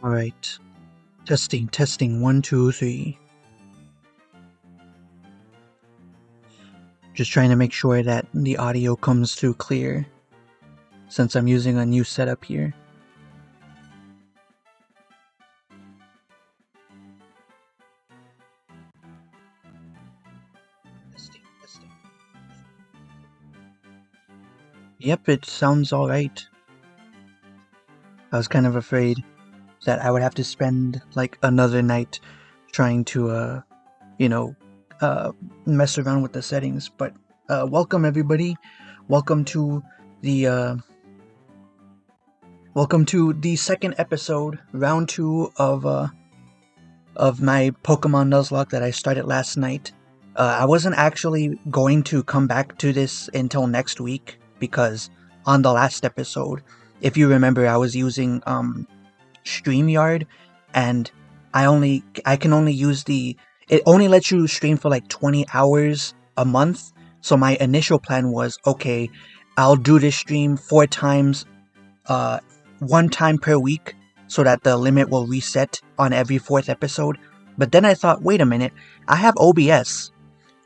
Alright. Testing, 1, 2, 3. Just trying to make sure that the audio comes through clear, since I'm using a new setup here. Testing. Yep, it sounds alright. I was kind of afraid that I would have to spend like another night trying to, mess around with the settings. But welcome everybody. Welcome to the second episode, round 2 of my Pokemon Nuzlocke that I started last night. I wasn't actually going to come back to this until next week because on the last episode, if you remember, I was using StreamYard, and I can only use it only lets you stream for like 20 hours a month. So my initial plan was, okay, I'll do this stream 4 times, 1 time per week, so that the limit will reset on every 4th episode. But then I thought, wait a minute, I have OBS.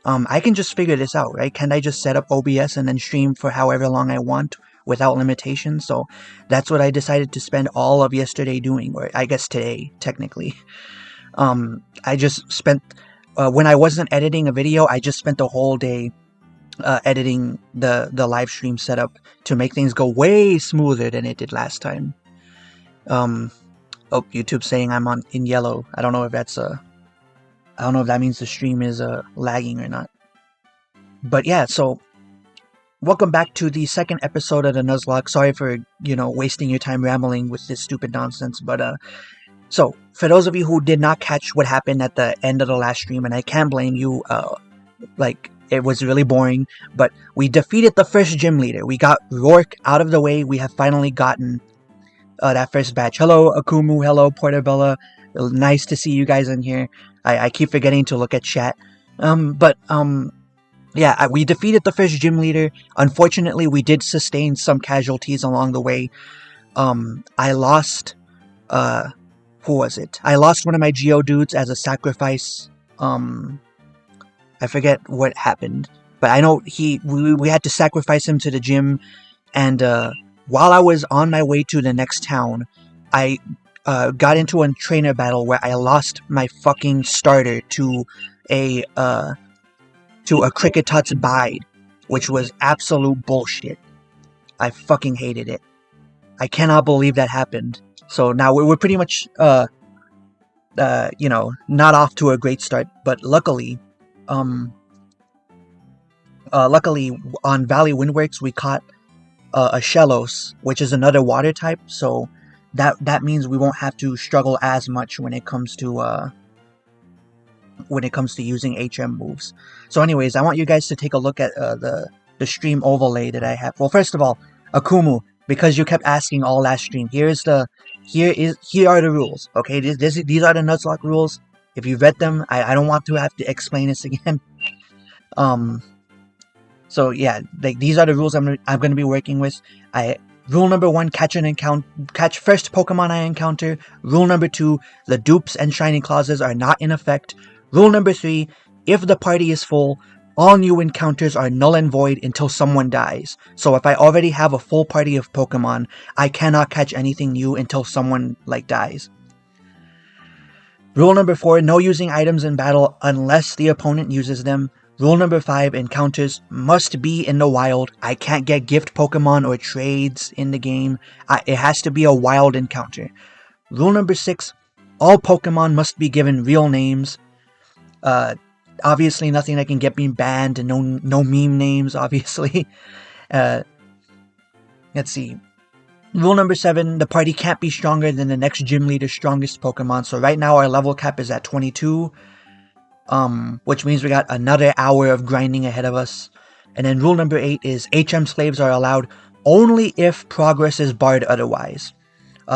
I can just figure this out, right? Can I just set up OBS and then stream for however long I want without limitations? So that's what I decided to spend all of yesterday doing, or I guess today, technically. I just spent, when I wasn't editing a video, I just spent the whole day editing the live stream setup to make things go way smoother than it did last time. Oh, YouTube's saying I'm in yellow. I don't know if that's I don't know if that means the stream is lagging or not. But yeah, so welcome back to the second episode of the Nuzlocke. Sorry for, wasting your time rambling with this stupid nonsense. But so for those of you who did not catch what happened at the end of the last stream, and I can't blame you, it was really boring, but we defeated the first gym leader. We got Rourke out of the way. We have finally gotten that first batch. Hello, Akumu. Hello, Portabella. Nice to see you guys in here. I keep forgetting to look at chat. Yeah, we defeated the first gym leader. Unfortunately, we did sustain some casualties along the way. I lost, who was it? I lost one of my Geodudes as a sacrifice. I forget what happened, but I know we had to sacrifice him to the gym, and while I was on my way to the next town, I got into a trainer battle where I lost my fucking starter to a Cricketot's Bide, which was absolute bullshit. I fucking hated it. I cannot believe that happened. So now we're pretty much, not off to a great start, but luckily on Valley Windworks we caught a Shellos, which is another water type, so that means we won't have to struggle as much when it comes to using HM moves. So anyways, I want you guys to take a look at the stream overlay that I have. Well, first of all, Akumu, because you kept asking all last stream, here are the rules. Okay, these are the Nuzlocke rules. If you read them, I don't want to have to explain this again. So yeah, these are the rules I'm gonna be working with. Rule number 1, catch first Pokemon I encounter. Rule number 2, the dupes and shiny clauses are not in effect. Rule number 3, if the party is full, all new encounters are null and void until someone dies. So if I already have a full party of Pokemon, I cannot catch anything new until someone dies. Rule number 4, no using items in battle unless the opponent uses them. Rule number 5, encounters must be in the wild. I can't get gift Pokemon or trades in the game. It has to be a wild encounter. Rule number 6, all Pokemon must be given real names. Obviously nothing that can get me banned, and no meme names, obviously. Let's see. Rule number 7, the party can't be stronger than the next gym leader's strongest Pokemon. So right now our level cap is at 22. Which means we got another hour of grinding ahead of us. And then rule number 8 is HM slaves are allowed only if progress is barred otherwise.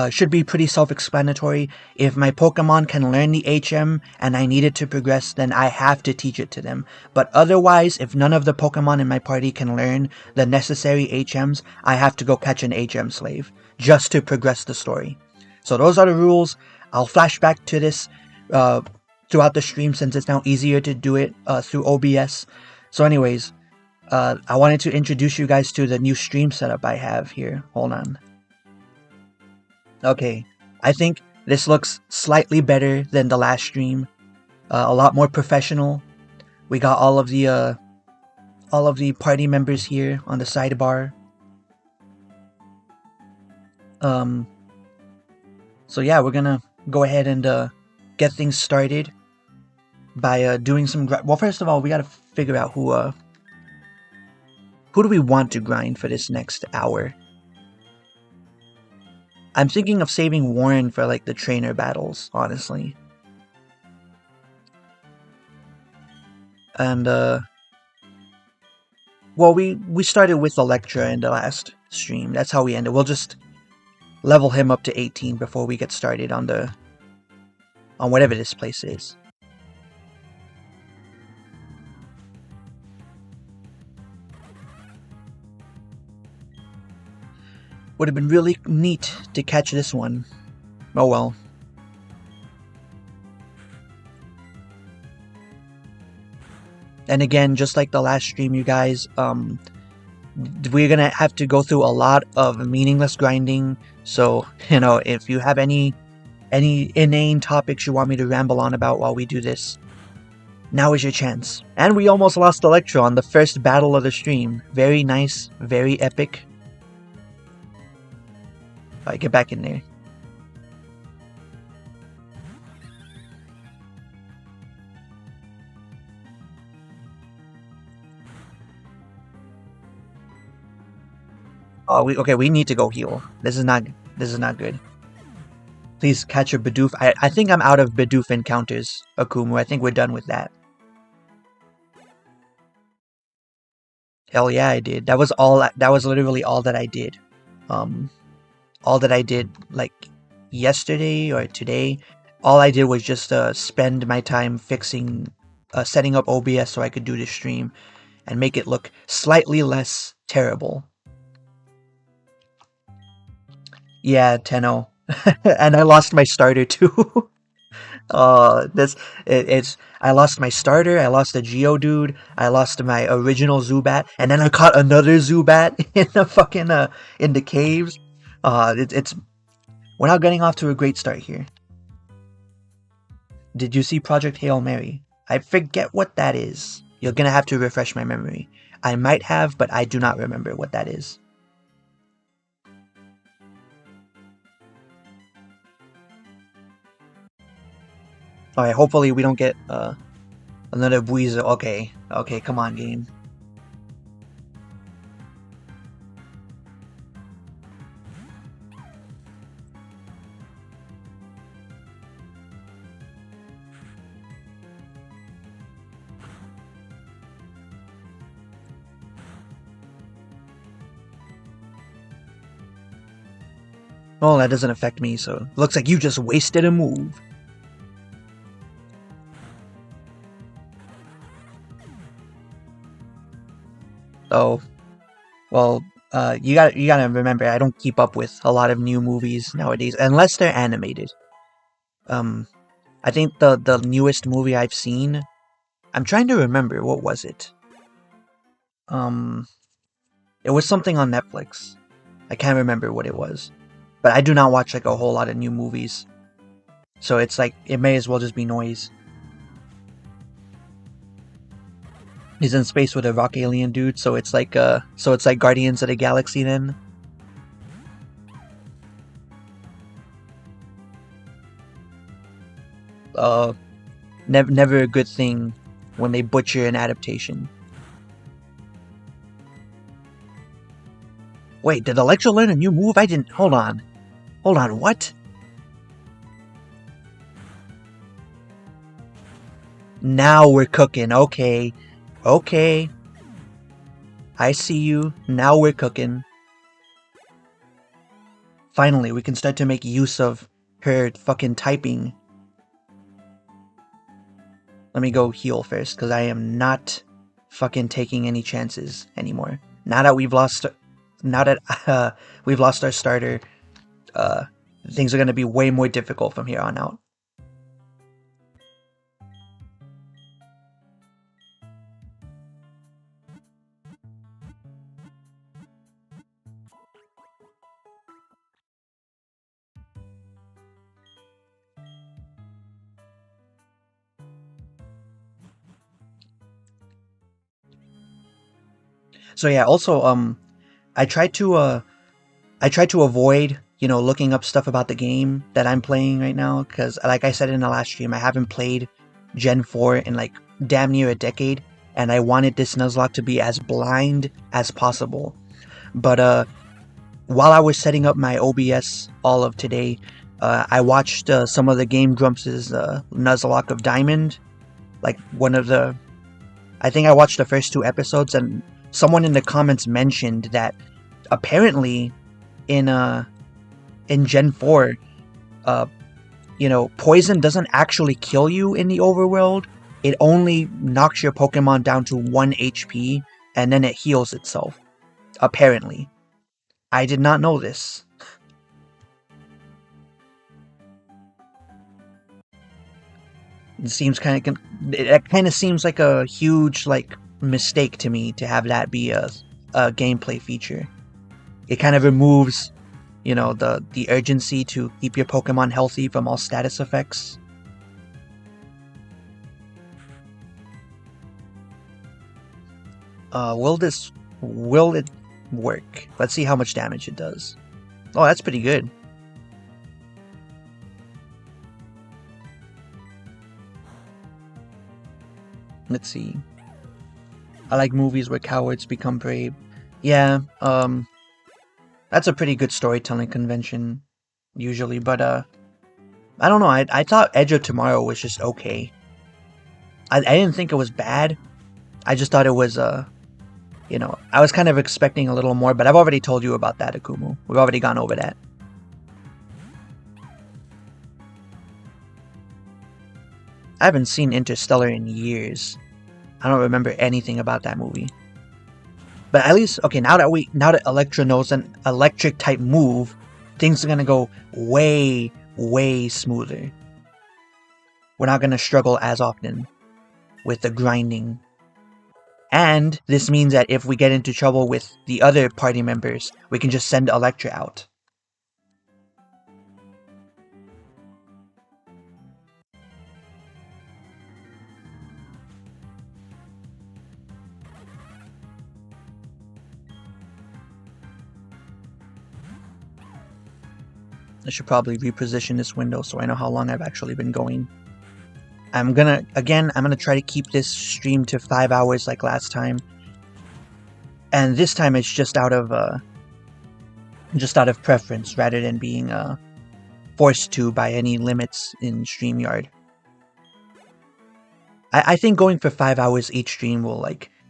Should be pretty self-explanatory. If my Pokemon can learn the HM and I need it to progress, then I have to teach it to them. But otherwise, if none of the Pokemon in my party can learn the necessary HMs, I have to go catch an HM slave just to progress the story. So those are the rules. I'll flash back to this throughout the stream since it's now easier to do it through OBS. So anyways, I wanted to introduce you guys to the new stream setup I have here. Hold on. Okay, I think this looks slightly better than the last stream. A lot more professional. We got all of the party members here on the sidebar. So yeah, we're gonna go ahead and get things started by doing some. Well, first of all, we gotta figure out who do we want to grind for this next hour. I'm thinking of saving Warren for like the trainer battles, honestly. And well, we started with Electra in the last stream. That's how we ended. We'll just level him up to 18 before we get started on whatever this place is. Would have been really neat to catch this one. Oh well. And again, just like the last stream, you guys, we're gonna have to go through a lot of meaningless grinding. So, you know, if you have any inane topics you want me to ramble on about while we do this, now is your chance. And we almost lost Electro on the first battle of the stream. Very nice, very epic. Alright, get back in there. Oh, we need to go heal. This is not good. Please catch a Bidoof. I think I'm out of Bidoof encounters, Akumu. I think we're done with that. Hell yeah, I did. That was literally all that I did. All that I did, like, yesterday or today, all I did was just spend my time fixing, setting up OBS so I could do this stream and make it look slightly less terrible. Yeah, Tenno. And I lost my starter too. I lost my starter, I lost a Geodude, I lost my original Zubat, and then I caught another Zubat in the fucking in the caves. We're not getting off to a great start here. Did you see Project Hail Mary? I forget what that is. You're gonna have to refresh my memory. I might have, but I do not remember what that is. Alright, hopefully we don't get another Buizel. Okay, come on, game. Well, that doesn't affect me, so looks like you just wasted a move. Oh, well, you gotta remember, I don't keep up with a lot of new movies nowadays, unless they're animated. I think the newest movie I've seen, I'm trying to remember, what was it? It was something on Netflix. I can't remember what it was. But I do not watch like a whole lot of new movies. So it's like, it may as well just be noise. He's in space with a rock alien dude, so it's like Guardians of the Galaxy then. Never a good thing when they butcher an adaptation. Wait, did Electro learn a new move? I didn't. Hold on, what? Now we're cooking. Okay. I see you. Now we're cooking. Finally, we can start to make use of her fucking typing. Let me go heal first, because I am not fucking taking any chances anymore. Now that we've lost our starter, things are going to be way more difficult from here on out. So yeah, also I try to avoid, looking up stuff about the game that I'm playing right now, because like I said in the last stream, I haven't played Gen 4 in like damn near a decade, and I wanted this Nuzlocke to be as blind as possible. But while I was setting up my OBS all of today, I watched some of the Game Grumps' Nuzlocke of Diamond, like I think I watched the first 2 episodes, and someone in the comments mentioned that apparently in Gen 4, poison doesn't actually kill you in the overworld. It only knocks your Pokemon down to 1 HP, and then it heals itself. Apparently. I did not know this. It kind of seems like a huge mistake to me to have that be a gameplay feature. It kind of removes, the urgency to keep your Pokemon healthy from all status effects. Will it work? Let's see how much damage it does. Oh, that's pretty good. Let's see. I like movies where cowards become brave. Yeah, that's a pretty good storytelling convention, usually, but, I don't know, I thought Edge of Tomorrow was just okay. I didn't think it was bad. I just thought it was, I was kind of expecting a little more, but I've already told you about that, Akumu. We've already gone over that. I haven't seen Interstellar in years. I don't remember anything about that movie. But at least, okay, now that Electra knows an electric type move, things are gonna go way, way smoother. We're not gonna struggle as often with the grinding. And this means that if we get into trouble with the other party members, we can just send Electra out. I should probably reposition this window so I know how long I've actually been going. I'm gonna try to keep this stream to 5 hours like last time. And this time it's just out of preference rather than being forced to by any limits in StreamYard. I think going for 5 hours each stream will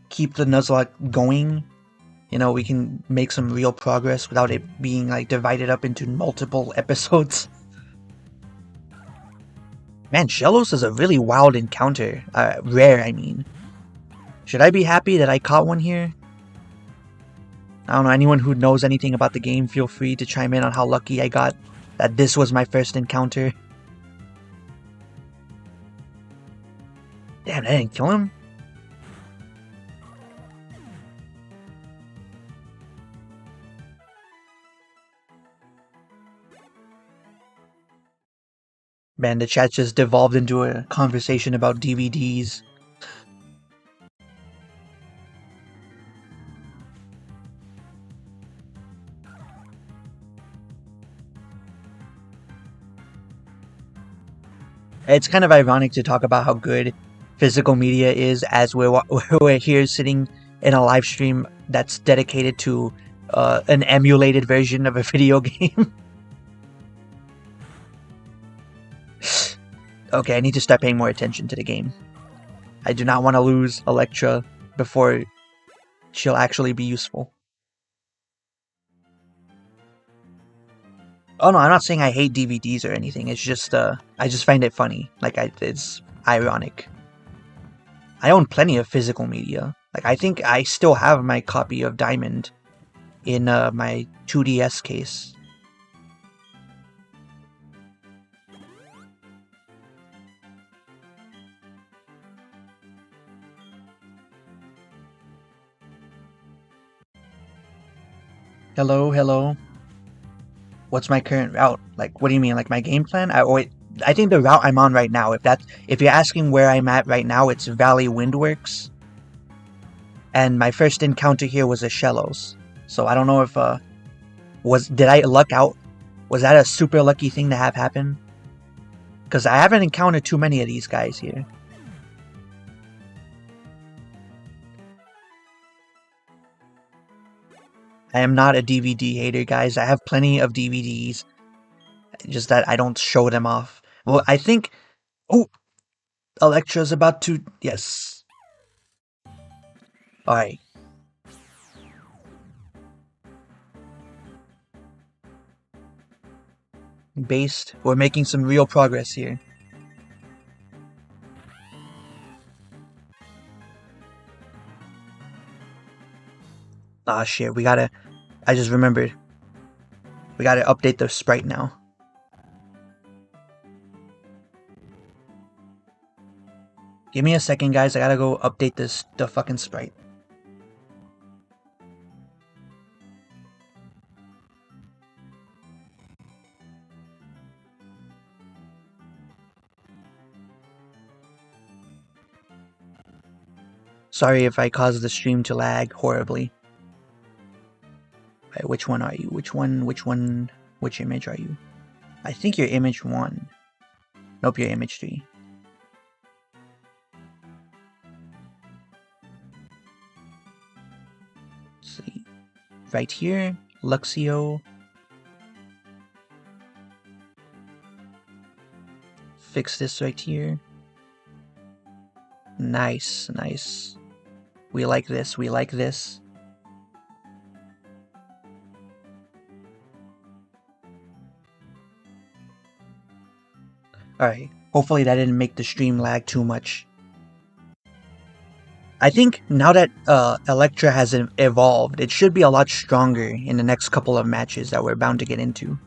keep the Nuzlocke going. We can make some real progress without it being divided up into multiple episodes. Man, Shellos is a really wild encounter. Rare, I mean. Should I be happy that I caught one here? I don't know, anyone who knows anything about the game, feel free to chime in on how lucky I got that this was my first encounter. Damn, I didn't kill him? Man, the chat just devolved into a conversation about DVDs. It's kind of ironic to talk about how good physical media is as we're here sitting in a live stream that's dedicated to an emulated version of a video game. Okay, I need to start paying more attention to the game. I do not want to lose Electra before she'll actually be useful. Oh no, I'm not saying I hate DVDs or anything. It's just, I just find it funny. It's ironic. I own plenty of physical media. I think I still have my copy of Diamond in my 2DS case. Hello, hello. What's my current route? Like, what do you mean? Like my game plan? I think the route I'm on right now. If you're asking where I'm at right now, it's Valley Windworks. And my first encounter here was a Shellos. So I don't know if did I luck out? Was that a super lucky thing to have happen? Because I haven't encountered too many of these guys here. I am not a DVD hater, guys. I have plenty of DVDs. Just that I don't show them off. Well, I think... Oh! Electra's about to... Yes. Alright. Based. We're making some real progress here. Ah, shit. We gotta... I just remembered. We gotta update the sprite now. Give me a second, guys. I gotta go update the fucking sprite. Sorry if I caused the stream to lag horribly. Right, which one are you? Which image are you? I think you're image 1. Nope, you're image 3. Let's see. Right here, Luxio. Fix this right here. Nice, nice. We like this, we like this. Alright, hopefully that didn't make the stream lag too much. I think now that Electra has evolved, it should be a lot stronger in the next couple of matches that we're bound to get into.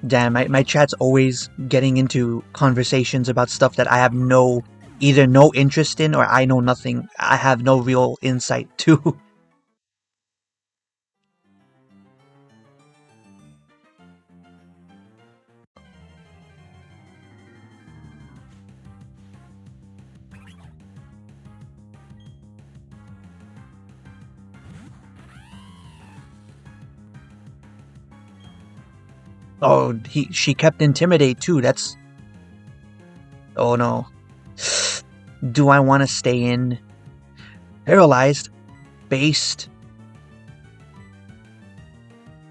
Damn, my chat's always getting into conversations about stuff that I have either no interest in or I know nothing. I have no real insight to. Oh, she kept Intimidate too, that's... Oh no. Do I want to stay in? Paralyzed. Based.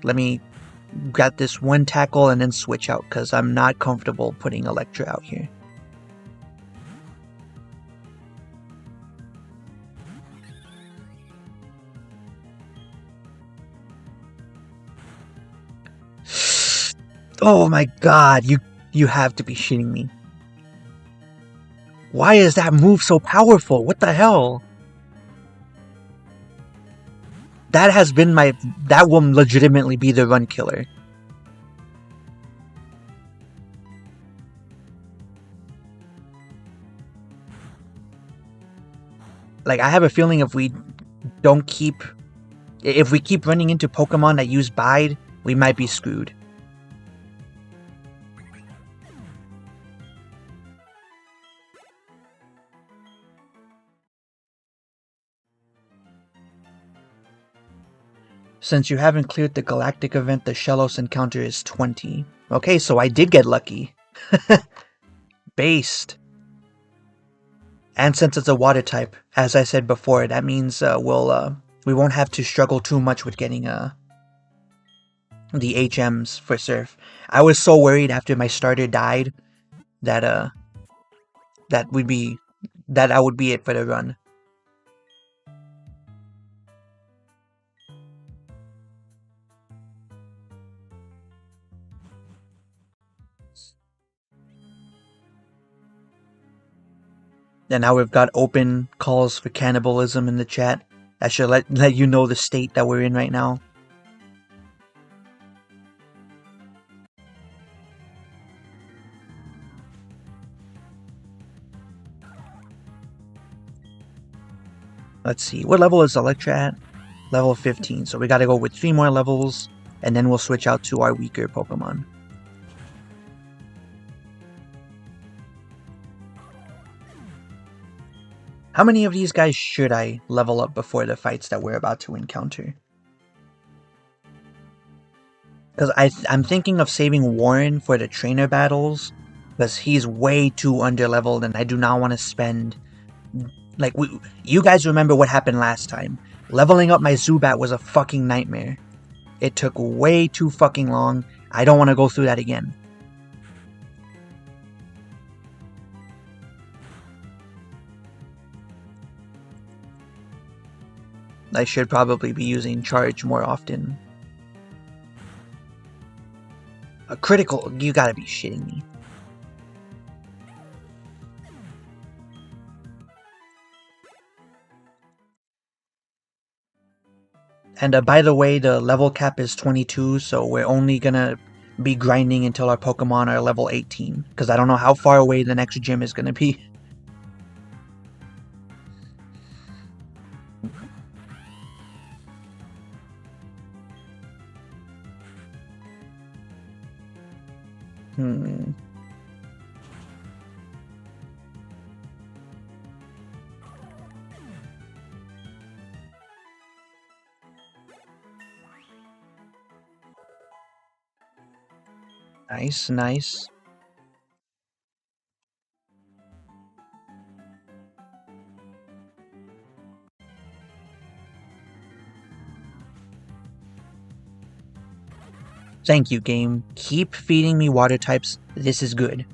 Let me get this one tackle and then switch out, because I'm not comfortable putting Electra out here. Oh my god, you have to be shitting me. Why is that move so powerful? What the hell? That has been that will legitimately be the run killer. Like, I have a feeling if we keep running into Pokemon that use Bide, we might be screwed. Since you haven't cleared the Galactic event, the Shellos encounter is 20. Okay, so I did get lucky. Based. And since it's a water type, as I said before, that means we won't have to struggle too much with getting the HMs for Surf. I was so worried after my starter died that that would be it for the run. And now we've got open calls for cannibalism in the chat. That should let you know the state that we're in right now. Let's see, what level is Electra at? Level 15, so we gotta go with 3 more levels, and then we'll switch out to our weaker Pokemon. How many of these guys should I level up before the fights that we're about to encounter? Because I'm thinking of saving Warren for the trainer battles, because he's way too underleveled and I do not want to spend... Like, you guys remember what happened last time. Leveling up my Zubat was a fucking nightmare. It took way too fucking long. I don't want to go through that again. I should probably be using Charge more often. A critical? You gotta be shitting me. And by the way, the level cap is 22, so we're only gonna be grinding until our Pokemon are level 18. Because I don't know how far away the next gym is gonna be. Nice, nice. Thank you, game. Keep feeding me water types. This is good.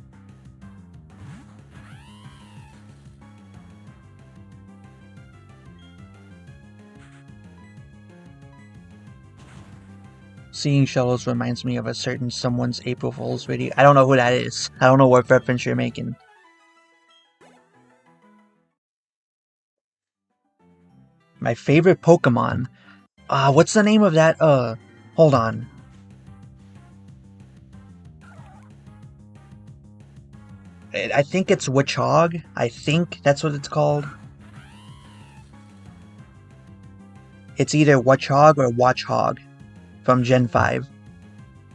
Seeing shells reminds me of a certain someone's April Fool's video. I don't know who that is. I don't know what reference you're making. My favorite Pokemon? What's the name of that? Hold on. I think it's Wachog. I think that's what it's called. It's either Wachog or Watchog from Gen 5.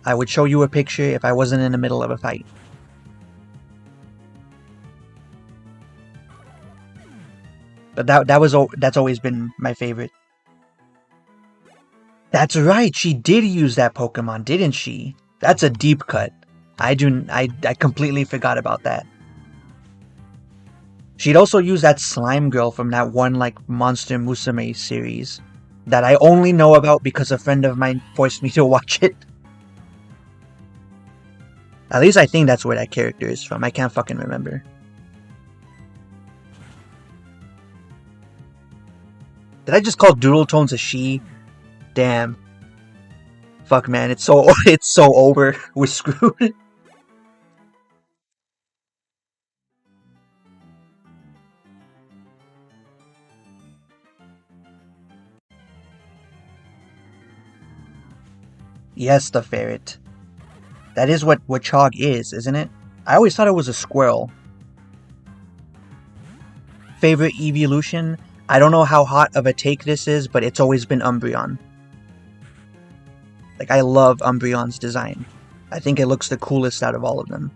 I would show you a picture if I wasn't in the middle of a fight. But that's always been my favorite. That's right, she did use that Pokemon, didn't she? That's a deep cut. I completely forgot about that. She'd also use that slime girl from that one like Monster Musume series that I only know about because a friend of mine forced me to watch it. At least I think that's where that character is from. I can't fucking remember. Did I just call Doodle Tones a she? Damn. Fuck, man, it's so over. We're screwed. Yes, the ferret. That is what Chog is, isn't it? I always thought it was a squirrel. Favorite evolution? I don't know how hot of a take this is, but it's always been Umbreon. Like, I love Umbreon's design. I think it looks the coolest out of all of them.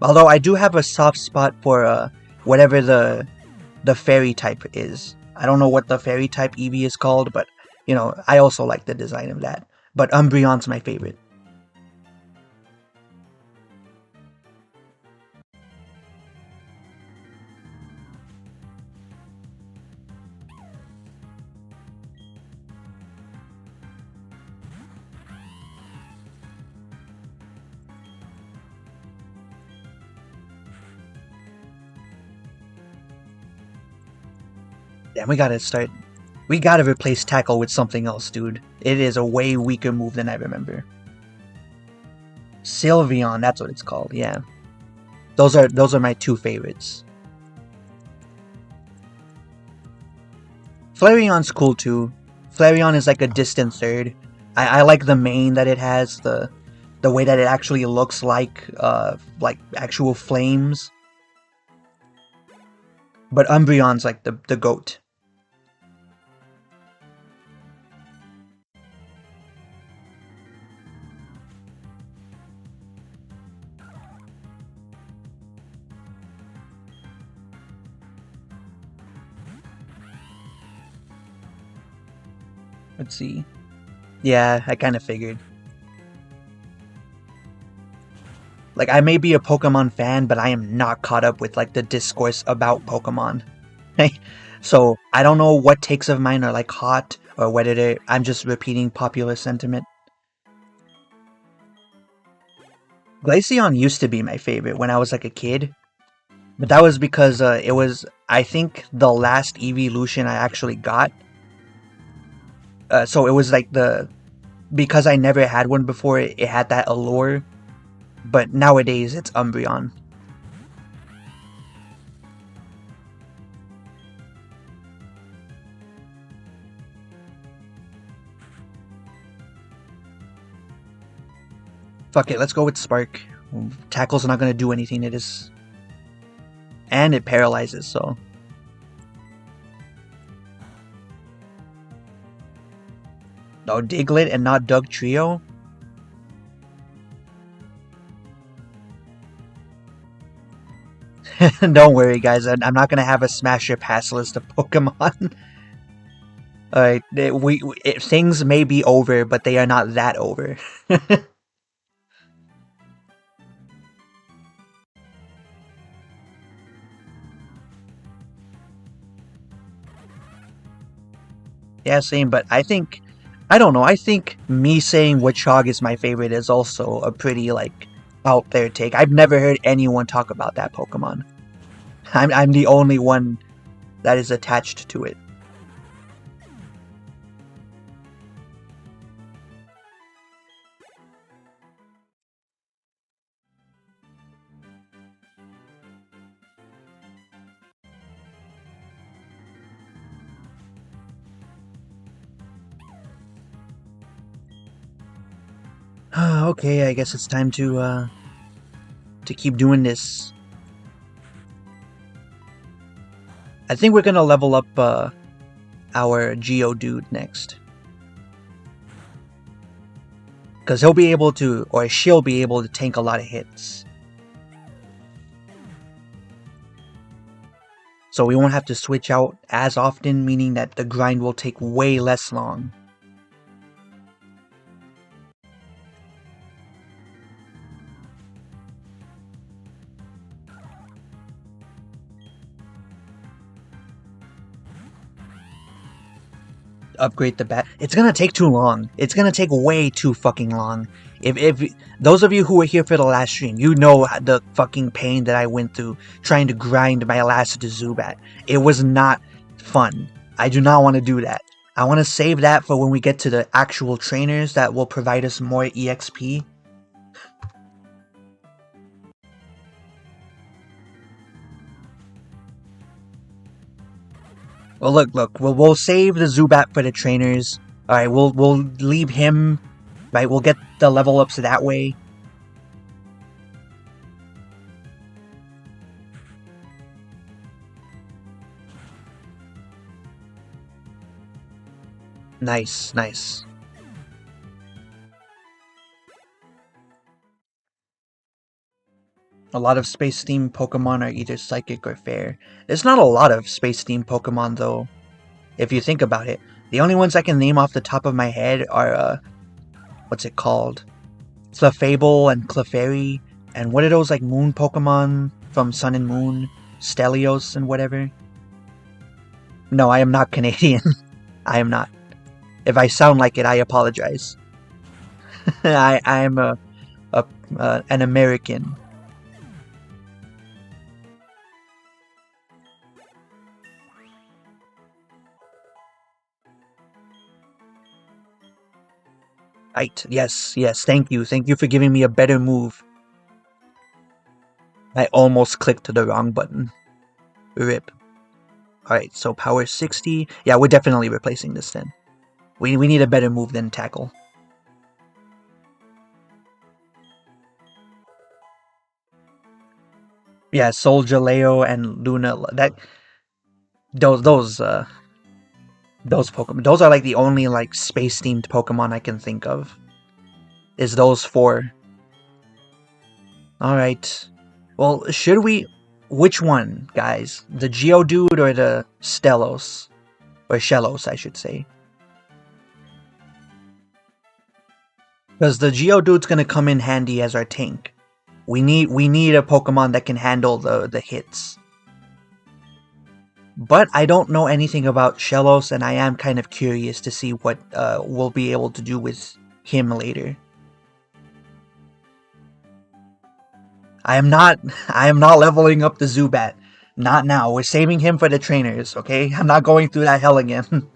Although I do have a soft spot for whatever the fairy type is. I don't know what the fairy type Eevee is called, but, you know, I also like the design of that. But Umbreon's my favorite. Damn, we gotta replace Tackle with something else, dude. It is a way weaker move than I remember. Sylveon, that's what it's called, yeah. Those are my two favorites. Flareon's cool too. Flareon is like a distant third. I like the mane that it has, the way that it actually looks like actual flames. But Umbreon's like the GOAT. Let's see. Yeah, I kind of figured. Like, I may be a Pokemon fan, but I am not caught up with, like, the discourse about Pokemon. So, I don't know what takes of mine are, like, hot, or whether I'm just repeating popular sentiment. Glaceon used to be my favorite when I was, like, a kid. But that was because it was, I think, the last evolution I actually got. So it was like because I never had one before, it had that allure. But nowadays, it's Umbreon. Fuck it, let's go with Spark. Tackle's not gonna do anything to this. And it paralyzes, so... Oh, Diglett and not Doug Trio? Don't worry, guys. I'm not gonna have a smash your pass list of Pokemon. Alright, things may be over, but they are not that over. Yeah, same, but I think... I don't know, I think me saying Witchog is my favorite is also a pretty, like, out there take. I've never heard anyone talk about that Pokemon. I'm the only one that is attached to it. Okay, I guess it's time to keep doing this. I think we're gonna level up our Geodude next. Because he'll be able to, or she'll be able to tank a lot of hits. So we won't have to switch out as often, meaning that the grind will take way less long. Upgrade the bat. It's gonna take too long. It's gonna take way too fucking long. If those of you who were here for the last stream, you know the fucking pain that I went through trying to grind my last Zubat. It was not fun. I do not want to do that. I want to save that for when we get to the actual trainers that will provide us more EXP. Well, look. We'll save the Zubat for the trainers. All right, we'll leave him. Right, we'll get the level ups that way. Nice. A lot of Space Theme Pokemon are either Psychic or Fair. There's not a lot of Space Theme Pokemon though, if you think about it. The only ones I can name off the top of my head are, what's it called? Clefable and Clefairy, and what are those, like, moon Pokemon from Sun and Moon? Stelios and whatever? No, I am not Canadian. I am not. If I sound like it, I apologize. I am an American. Right, yes, thank you for giving me a better move. I almost clicked the wrong button. RIP. Alright, so power 60. Yeah, we're definitely replacing this then. We need a better move than Tackle. Yeah, Solgaleo and Luna, those Pokemon, those are like the only like space themed Pokemon I can think of. Is those four. Alright. Well, should we... Which one, guys? The Geodude or the Stelos? Or Shellos, I should say. Because the Geodude's gonna come in handy as our tank. We need a Pokemon that can handle the hits. But I don't know anything about Shellos, and I am kind of curious to see what we'll be able to do with him later. I am not leveling up the Zubat. Not now. We're saving him for the trainers, okay? I'm not going through that hell again.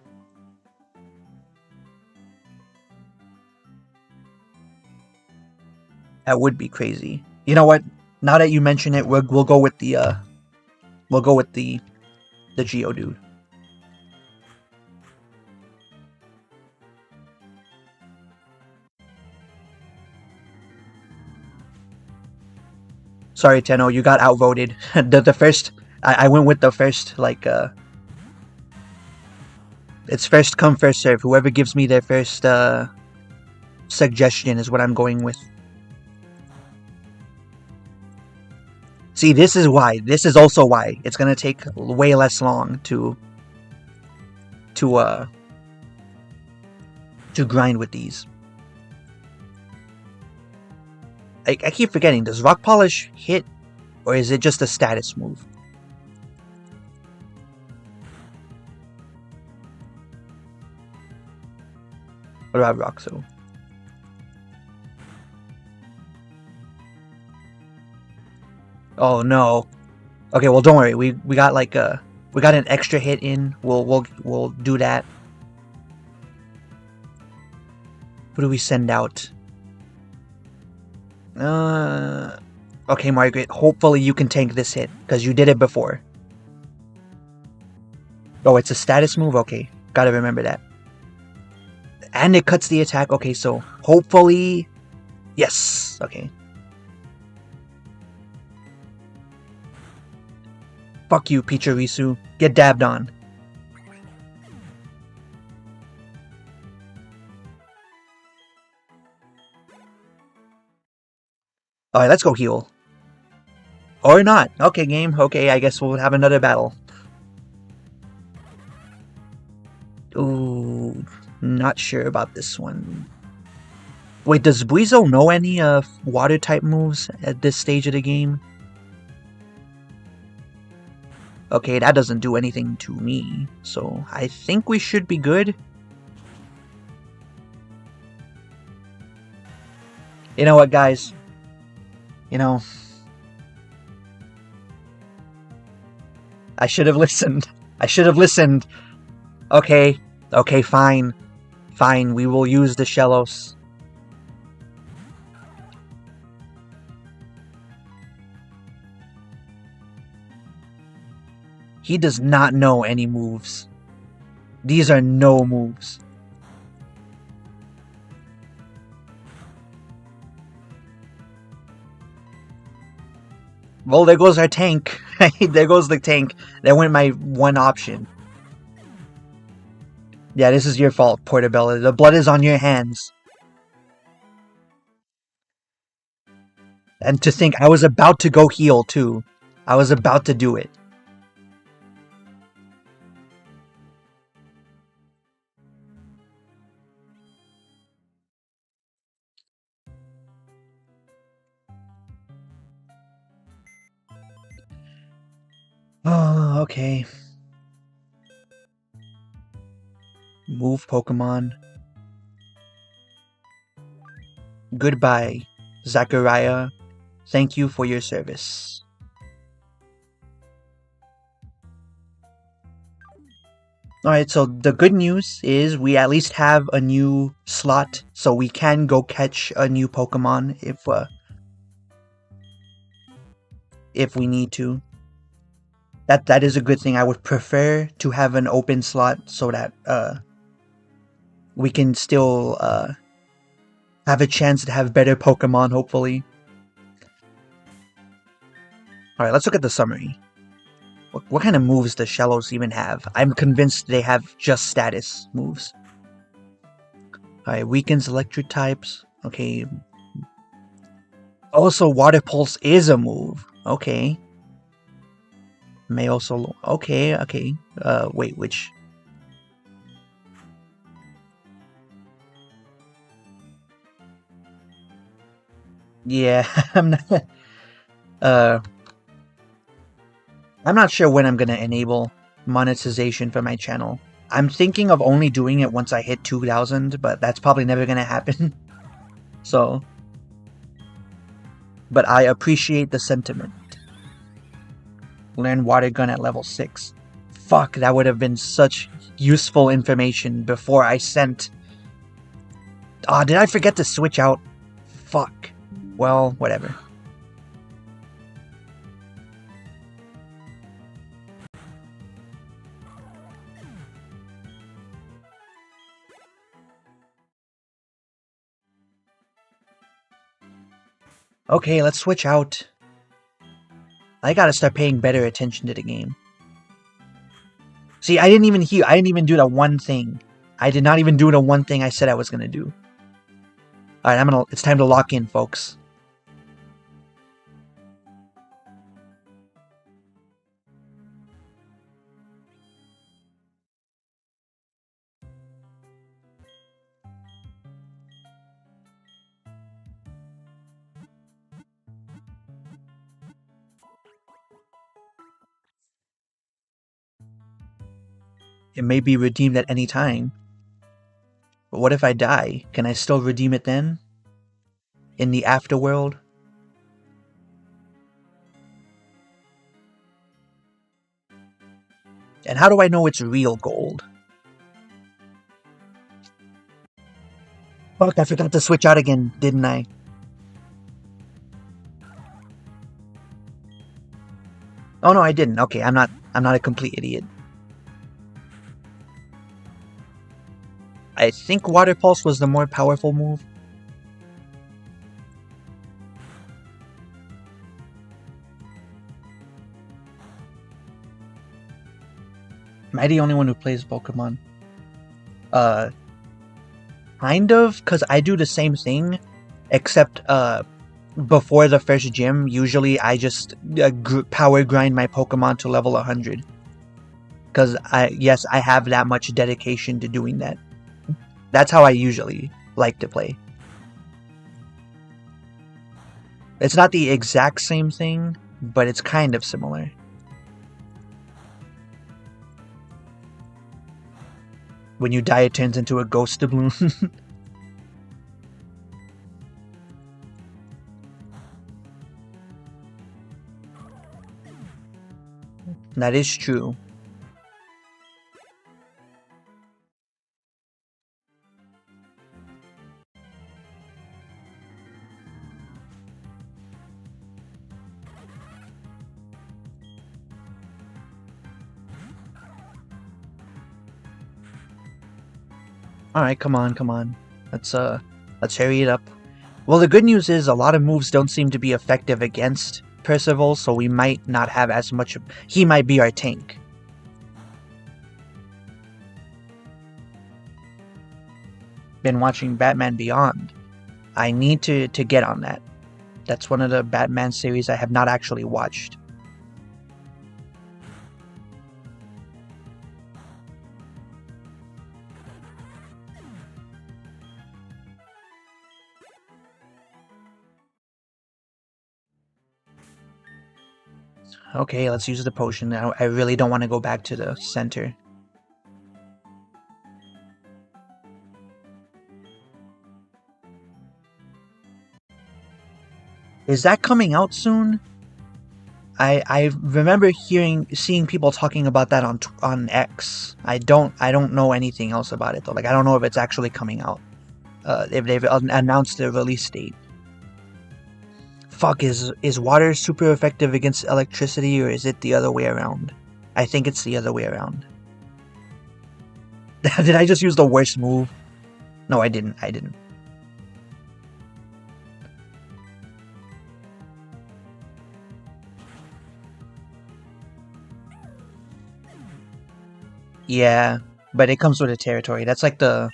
That would be crazy. You know what? Now that you mention it, we'll go with the Geodude. Sorry, Tenno, you got outvoted. the first, I went with the first, like, it's first come, first serve. Whoever gives me their first, suggestion is what I'm going with. See, this is why. This is also why. It's gonna take way less long to grind with these. I keep forgetting, does Rock Polish hit, or is it just a status move? What about Roxo? Oh no. Okay, well don't worry. We got like we got an extra hit in. We'll do that. Who do we send out? Okay, Margaret. Hopefully you can tank this hit because you did it before. Oh, it's a status move. Okay, gotta remember that. And it cuts the attack. Okay, so hopefully, yes. Okay. Fuck you, Pichirisu. Get dabbed on. Alright, let's go heal. Or not. Okay, game. Okay, I guess we'll have another battle. Ooh, not sure about this one. Wait, does Buizo know any water-type moves at this stage of the game? Okay, that doesn't do anything to me, so I think we should be good. You know what, guys? You know, I should have listened. I should have listened. Okay, okay, fine. Fine, we will use the Shellos. He does not know any moves. These are no moves. Well, there goes our tank. There goes the tank. That went my one option. Yeah, this is your fault, Portobello. The blood is on your hands. And to think, I was about to go heal, too. I was about to do it. Oh, okay. Move Pokemon. Goodbye, Zachariah. Thank you for your service. Alright, so the good news is we at least have a new slot, so we can go catch a new Pokemon if we need to. That is a good thing. I would prefer to have an open slot so that we can still have a chance to have better Pokemon, hopefully. Alright, let's look at the summary. What kind of moves does Shellos even have? I'm convinced they have just status moves. Alright, weakens electric types. Okay. Also, Water Pulse is a move. Okay. May also... Okay, okay. Wait, which... Yeah, uh, I'm not sure when I'm gonna enable monetization for my channel. I'm thinking of only doing it once I hit 2,000, but that's probably never gonna happen. So, but I appreciate the sentiment. Learn water gun at level 6. Fuck, that would have been such useful information before I sent. Ah, did I forget to switch out? Fuck. Well, whatever. Okay, let's switch out. I gotta start paying better attention to the game. See, I didn't even do the one thing. I did not even do the one thing I said I was gonna do. Alright, it's time to lock in, folks. It may be redeemed at any time. But what if I die? Can I still redeem it then? In the afterworld? And how do I know it's real gold? Fuck, I forgot to switch out again, didn't I? Oh no, I didn't. Okay, I'm not a complete idiot. I think Water Pulse was the more powerful move. Am I the only one who plays Pokemon? Kind of, because I do the same thing, except, before the first gym, usually I just power grind my Pokemon to level 100. Because, yes, I have that much dedication to doing that. That's how I usually like to play. It's not the exact same thing, but it's kind of similar. When you die, it turns into a ghost doubloon. That is true. Alright, come on. Let's hurry it up. Well, the good news is a lot of moves don't seem to be effective against Percival, so we might not have as much. He might be our tank. Been watching Batman Beyond. I need to get on that. That's one of the Batman series I have not actually watched. Okay, let's use the potion. I really don't want to go back to the center. Is that coming out soon? I remember seeing people talking about that on X. I don't know anything else about it though. Like I don't know if it's actually coming out. If they've announced the release date. Fuck, is water super effective against electricity or is it the other way around? I think it's the other way around. Did I just use the worst move? No, I didn't. Yeah, but it comes with a territory. That's like the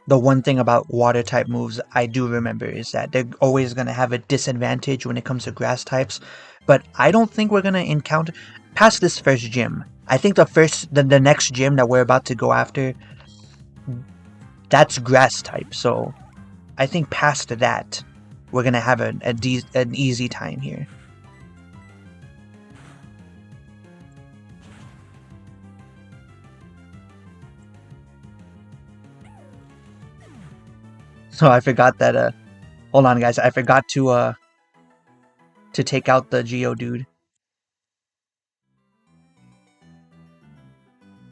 one thing about water type moves I do remember is that they're always going to have a disadvantage when it comes to grass types. But I don't think we're going to encounter past this first gym. I think the next gym that we're about to go after, that's grass type. So I think past that, we're gonna have an easy time here. So I forgot that, hold on guys, I forgot to take out the Geodude.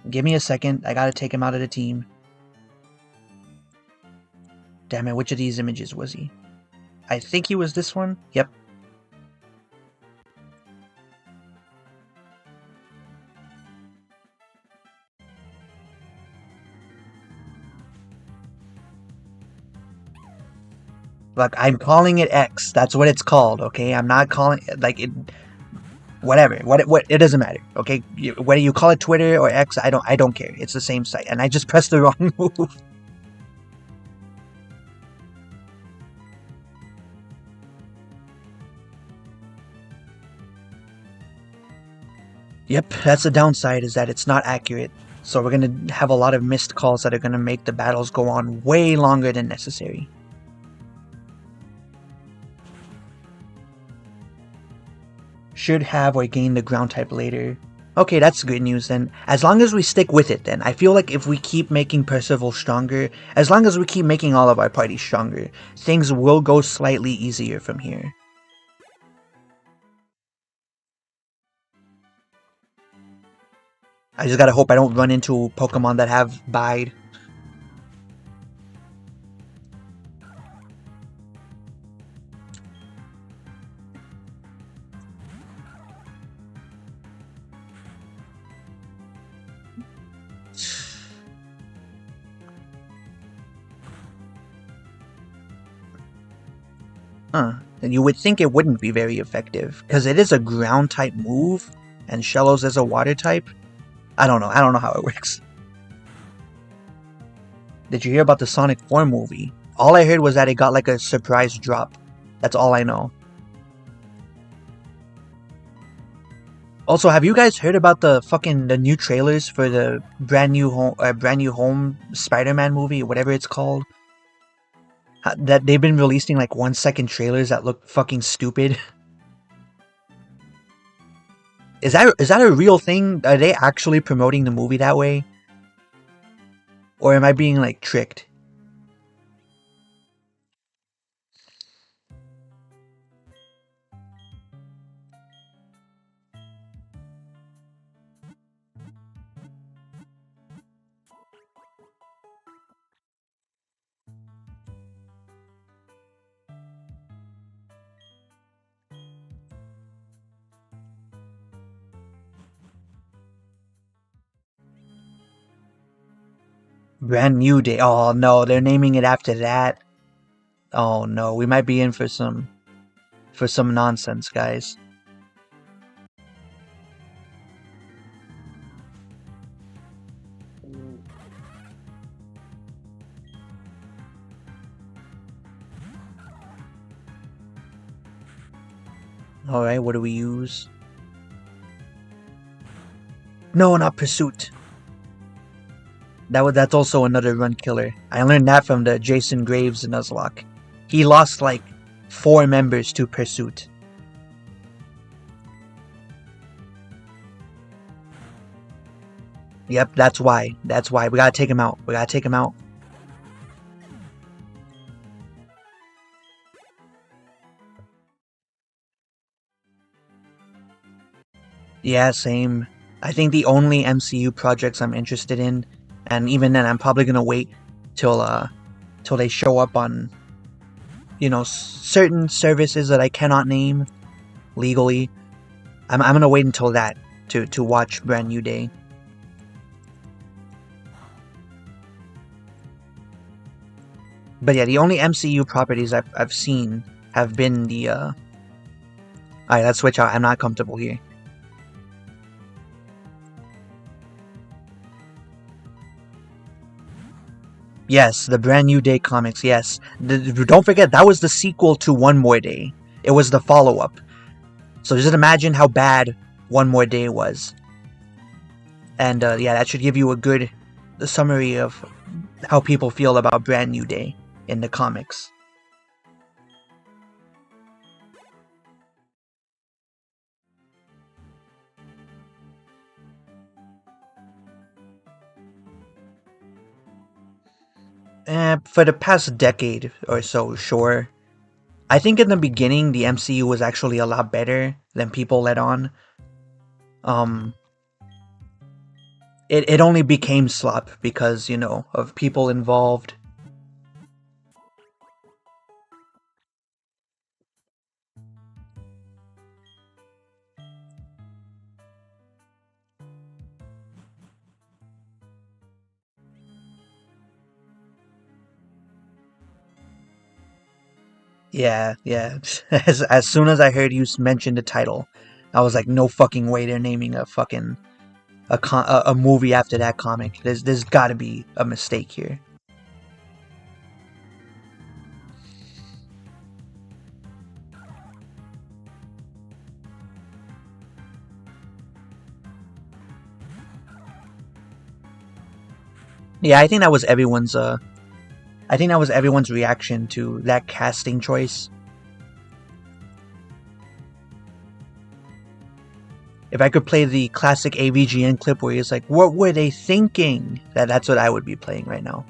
Give me a second, I gotta take him out of the team. Damn it, which of these images was he? I think he was this one. Yep. Look, I'm calling it X. That's what it's called, okay? I'm not calling it, like, it... Whatever. What? It doesn't matter, okay? Whether you call it Twitter or X, I don't care. It's the same site. And I just pressed the wrong move. Yep, that's the downside, is that it's not accurate. So we're gonna have a lot of missed calls that are gonna make the battles go on way longer than necessary. Should have or gain the ground type later. Okay, that's good news then. As long as we stick with it then. I feel like if we keep making Percival stronger, as long as we keep making all of our parties stronger, things will go slightly easier from here. I just gotta hope I don't run into Pokemon that have Bide. Huh. And you would think it wouldn't be very effective, because it is a ground type move, and Shellos is a water type. I don't know how it works. Did you hear about the Sonic 4 movie? All I heard was that it got like a surprise drop. That's all I know. Also, have you guys heard about the new trailers for the brand new home Spider-Man movie, whatever it's called? That they've been releasing like 1-second trailers that look fucking stupid. Is that a real thing? Are they actually promoting the movie that way? Or am I being like tricked? Brand New Day. Oh no, they're naming it after that. Oh no, we might be in for some nonsense, guys. Alright, what do we use? No, not Pursuit. That's also another run killer. I learned that from the Jason Graves Nuzlocke. He lost like 4 members to Pursuit. Yep, that's why. That's why. We gotta take him out. We gotta take him out. Yeah, same. I think the only MCU projects I'm interested in, and even then I'm probably gonna wait till they show up on, you know, certain services that I cannot name legally. I'm gonna wait until that to watch Brand New Day. But yeah, the only MCU properties I've seen have been the Alright, let's switch out. I'm not comfortable here. Yes, the Brand New Day comics, yes. Don't forget, that was the sequel to One More Day. It was the follow-up. So just imagine how bad One More Day was. And yeah, that should give you a good summary of how people feel about Brand New Day in the comics. For the past decade or so, sure. I think in the beginning, the MCU was actually a lot better than people let on. Um, it only became slop because, of people involved. Yeah, yeah. As soon as I heard you mention the title, I was like, no fucking way they're naming a fucking a movie after that comic. There's got to be a mistake here. Yeah, I think that was everyone's reaction to that casting choice. If I could play the classic AVGN clip where he's like, "What were they thinking?" That's what I would be playing right now.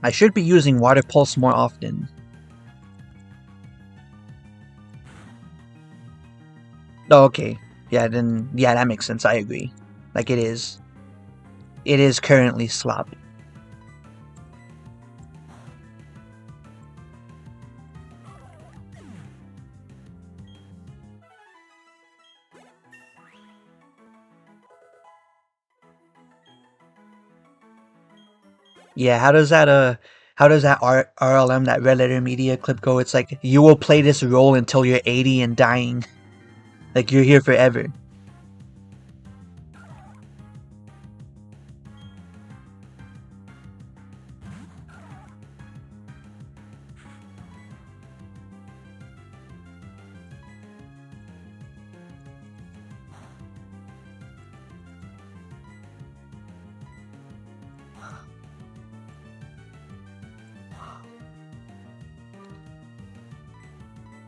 I should be using Water Pulse more often. Oh, okay. Yeah, that makes sense. I agree. Like it is. It is currently slop. Yeah, how does that RLM, that Red Letter Media clip go? It's like, you will play this role until you're 80 and dying. Like you're here forever.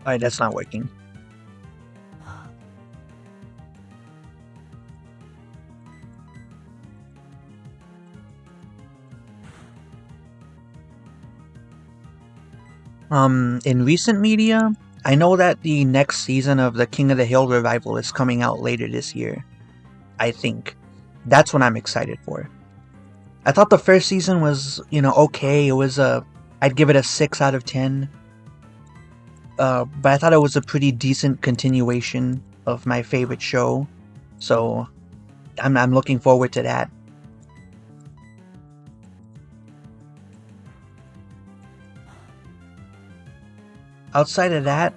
Alright, that's not working. In recent media, I know that the next season of the King of the Hill revival is coming out later this year. I think. That's what I'm excited for. I thought the first season was, okay. It was I'd give it a 6 out of 10. But I thought it was a pretty decent continuation of my favorite show. So I'm looking forward to that. Outside of that,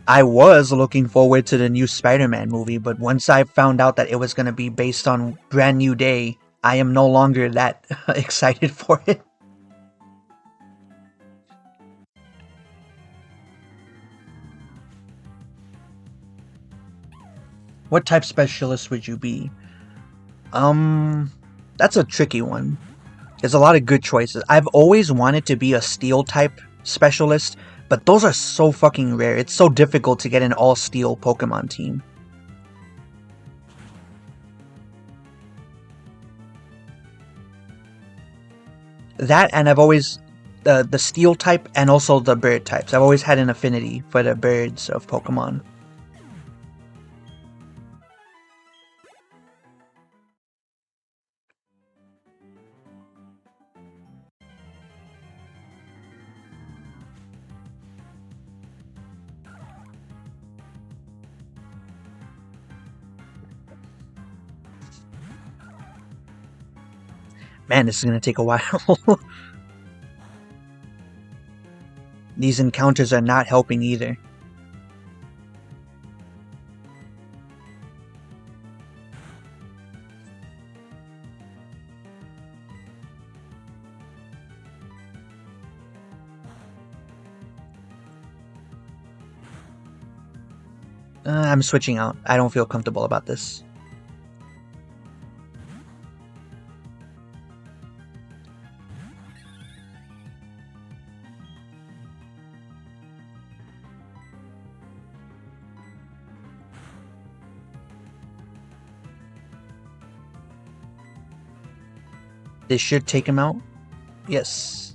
I was looking forward to the new Spider-Man movie, but once I found out that it was going to be based on Brand New Day, I am no longer that excited for it. What type specialist would you be? Um, that's a tricky one. There's a lot of good choices. I've always wanted to be a steel type specialist, but those are so fucking rare. It's so difficult to get an all steel Pokemon team. That, and I've always the steel type and also the bird types. I've always had an affinity for the birds of Pokemon. Man, this is gonna take a while. These encounters are not helping either. I'm switching out. I don't feel comfortable about this. This should take him out. Yes.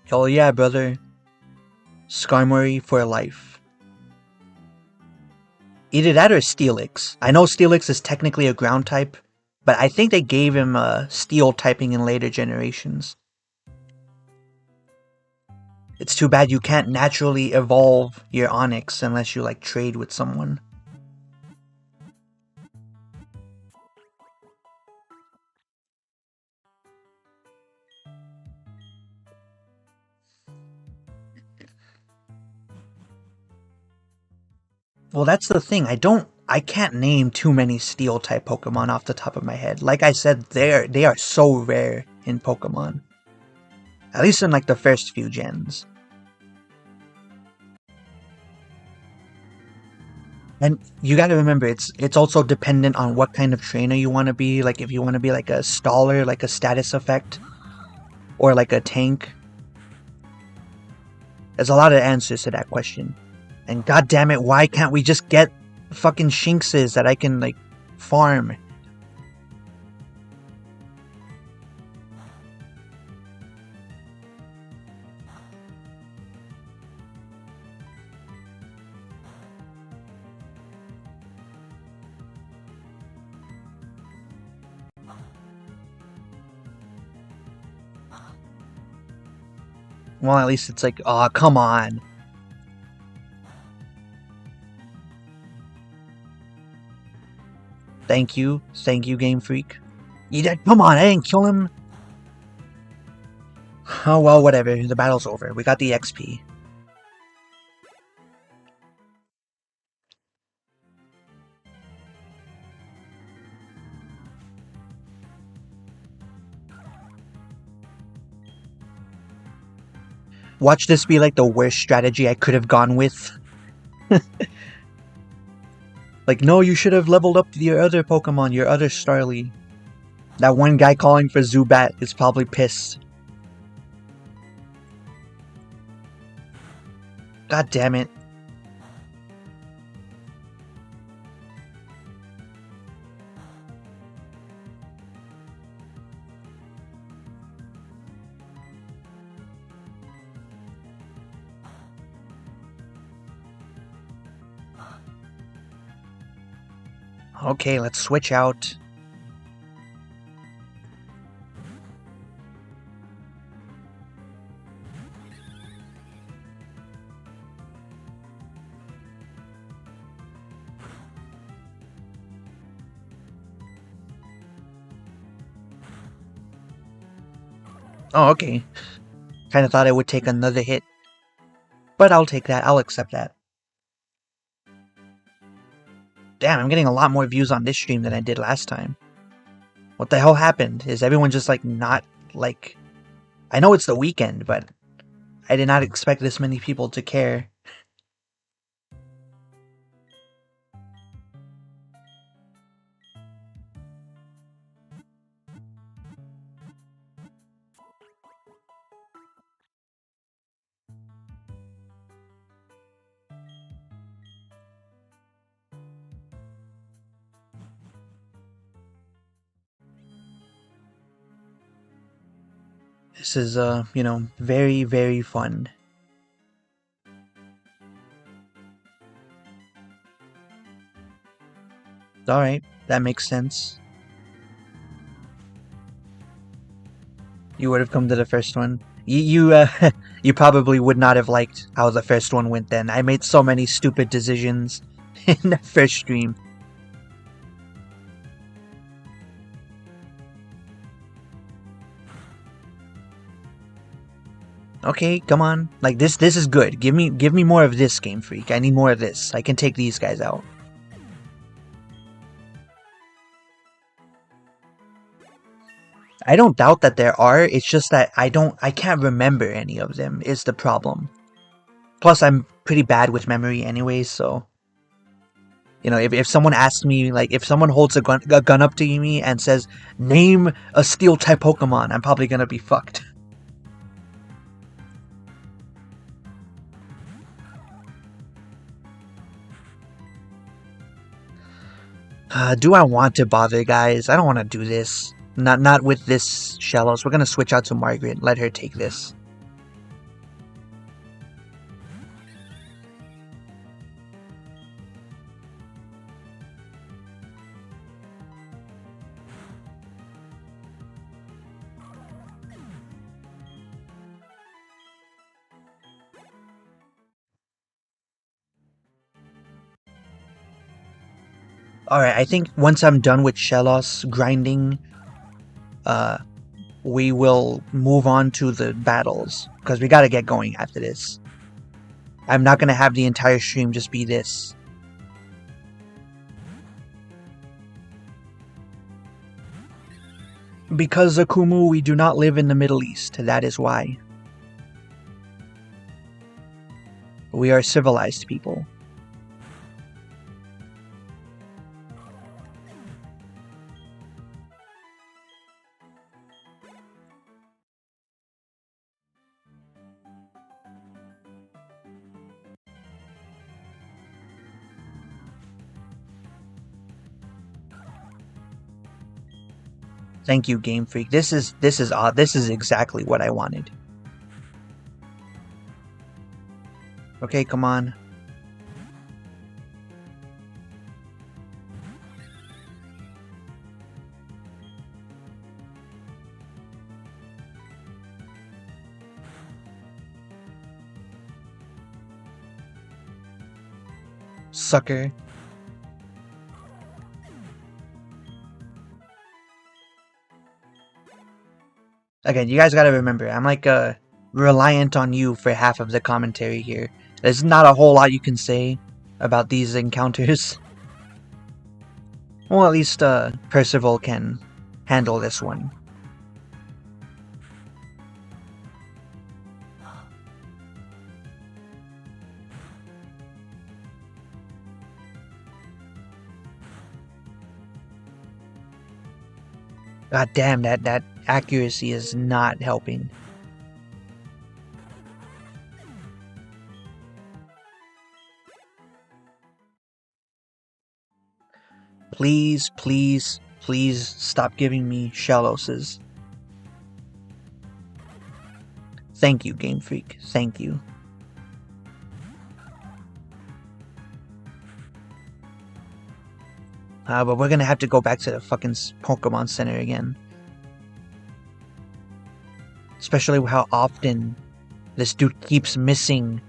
Hell yeah, brother. Skarmory for life. Either that or Steelix. I know Steelix is technically a ground type, but I think they gave him steel typing in later generations. It's too bad you can't naturally evolve your Onix unless you like trade with someone. Well, that's the thing. I can't name too many steel type Pokemon off the top of my head. Like I said, they are so rare in Pokemon. At least in like the first few gens. And you gotta remember, it's also dependent on what kind of trainer you want to be. Like if you want to be like a staller, like a status effect, or like a tank. There's a lot of answers to that question. And god damn it, why can't we just get fucking Shinxes that I can like farm? Well, at least it's like, aw, come on. Thank you, Game Freak. Come on, I didn't kill him. Oh well, whatever, the battle's over. We got the XP. Watch this be like the worst strategy I could have gone with. Like, no, you should have leveled up your other Pokemon, your other Starly. That one guy calling for Zubat is probably pissed. God damn it. Okay, let's switch out. Oh, okay. Kinda thought I would take another hit. But I'll take that, I'll accept that. Damn, I'm getting a lot more views on this stream than I did last time. What the hell happened? Is everyone just like not like... I know it's the weekend, but I did not expect this many people to care. This is, you know, very, very fun. Alright, that makes sense. You would have come to the first one. You probably would not have liked how the first one went then. I made so many stupid decisions in the first stream. Okay, come on. Like this is good. Give me more of this, Game Freak. I need more of this. I can take these guys out. I don't doubt that there are, it's just that I can't remember any of them is the problem. Plus I'm pretty bad with memory anyways, so... You know, if someone asks me, like, if someone holds a gun up to me and says, name a steel-type Pokemon, I'm probably gonna be fucked. Do I want to bother, guys? I don't want to do this. Not with this Shellos. We're gonna switch out to Margaret. Let her take this. Alright, I think once I'm done with Shellos grinding, we will move on to the battles, because we gotta get going after this. I'm not gonna have the entire stream just be this. Because Akumu, we do not live in the Middle East, that is why. We are civilized people. Thank you, Game Freak. This is odd. This is exactly what I wanted. Okay, come on. Sucker. Again, you guys gotta remember, I'm like reliant on you for half of the commentary here. There's not a whole lot you can say about these encounters. Well, at least Percival can handle this one. God damn, that accuracy is not helping. Please, please, please stop giving me Shelloses. Thank you, Game Freak. Thank you. But we're gonna have to go back to the fucking Pokemon Center again. Especially how often this dude keeps missing.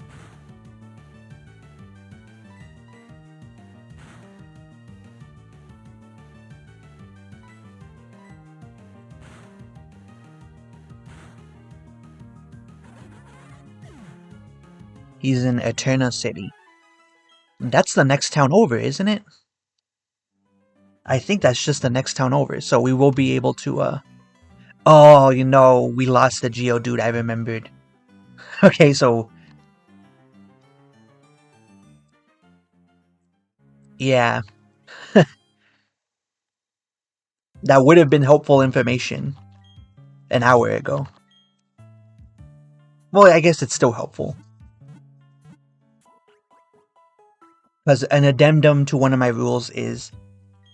He's in Eterna City. That's the next town over, isn't it? I think that's just the next town over, so we will be able to, Oh, you know, we lost the Geodude, I remembered. Okay, so... Yeah. That would have been helpful information an hour ago. Well, I guess it's still helpful. Because an addendum to one of my rules is,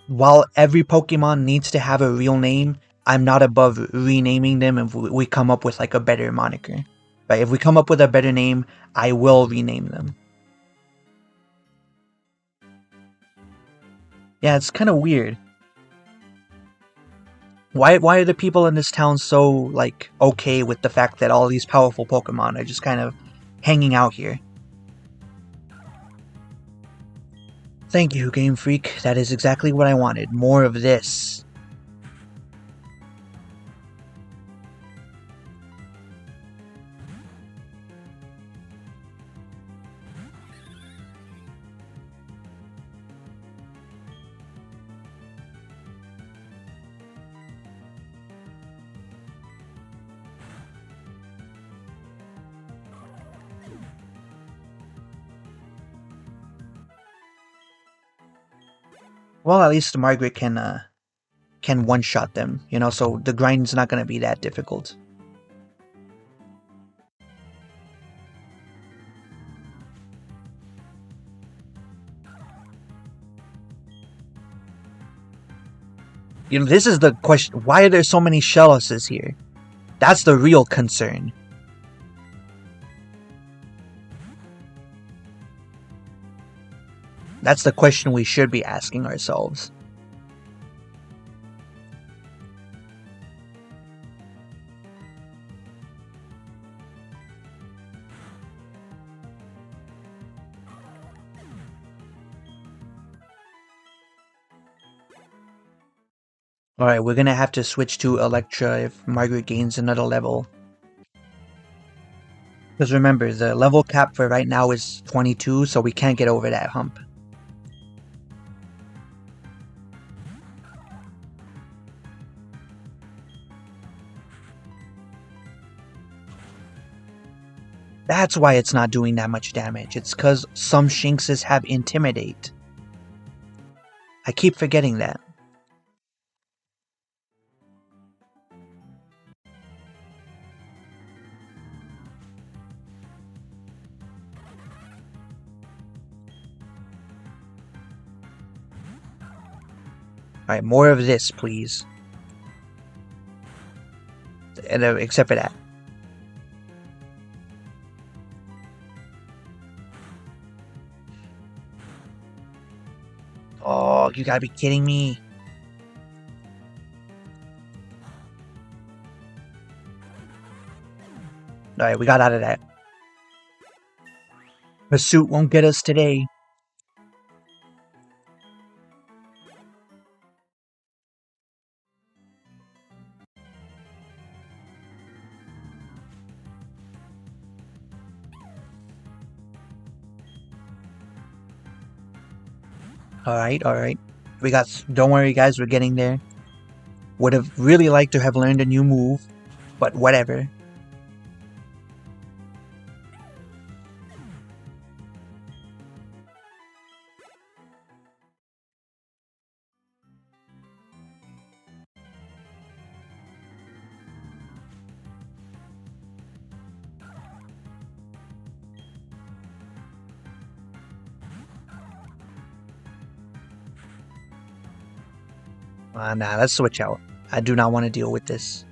while every Pokemon needs to have a real name, I'm not above renaming them if we come up with like a better moniker. Right? If we come up with a better name, I will rename them. Yeah, it's kind of weird. Why are the people in this town so, like, okay with the fact that all these powerful Pokemon are just kind of hanging out here? Thank you, Game Freak. That is exactly what I wanted. More of this. Well, at least Margaret can one-shot them, you know, so the grind's not going to be that difficult. You know, this is the question. Why are there so many Shelluses here? That's the real concern. That's the question we should be asking ourselves. Alright, we're gonna have to switch to Electra if Margaret gains another level. Because remember, the level cap for right now is 22, so we can't get over that hump. That's why it's not doing that much damage. It's because some Shinxes have Intimidate. I keep forgetting that. Alright, more of this, please. And, except for that. Oh, you gotta be kidding me. Alright, we got out of that. Pursuit won't get us today. Alright. We got... Don't worry, guys, we're getting there. Would have really liked to have learned a new move, but whatever. Nah, let's switch out. I do not want to deal with this.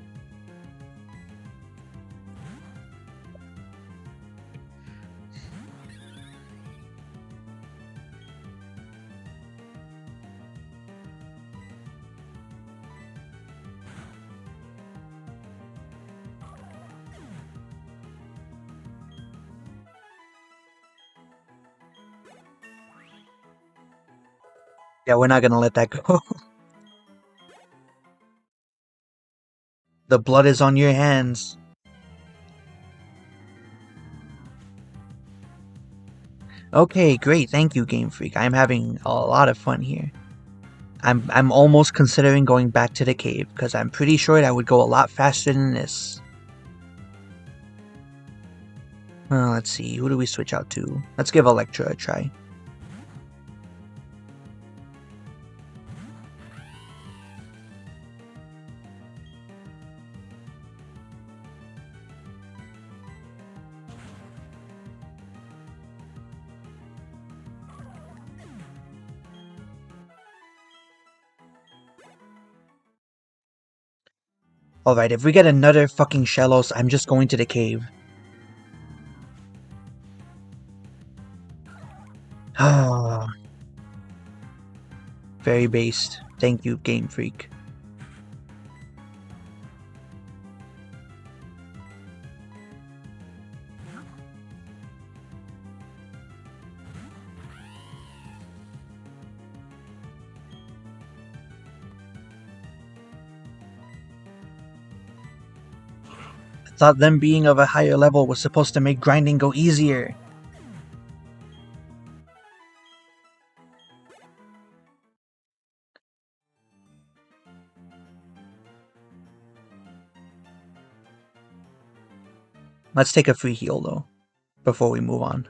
Yeah, we're not gonna let that go. The blood is on your hands. Okay, great. Thank you, Game Freak. I'm having a lot of fun here. I'm almost considering going back to the cave, because I'm pretty sure that would go a lot faster than this. Let's see, who do we switch out to? Let's give Electra a try. Alright, if we get another fucking Shellos, I'm just going to the cave. Ah, very based. Thank you, Game Freak. I thought them being of a higher level was supposed to make grinding go easier. Let's take a free heal, though, before we move on.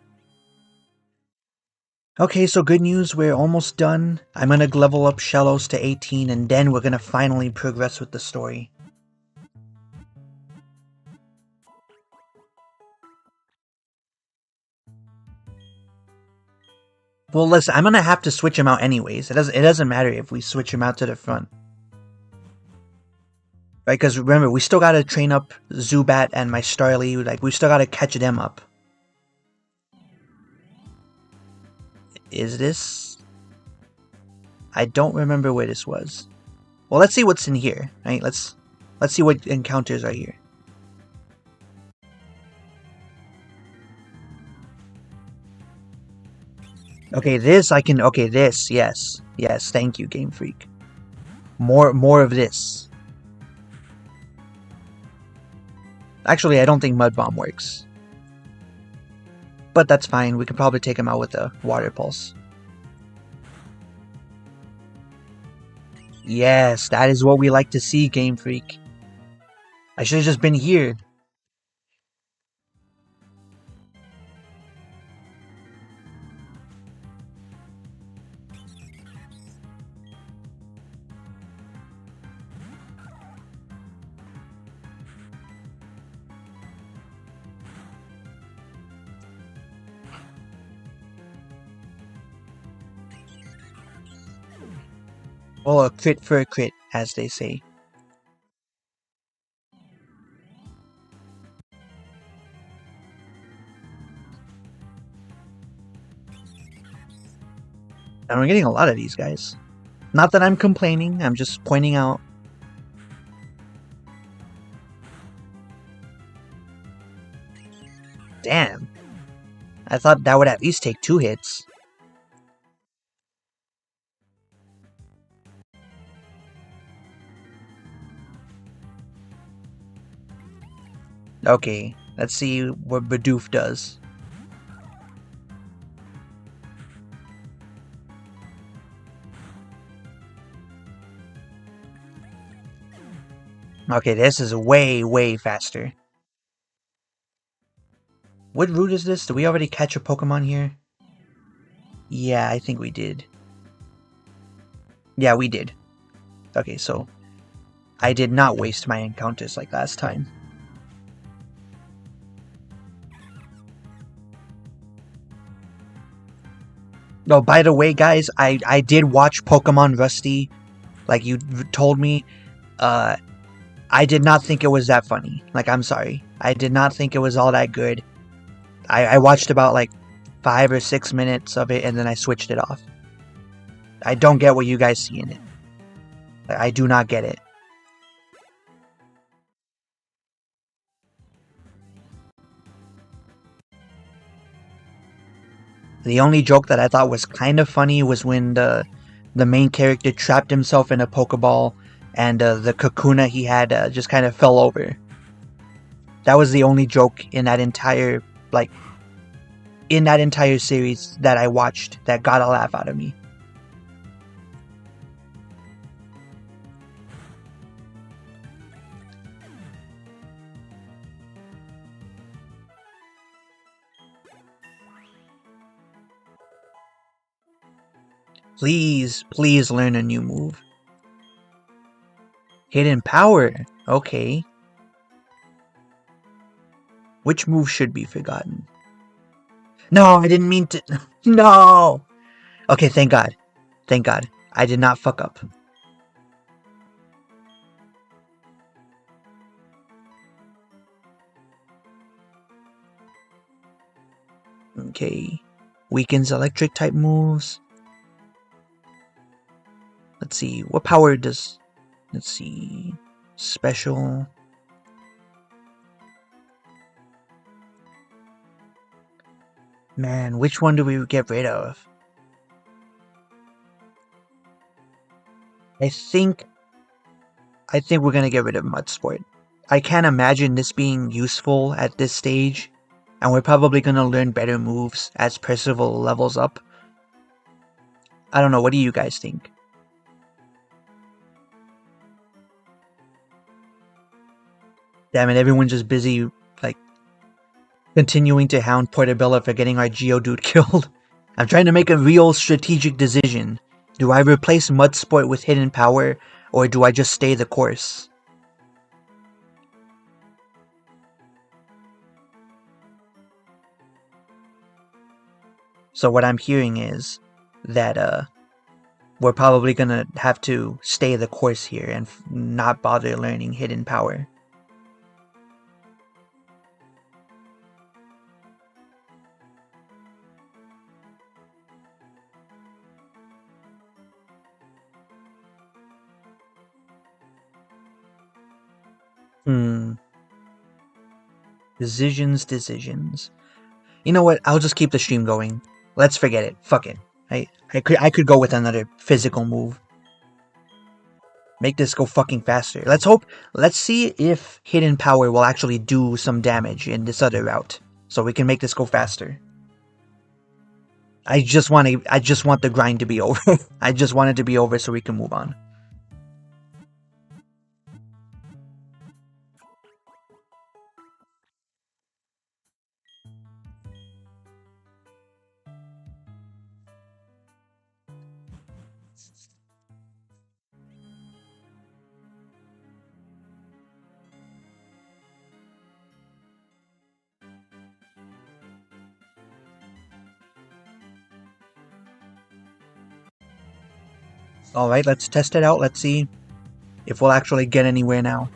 Okay, so good news, we're almost done. I'm gonna level up Shellos to 18, and then we're gonna finally progress with the story. Well, listen, I'm gonna have to switch him out anyways. It doesn't matter if we switch him out to the front. Right, because remember, we still gotta train up Zubat and my Starly, like, we still gotta catch them up. Is this... I don't remember where this was. Well, let's see what's in here, right? Let's see what encounters are here. Okay, this I can... Okay, this, yes. Yes, thank you, Game Freak. More of this. Actually, I don't think Mud Bomb works. But that's fine, we can probably take him out with a Water Pulse. Yes, that is what we like to see, Game Freak. I should have just been here. Well, a crit for a crit, as they say. And we're getting a lot of these guys. Not that I'm complaining, I'm just pointing out. Damn. I thought that would at least take 2 hits. Okay, let's see what Bidoof does. Okay, this is way faster. What route is this? Did we already catch a Pokemon here? Yeah, I think we did. Yeah, we did. Okay, so I did not waste my encounters like last time. Oh, by the way, guys, I did watch Pokemon Rusty, like you told me. I did not think it was that funny. Like, I'm sorry. I did not think it was all that good. I watched about like 5 or 6 minutes of it and then I switched it off. I don't get what you guys see in it. I do not get it. The only joke that I thought was kind of funny was when the main character trapped himself in a Pokeball and the Kakuna he had just kind of fell over. That was the only joke in that entire, like, in that entire series that I watched that got a laugh out of me. Please, please learn a new move. Hidden Power. Okay. Which move should be forgotten? No, I didn't mean to. No! Okay, thank God. Thank God. I did not fuck up. Okay. Weakens electric type moves. Let's see. What power does... Let's see. Special. Man, which one do we get rid of? I think we're gonna get rid of Mud Sport. I can't imagine this being useful at this stage, and we're probably gonna learn better moves as Percival levels up. I don't know, what do you guys think? Damn it, everyone's just busy, like, continuing to hound Portabella for getting our Geodude killed. I'm trying to make a real strategic decision. Do I replace Mud Sport with Hidden Power, or do I just stay the course? So what I'm hearing is that we're probably gonna have to stay the course here and not bother learning hidden power. Hmm. Decisions. You know what? I'll just keep the stream going. Let's forget it. Fuck it. I could go with another physical move. Make this go fucking faster. Let's see if hidden power will actually do some damage in this other route. So we can make this go faster. I just want the grind to be over. I just want it to be over so we can move on. Alright, let's test it out. Let's see if we'll actually get anywhere now.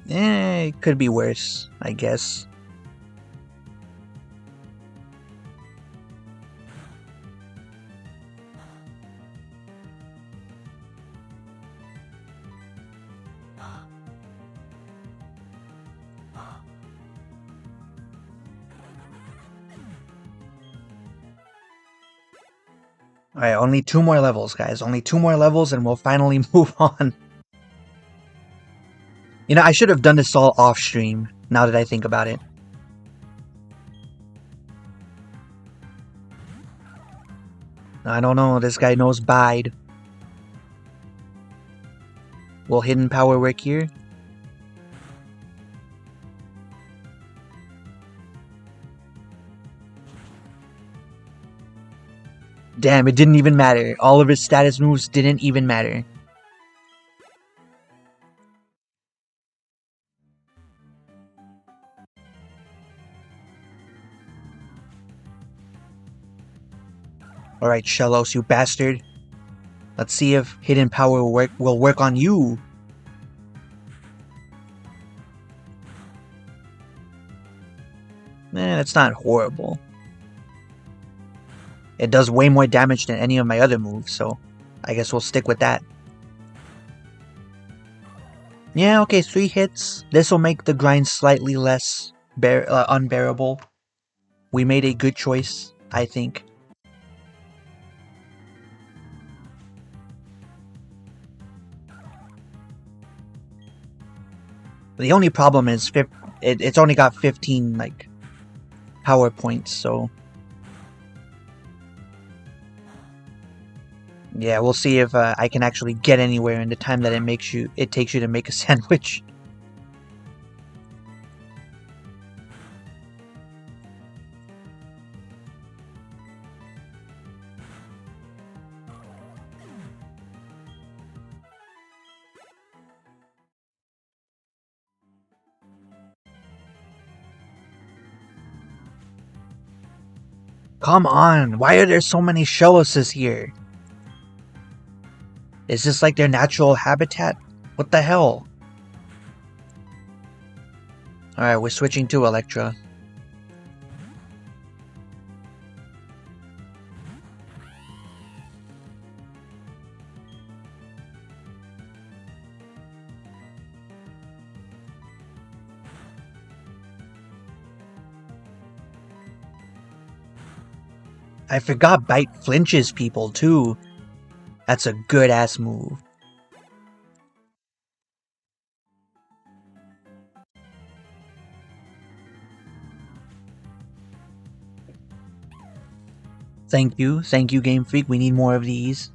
It could be worse, I guess. Alright, only 2 more levels, guys. Only 2 more levels and we'll finally move on. You know, I should have done this all off stream, now that I think about it. I don't know, this guy knows Bide. Will hidden power work here? Damn, it didn't even matter. All of his status moves didn't even matter. Alright, Shellos, you bastard. Let's see if hidden power will work on you. That's not horrible. It does way more damage than any of my other moves, so I guess we'll stick with that. Yeah, okay, 3 hits. This will make the grind slightly less unbearable. We made a good choice, I think. The only problem is it's only got 15 like power points, so yeah, we'll see if I can actually get anywhere in the time that it takes you to make a sandwich. Come on, why are there so many Shelloses here? Is this like their natural habitat? What the hell? Alright, we're switching to Electra. I forgot Bite flinches people too. That's a good ass move. Thank you, Game Freak. We need more of these.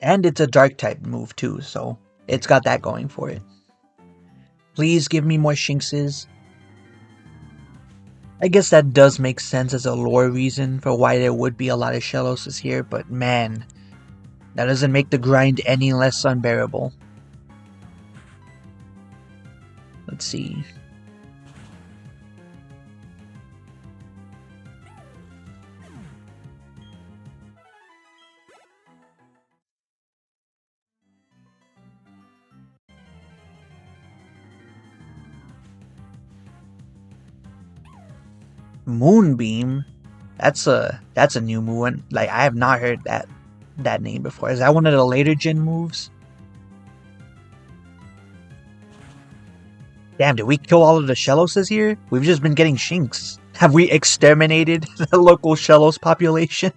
And it's a dark type move too, so it's got that going for it. Please give me more Shinxes. I guess that does make sense as a lore reason for why there would be a lot of Shelloses here, but man, that doesn't make the grind any less unbearable. Let's see. Moonbeam? That's a new move one. Like, I have not heard that name before. Is that one of the later gen moves? Damn, did we kill all of the Shelloses here? We've just been getting Shinx. Have we exterminated the local Shellos population?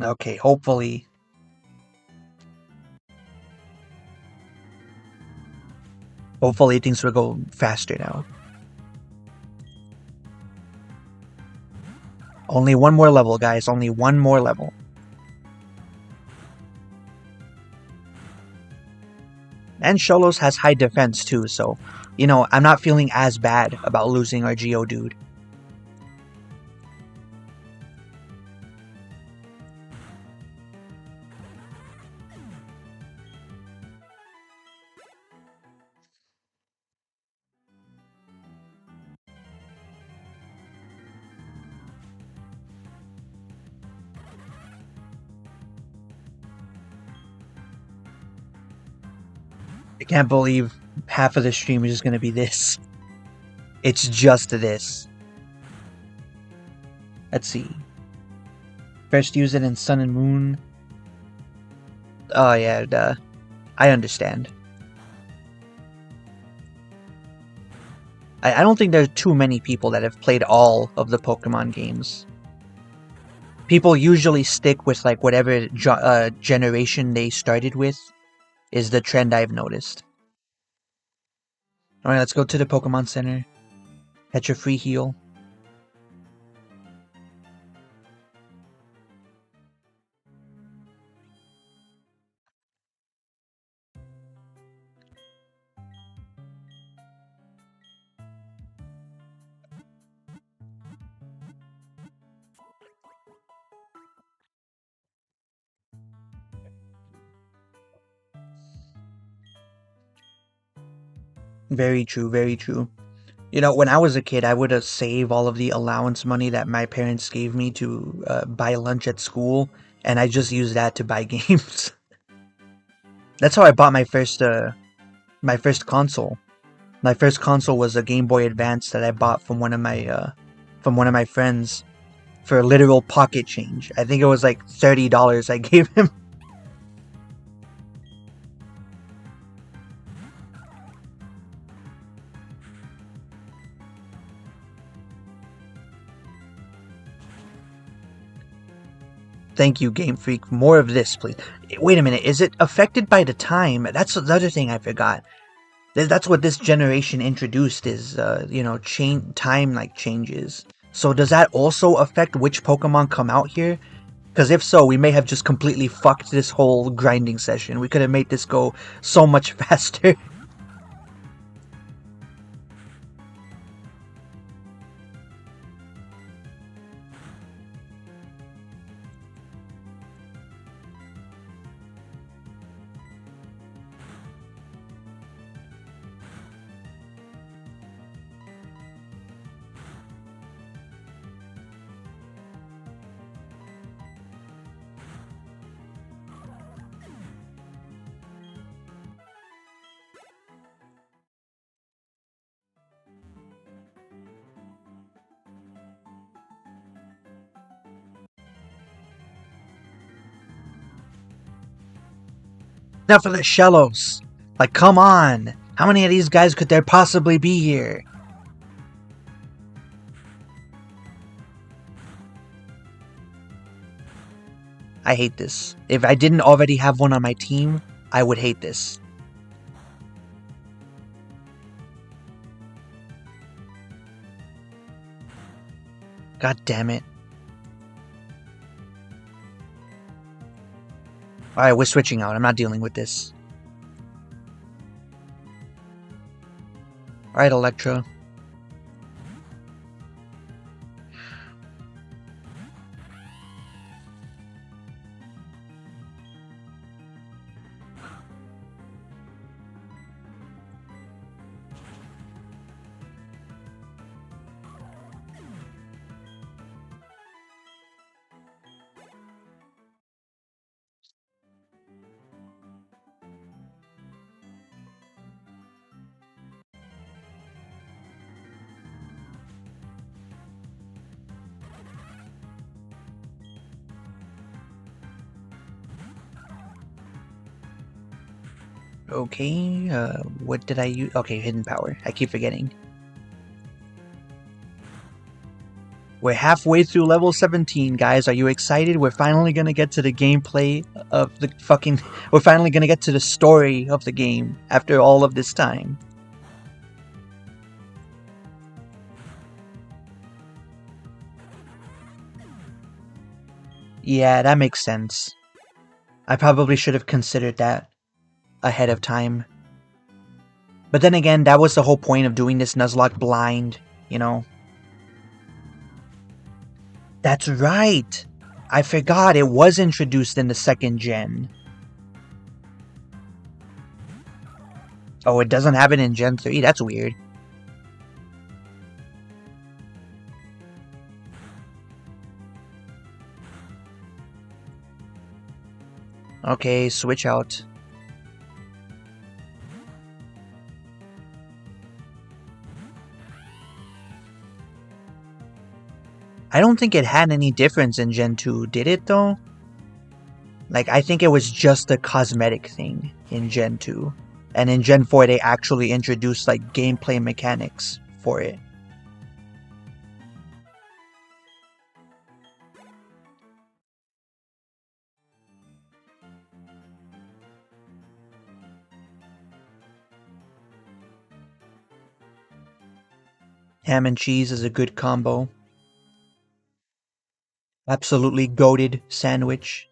Okay, hopefully. Hopefully things will go faster now. Only one more level, guys. Only one more level. And Sholos has high defense too, so, you know, I'm not feeling as bad about losing our Geodude. I can't believe half of the stream is just going to be this. It's just this. Let's see. First use it in Sun and Moon. Oh yeah, duh. I understand. I don't think there's too many people that have played all of the Pokemon games. People usually stick with like whatever generation they started with, is the trend I've noticed. Alright, let's go to the Pokemon Center. Catch a free heal. Very true, very true. You know, when I was a kid, I would have saved all of the allowance money that my parents gave me to buy lunch at school, and I just used that to buy games. That's how I bought my first console. My first console was a Game Boy Advance that I bought from one of my friends for literal pocket change. I think it was like $30 I gave him. Thank you, Game Freak. More of this, please. Wait a minute. Is it affected by the time? That's the other thing I forgot. That's what this generation introduced is, you know, time like changes. So does that also affect which Pokemon come out here? Because if so, we may have just completely fucked this whole grinding session. We could have made this go so much faster. Now for the Shellos. Like, come on. How many of these guys could there possibly be here? I hate this. If I didn't already have one on my team, I would hate this. God damn it. Alright, we're switching out. I'm not dealing with this. Alright, Electra. Okay, what did I use? Okay, hidden power. I keep forgetting. We're halfway through level 17, guys. Are you excited? We're finally gonna get to the gameplay of the fucking... We're finally gonna get to the story of the game after all of this time. Yeah, that makes sense. I probably should have considered that ahead of time. But then again, that was the whole point of doing this Nuzlocke blind, you know? That's right! I forgot it was introduced in the second gen. Oh, it doesn't have it in Gen 3? That's weird. Okay, switch out. I don't think it had any difference in Gen 2, did it though? Like, I think it was just a cosmetic thing in Gen 2. And in Gen 4, they actually introduced, like, gameplay mechanics for it. Ham and cheese is a good combo. Absolutely goated sandwich.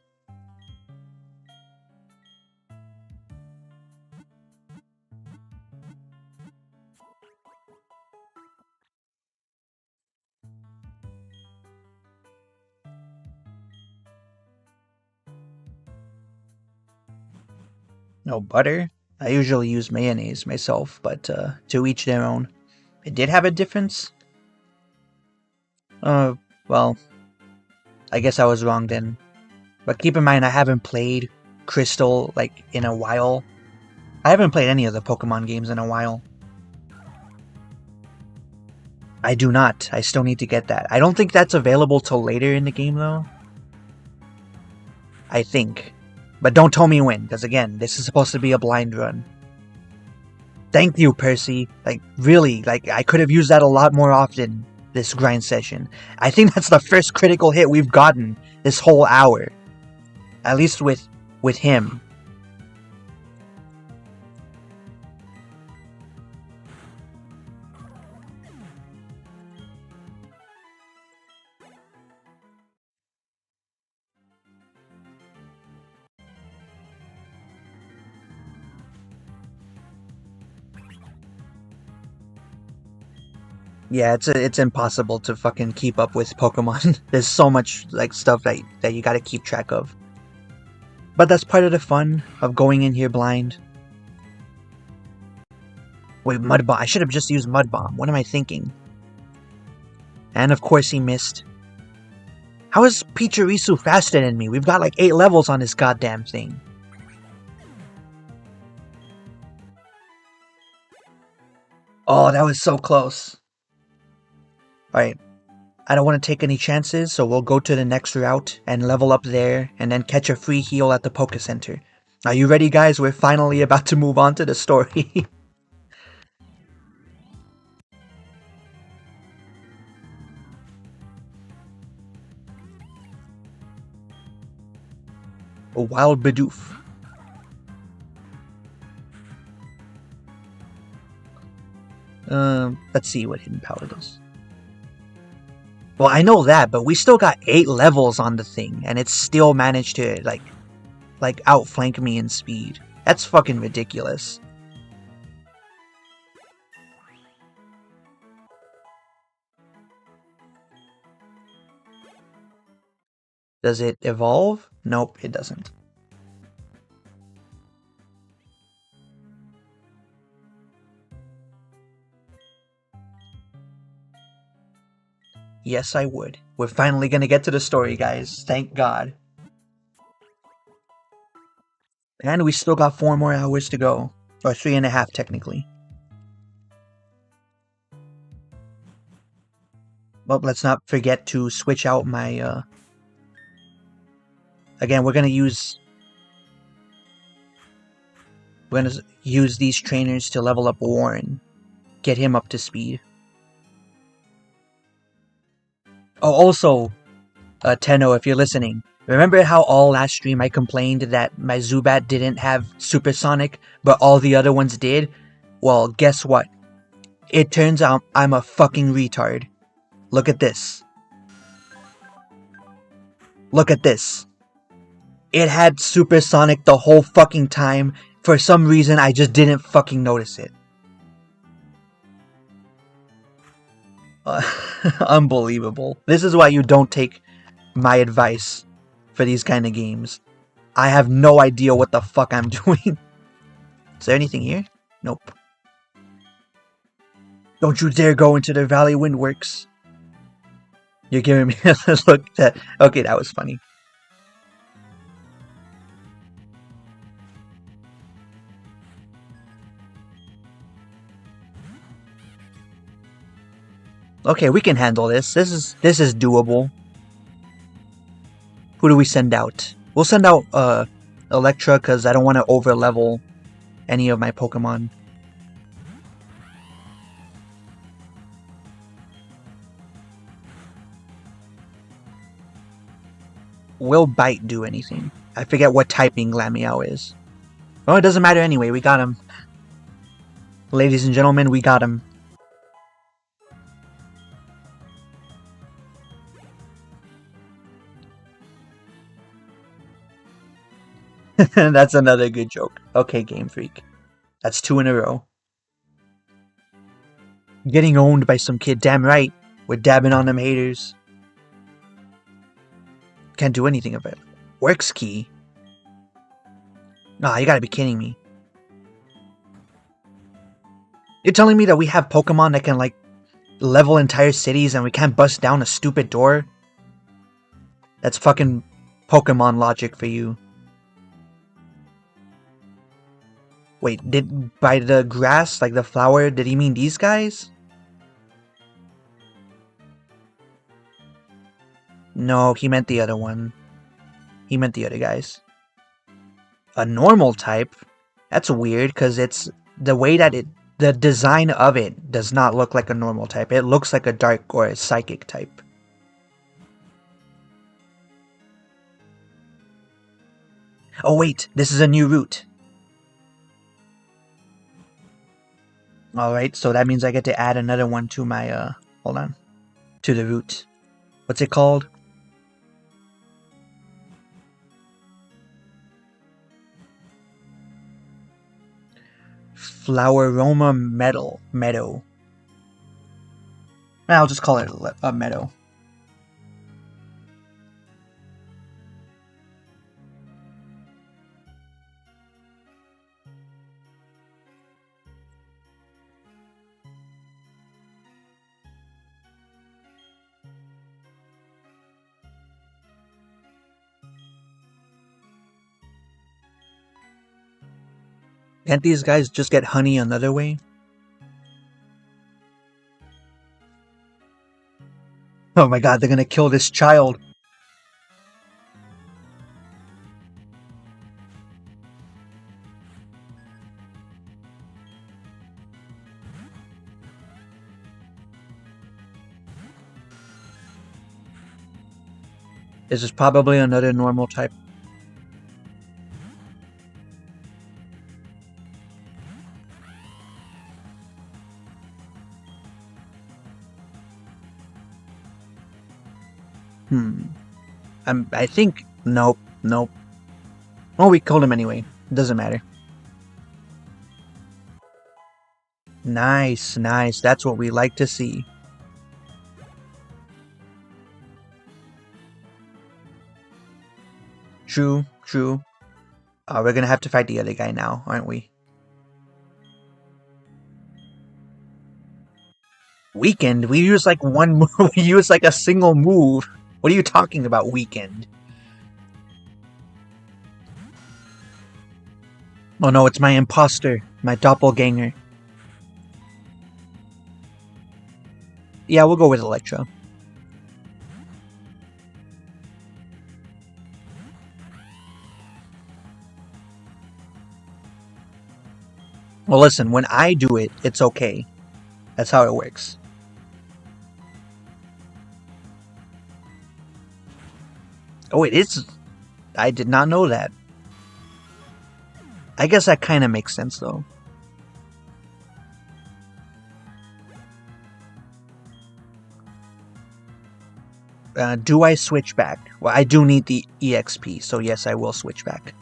No butter. I usually use mayonnaise myself, but to each their own. It did have a difference? Well, I guess I was wrong then. But keep in mind, I haven't played Crystal, like, in a while. I haven't played any of the Pokemon games in a while. I do not. I still need to get that. I don't think that's available till later in the game, though. I think. But don't tell me when, because again, this is supposed to be a blind run. Thank you, Percy. Like, really, like, I could have used that a lot more often this grind session. I think that's the first critical hit we've gotten this whole hour. At least with him. Yeah, it's impossible to fucking keep up with Pokemon. There's so much like stuff that you gotta keep track of. But that's part of the fun of going in here blind. Wait, Mud Bomb. I should have just used Mud Bomb. What am I thinking? And of course he missed. How is Pichirisu faster than me? We've got like 8 levels on this goddamn thing. Oh, that was so close. Alright. I don't want to take any chances, so we'll go to the next route and level up there, and then catch a free heal at the Poke Center. Are you ready, guys? We're finally about to move on to the story. A wild Bidoof. Let's see what hidden power does. Well, I know that, but we still got 8 levels on the thing, and it still managed to, like outflank me in speed. That's fucking ridiculous. Does it evolve? Nope, it doesn't. Yes, I would. We're finally gonna get to the story, guys. Thank God. And we still got 4 more hours to go. Or 3.5, technically. But let's not forget to switch out my, Again, we're gonna use these trainers to level up Warren. Get him up to speed. Oh, also, Tenno, if you're listening, remember how all last stream I complained that my Zubat didn't have Supersonic, but all the other ones did? Well, guess what? It turns out I'm a fucking retard. Look at this. Look at this. It had Supersonic the whole fucking time. For some reason, I just didn't fucking notice it. Unbelievable. This is why you don't take my advice for these kind of games. I have no idea what the fuck I'm doing. Is there anything here? Nope. Don't you dare go into the Valley Windworks. You're giving me a look that... Okay, that was funny. Okay, we can handle this. This is doable. Who do we send out? We'll send out Electra because I don't want to over-level any of my Pokemon. Will Bite do anything? I forget what typing Glameow is. Oh, it doesn't matter anyway. We got him. Ladies and gentlemen, we got him. That's another good joke. Okay, Game Freak. That's 2 in a row. Getting owned by some kid. Damn right. We're dabbing on them haters. Can't do anything about it. Works key? Nah, you gotta be kidding me. You're telling me that we have Pokemon that can, like, level entire cities and we can't bust down a stupid door? That's fucking Pokemon logic for you. Wait, by the grass, like the flower, did he mean these guys? No, he meant the other one. He meant the other guys. A normal type? That's weird, because it's the way that the design of it does not look like a normal type. It looks like a dark or a psychic type. Oh wait, this is a new route. Alright, so that means I get to add another one to my, hold on. To the route. What's it called? Floweroma Meadow. I'll just call it a meadow. Can't these guys just get honey another way? Oh my god, they're gonna kill this child. This is probably another normal type. I think... Nope. Nope. Well, we killed him anyway. Doesn't matter. Nice, nice. That's what we like to see. True, true. We're gonna have to fight the other guy now, aren't we? Weekend? We use like one move. We use like a single move. What are you talking about, weekend? Oh no, it's my imposter. My doppelganger. Yeah, we'll go with Electro. Well, listen, when I do it, it's okay. That's how it works. Oh, it is? I did not know that. I guess that kind of makes sense, though. Do I switch back? Well, I do need the EXP, so yes, I will switch back.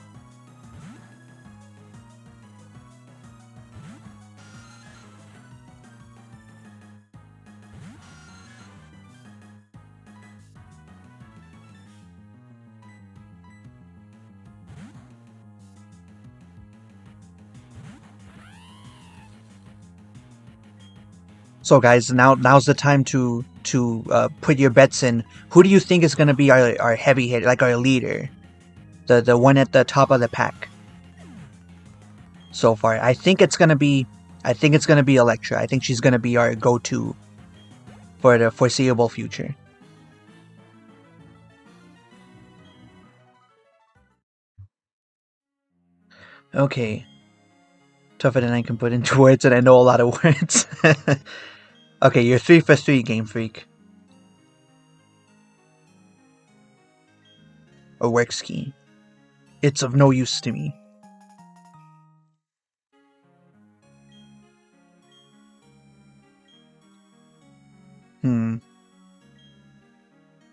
So guys, now's the time to put your bets in. Who do you think is going to be our heavy hitter, like our leader? The one at the top of the pack. So far, I think it's going to be Electra. I think she's going to be our go-to for the foreseeable future. Okay. Tougher than I can put into words, and I know a lot of words. Okay, you're 3 for 3, Game Freak. A works key. It's of no use to me.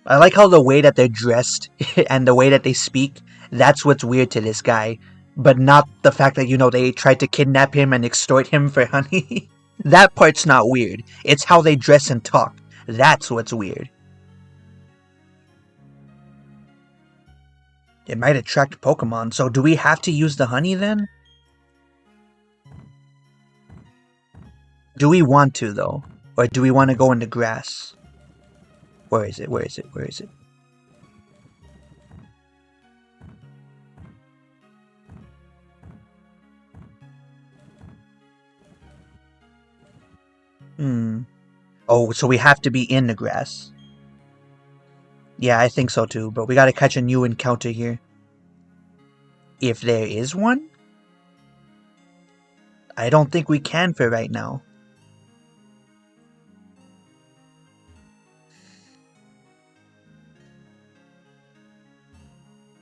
I like how the way that they're dressed and the way that they speak, that's what's weird to this guy. But not the fact that, you know, they tried to kidnap him and extort him for honey. That part's not weird. It's how they dress and talk. That's what's weird. It might attract Pokemon, so do we have to use the honey then? Do we want to, though? Or do we want to go in the grass? Where is it? Where is it? Where is it? Oh, so we have to be in the grass. Yeah, I think so too, but we gotta catch a new encounter here. If there is one? I don't think we can for right now.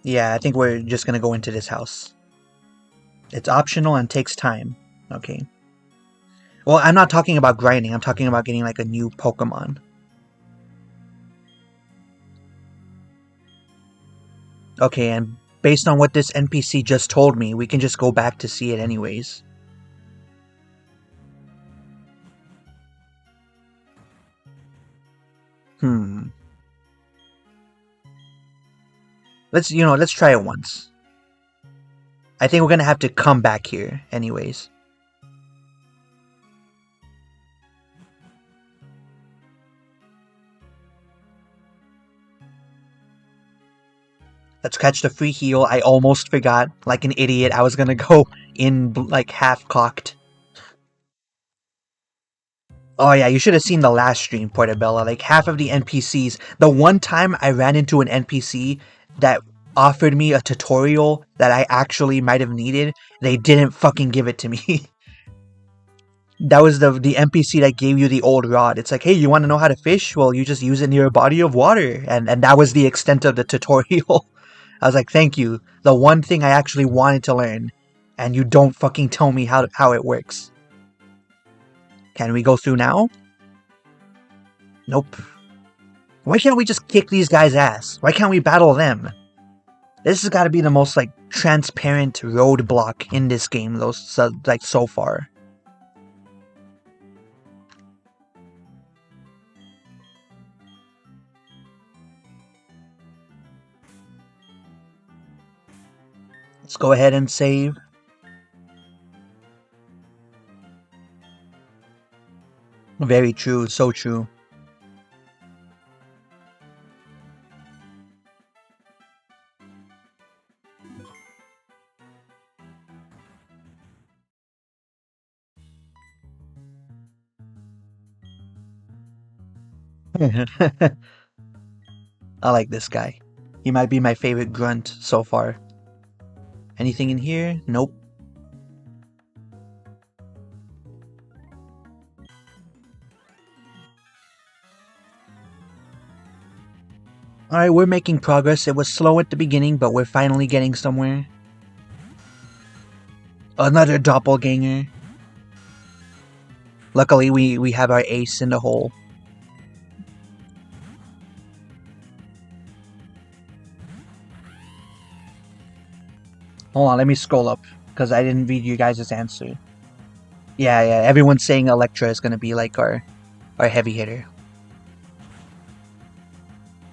Yeah, I think we're just gonna go into this house. It's optional and takes time. Okay. Well, I'm not talking about grinding, I'm talking about getting like a new Pokemon. Okay, and based on what this NPC just told me, we can just go back to see it anyways. Let's try it once. I think we're gonna have to come back here anyways. Let's catch the free heal. I almost forgot. Like an idiot, I was gonna go in like half-cocked. Oh yeah, you should have seen the last stream, Portabella. Like half of the NPCs. The one time I ran into an NPC that offered me a tutorial that I actually might have needed, they didn't fucking give it to me. That was the NPC that gave you the old rod. It's like, hey, you want to know how to fish? Well, you just use it near a body of water. And that was the extent of the tutorial. I was like, thank you. The one thing I actually wanted to learn. And you don't fucking tell me how it works. Can we go through now? Nope. Why can't we just kick these guys' ass? Why can't we battle them? This has got to be the most, like, transparent roadblock in this game, though, so far. Let's go ahead and save. Very true, so true. I like this guy. He might be my favorite grunt so far. Anything in here? Nope. Alright, we're making progress. It was slow at the beginning, but we're finally getting somewhere. Another doppelganger. Luckily, we have our ace in the hole. Hold on, let me scroll up, because I didn't read you guys' answer. Yeah, everyone's saying Electra is going to be like our heavy hitter.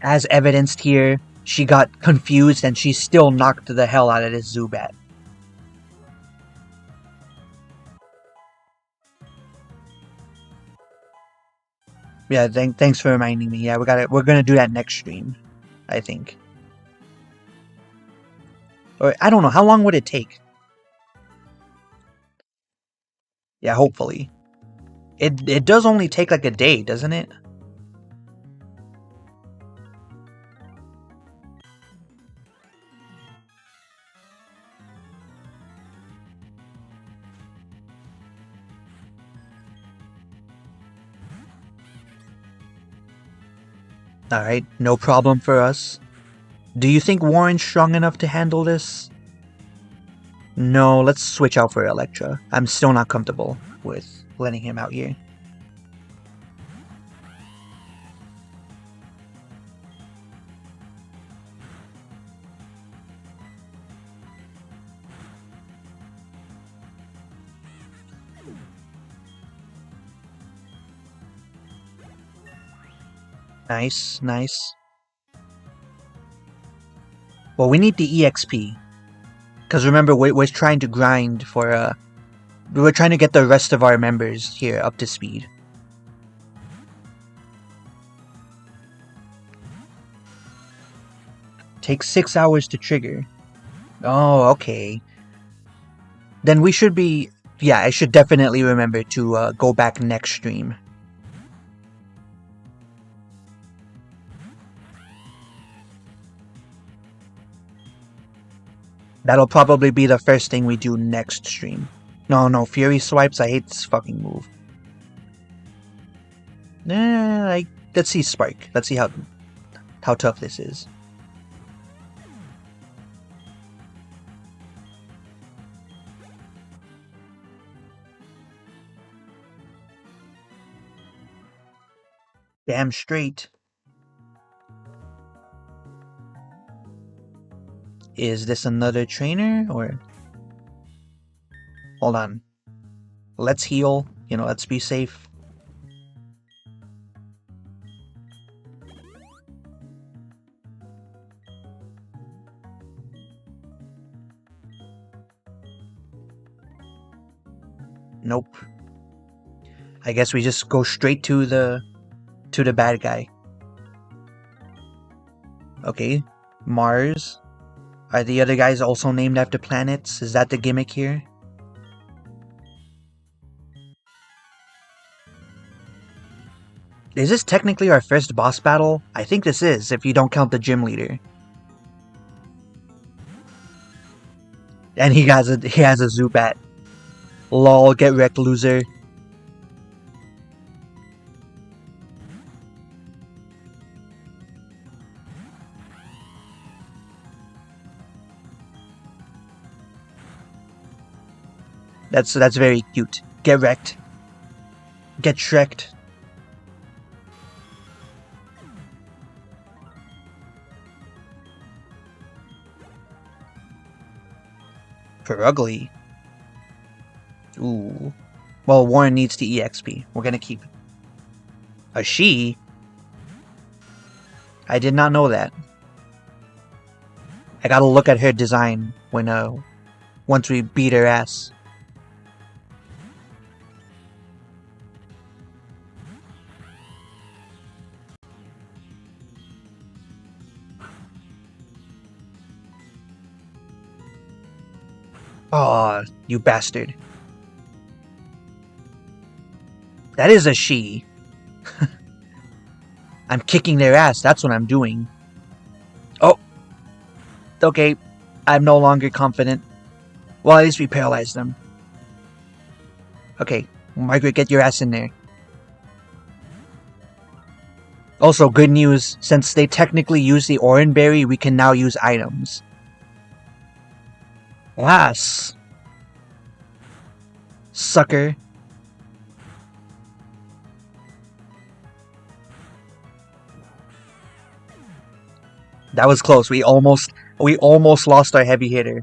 As evidenced here, she got confused and she still knocked the hell out of this Zubat. Yeah, thanks for reminding me. Yeah, we're gonna do that next stream, I think. Or I don't know, how long would it take? Yeah, hopefully. It does only take like a day, doesn't it? Alright, no problem for us. Do you think Warren's strong enough to handle this? No, let's switch out for Electra. I'm still not comfortable with letting him out here. Nice, nice. Well, we need the EXP. Because remember, we're trying to grind for, we're trying to get the rest of our members here up to speed. Takes 6 hours to trigger. Oh, okay. Then we should be... Yeah, I should definitely remember to go back next stream. That'll probably be the first thing we do next stream. No, Fury Swipes, I hate this fucking move. Let's see Spark. Let's see how tough this is. Damn straight. Is this another trainer, or... Hold on. Let's heal. Let's be safe. Nope. I guess we just go straight to the bad guy. Okay. Mars. Are the other guys also named after planets? Is that the gimmick here? Is this technically our first boss battle? I think this is, if you don't count the gym leader. And he has a Zubat. Lol, get wrecked, loser. That's very cute. Get wrecked. Get Shreked. Ugly. Ooh. Well, Warren needs to EXP. We're gonna keep a she. I did not know that. I gotta look at her design when once we beat her ass. Oh, you bastard. That is a she. I'm kicking their ass, that's what I'm doing. Oh. Okay, I'm no longer confident. Well, at least we paralyzed them. Okay, Margaret, get your ass in there. Also, good news, since they technically use the Oranberry, we can now use items. Alas. Sucker. That was close. We almost lost our heavy hitter.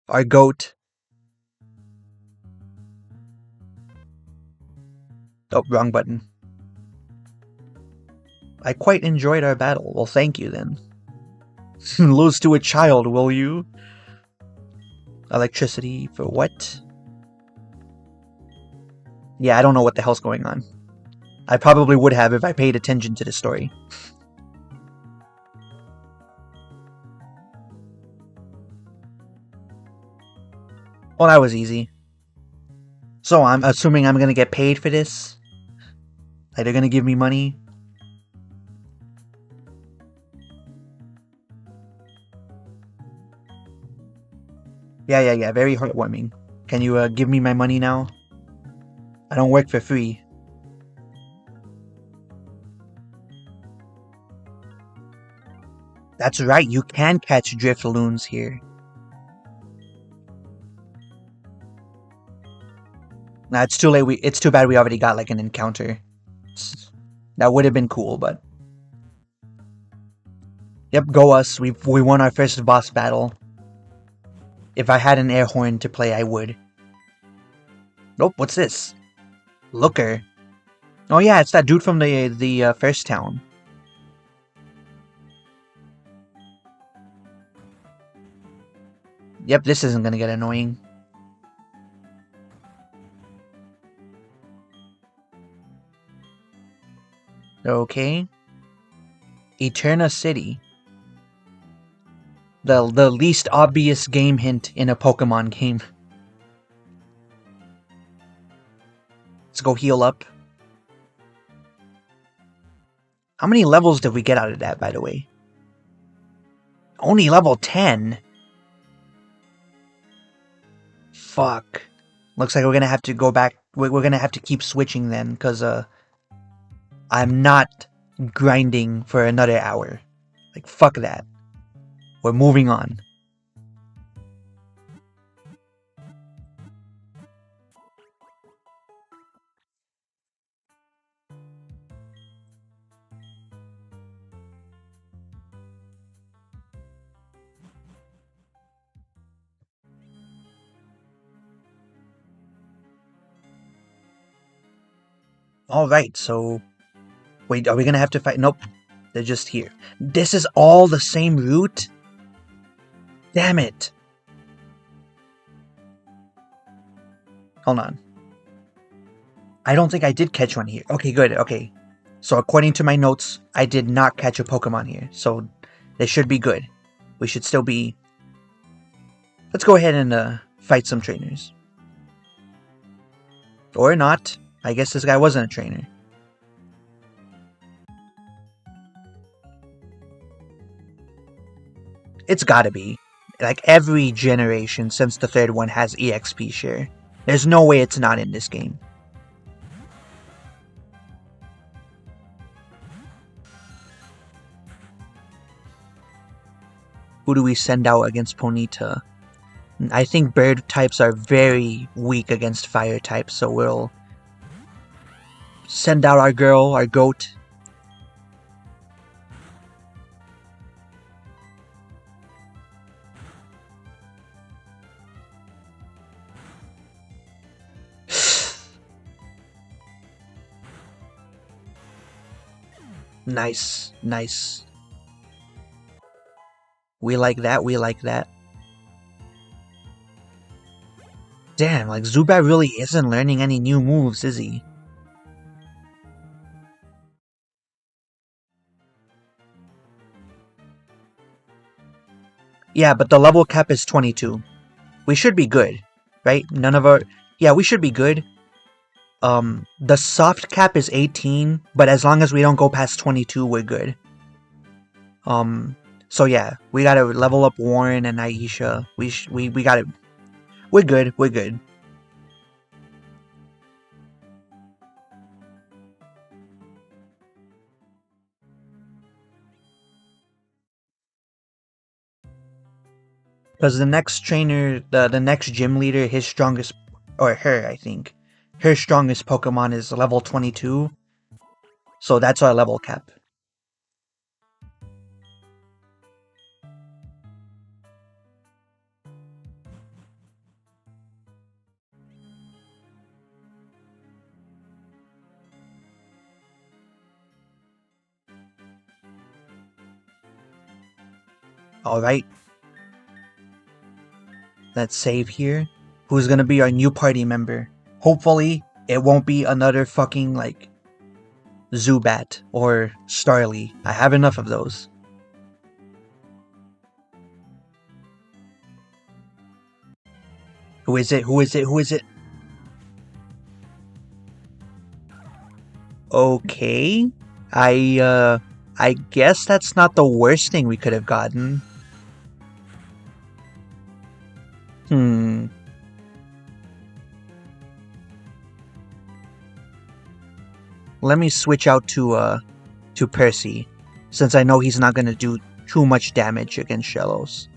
Our goat. Oh, wrong button. I quite enjoyed our battle. Well, thank you then. Lose to a child, will you? Electricity for what? Yeah, I don't know what the hell's going on. I probably would have if I paid attention to the story. Well, that was easy. So I'm assuming I'm gonna get paid for this? Like, they're gonna give me money? Yeah, very heartwarming. Can you give me my money now? I don't work for free. That's right, you can catch Driftloons here. Nah, it's too late. It's too bad we already got like an encounter. That would have been cool, but yep, go us. We won our first boss battle. If I had an air horn to play, I would. Nope, what's this? Looker. Oh yeah, it's that dude from the first town. Yep, this isn't gonna get annoying. Okay. Eterna City. The least obvious game hint in a Pokemon game. Let's go heal up. How many levels did we get out of that, by the way? Only level 10? Fuck. Looks like we're gonna have to go back. We're gonna have to keep switching then, because I'm not grinding for another hour. Like, fuck that. We're moving on. Alright, so... Wait, are we gonna have to fight? Nope. They're just here. This is all the same route? Damn it. Hold on. I don't think I did catch one here. Okay, good, okay. So according to my notes, I did not catch a Pokemon here. So they should be good. We should still be... Let's go ahead and fight some trainers. Or not. I guess this guy wasn't a trainer. It's gotta be. Like, every generation since the third one has EXP share. There's no way it's not in this game. Who do we send out against Ponyta? I think bird types are very weak against fire types, so we'll send out our girl, our goat. Nice, nice. We like that, we like that. Damn, like Zubat really isn't learning any new moves, is he? Yeah, but the level cap is 22. We should be good, right? None of our... Yeah, we should be good. The soft cap is 18, but as long as we don't go past 22, we're good. So yeah, we gotta level up Warren and Aisha. We gotta... We're good, we're good. Because the next trainer, the next gym leader, his strongest... Or her, I think. Her strongest Pokemon is level 22. So that's our level cap. Alright. Let's save here. Who's gonna be our new party member? Hopefully, it won't be another fucking, like, Zubat or Starly. I have enough of those. Who is it? Who is it? Who is it? Okay. I guess that's not the worst thing we could have gotten. Let me switch out to Percy, since I know he's not gonna do too much damage against Shellos.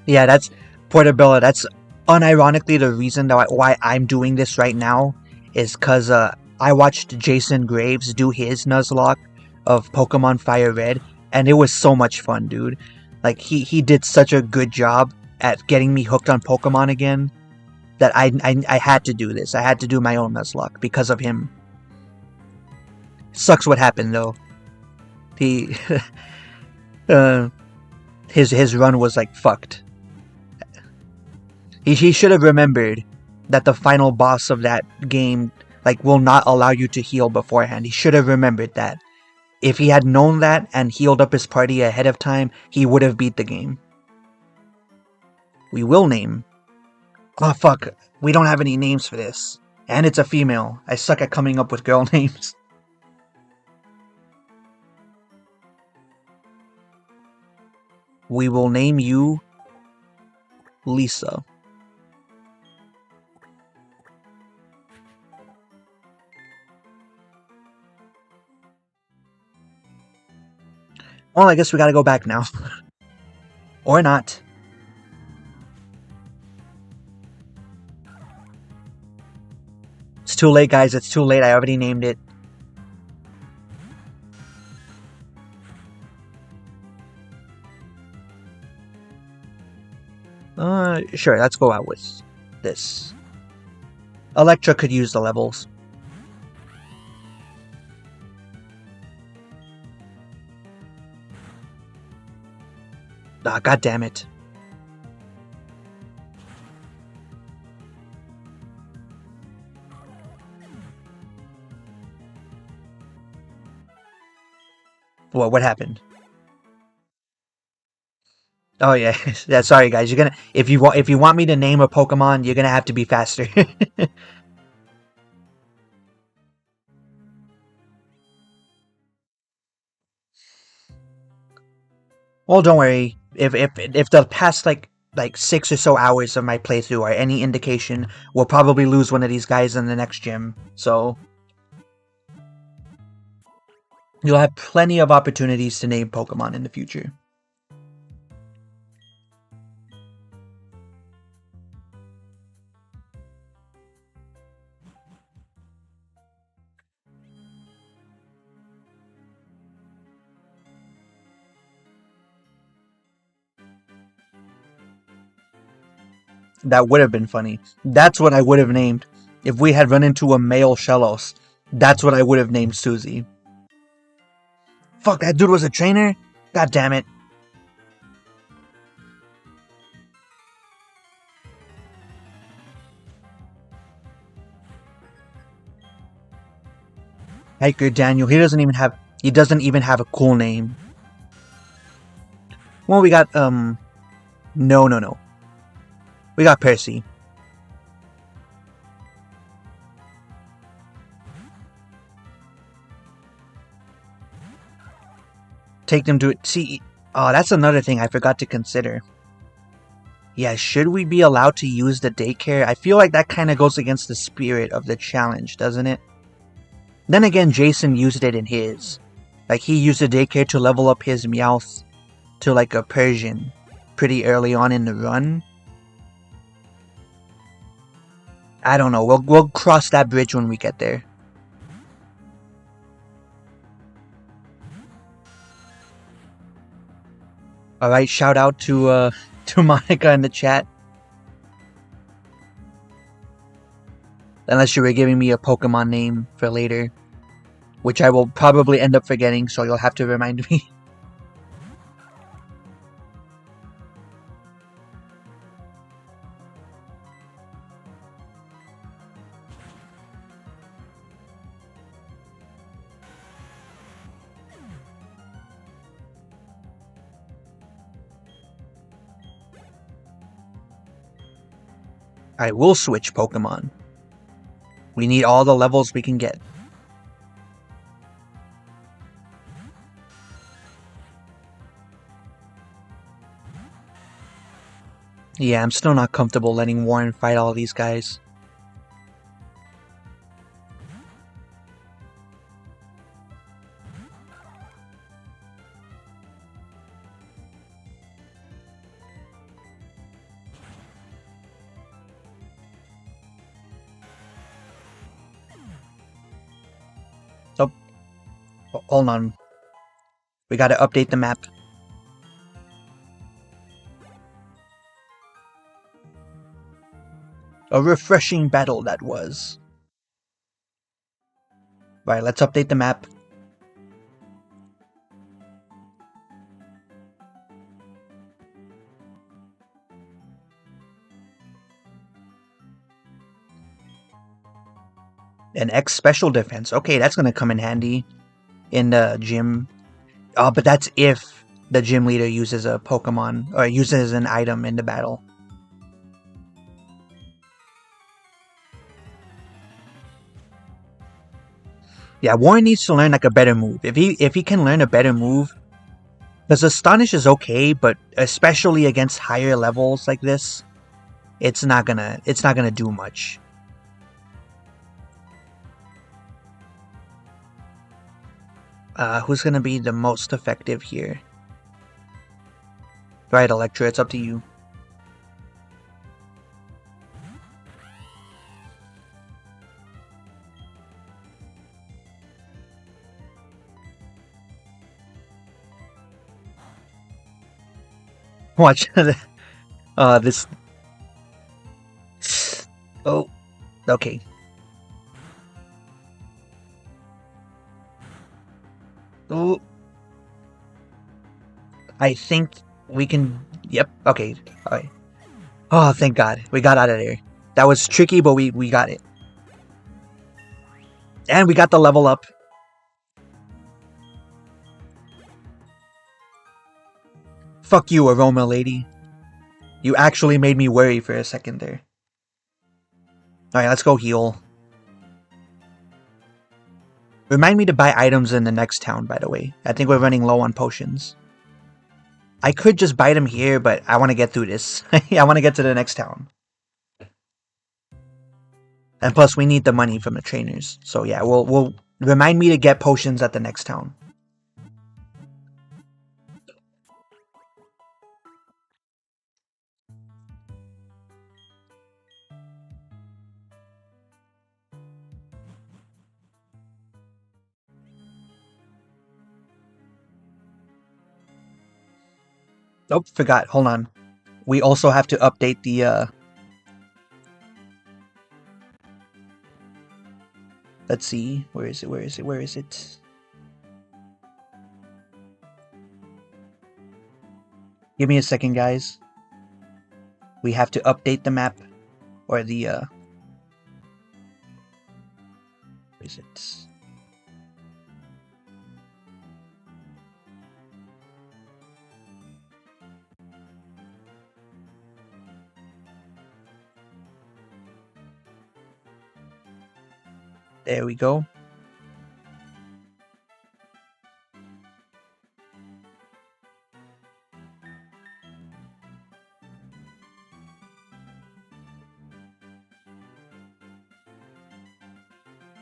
Yeah, that's Portobello. That's unironically the reason that why I'm doing this right now is because I watched Jason Graves do his Nuzlocke of Pokemon Fire Red, and it was so much fun, dude. Like he did such a good job at getting me hooked on Pokemon again that I had to do this. I had to do my own Nuzlocke because of him. Sucks what happened though. He his run was like fucked. He should have remembered that the final boss of that game like will not allow you to heal beforehand. He should have remembered that. If he had known that and healed up his party ahead of time, he would have beat the game. We will name. Oh fuck, we don't have any names for this. And it's a female. I suck at coming up with girl names. We will name you Lisa. Well, I guess we gotta go back now. Or not. It's too late, guys. It's too late. I already named it. Sure, let's go out with this. Electra could use the levels. Ah, god damn it. What happened? Oh yeah, yeah. Sorry guys, you're gonna if you want me to name a Pokemon, you're gonna have to be faster. Well, don't worry. If the past like 6 or so hours of my playthrough are any indication, we'll probably lose one of these guys in the next gym. So you'll have plenty of opportunities to name Pokemon in the future. That would have been funny. That's what I would have named. If we had run into a male Shellos, that's what I would have named Susie. Fuck, that dude was a trainer? God damn it. Hiker Daniel, he doesn't even have a cool name. Well, we got, no. We got Percy. Take them to it. See, oh, that's another thing I forgot to consider. Yeah, should we be allowed to use the daycare? I feel like that kind of goes against the spirit of the challenge, doesn't it? Then again, Jason used it in his. Like, he used the daycare to level up his Meowth to, like, a Persian pretty early on in the run. I don't know. We'll cross that bridge when we get there. Alright, shout out to Monica in the chat. Unless you were giving me a Pokemon name for later, which I will probably end up forgetting, so you'll have to remind me. I will switch Pokemon. We need all the levels we can get. Yeah, I'm still not comfortable letting Warren fight all these guys. So, hold on. We gotta update the map. A refreshing battle that was. Right, let's update the map. An X special defense. Okay, that's gonna come in handy in the gym. But that's if the gym leader uses a Pokemon or uses an item in the battle. Yeah, Warren needs to learn like a better move. If he can learn a better move, because Astonish is okay, but especially against higher levels like this, it's not gonna do much. Who's gonna be the most effective here? Right, Electra, it's up to you. Watch this. Oh, okay. Oh, I think we can. Yep. Okay. Alright. Oh, thank God, we got out of there. That was tricky, but we got it, and we got the level up. Fuck you, Aroma Lady. You actually made me worry for a second there. Alright, let's go heal. Remind me to buy items in the next town, by the way. I think we're running low on potions. I could just buy them here, but I want to get through this. I want to get to the next town. And plus, we need the money from the trainers. So yeah, we'll remind me to get potions at the next town. Nope, forgot. Hold on. We also have to update the Let's see. Where is it? Where is it? Where is it? Give me a second, guys. We have to update the map. Or the, Where is it? There we go.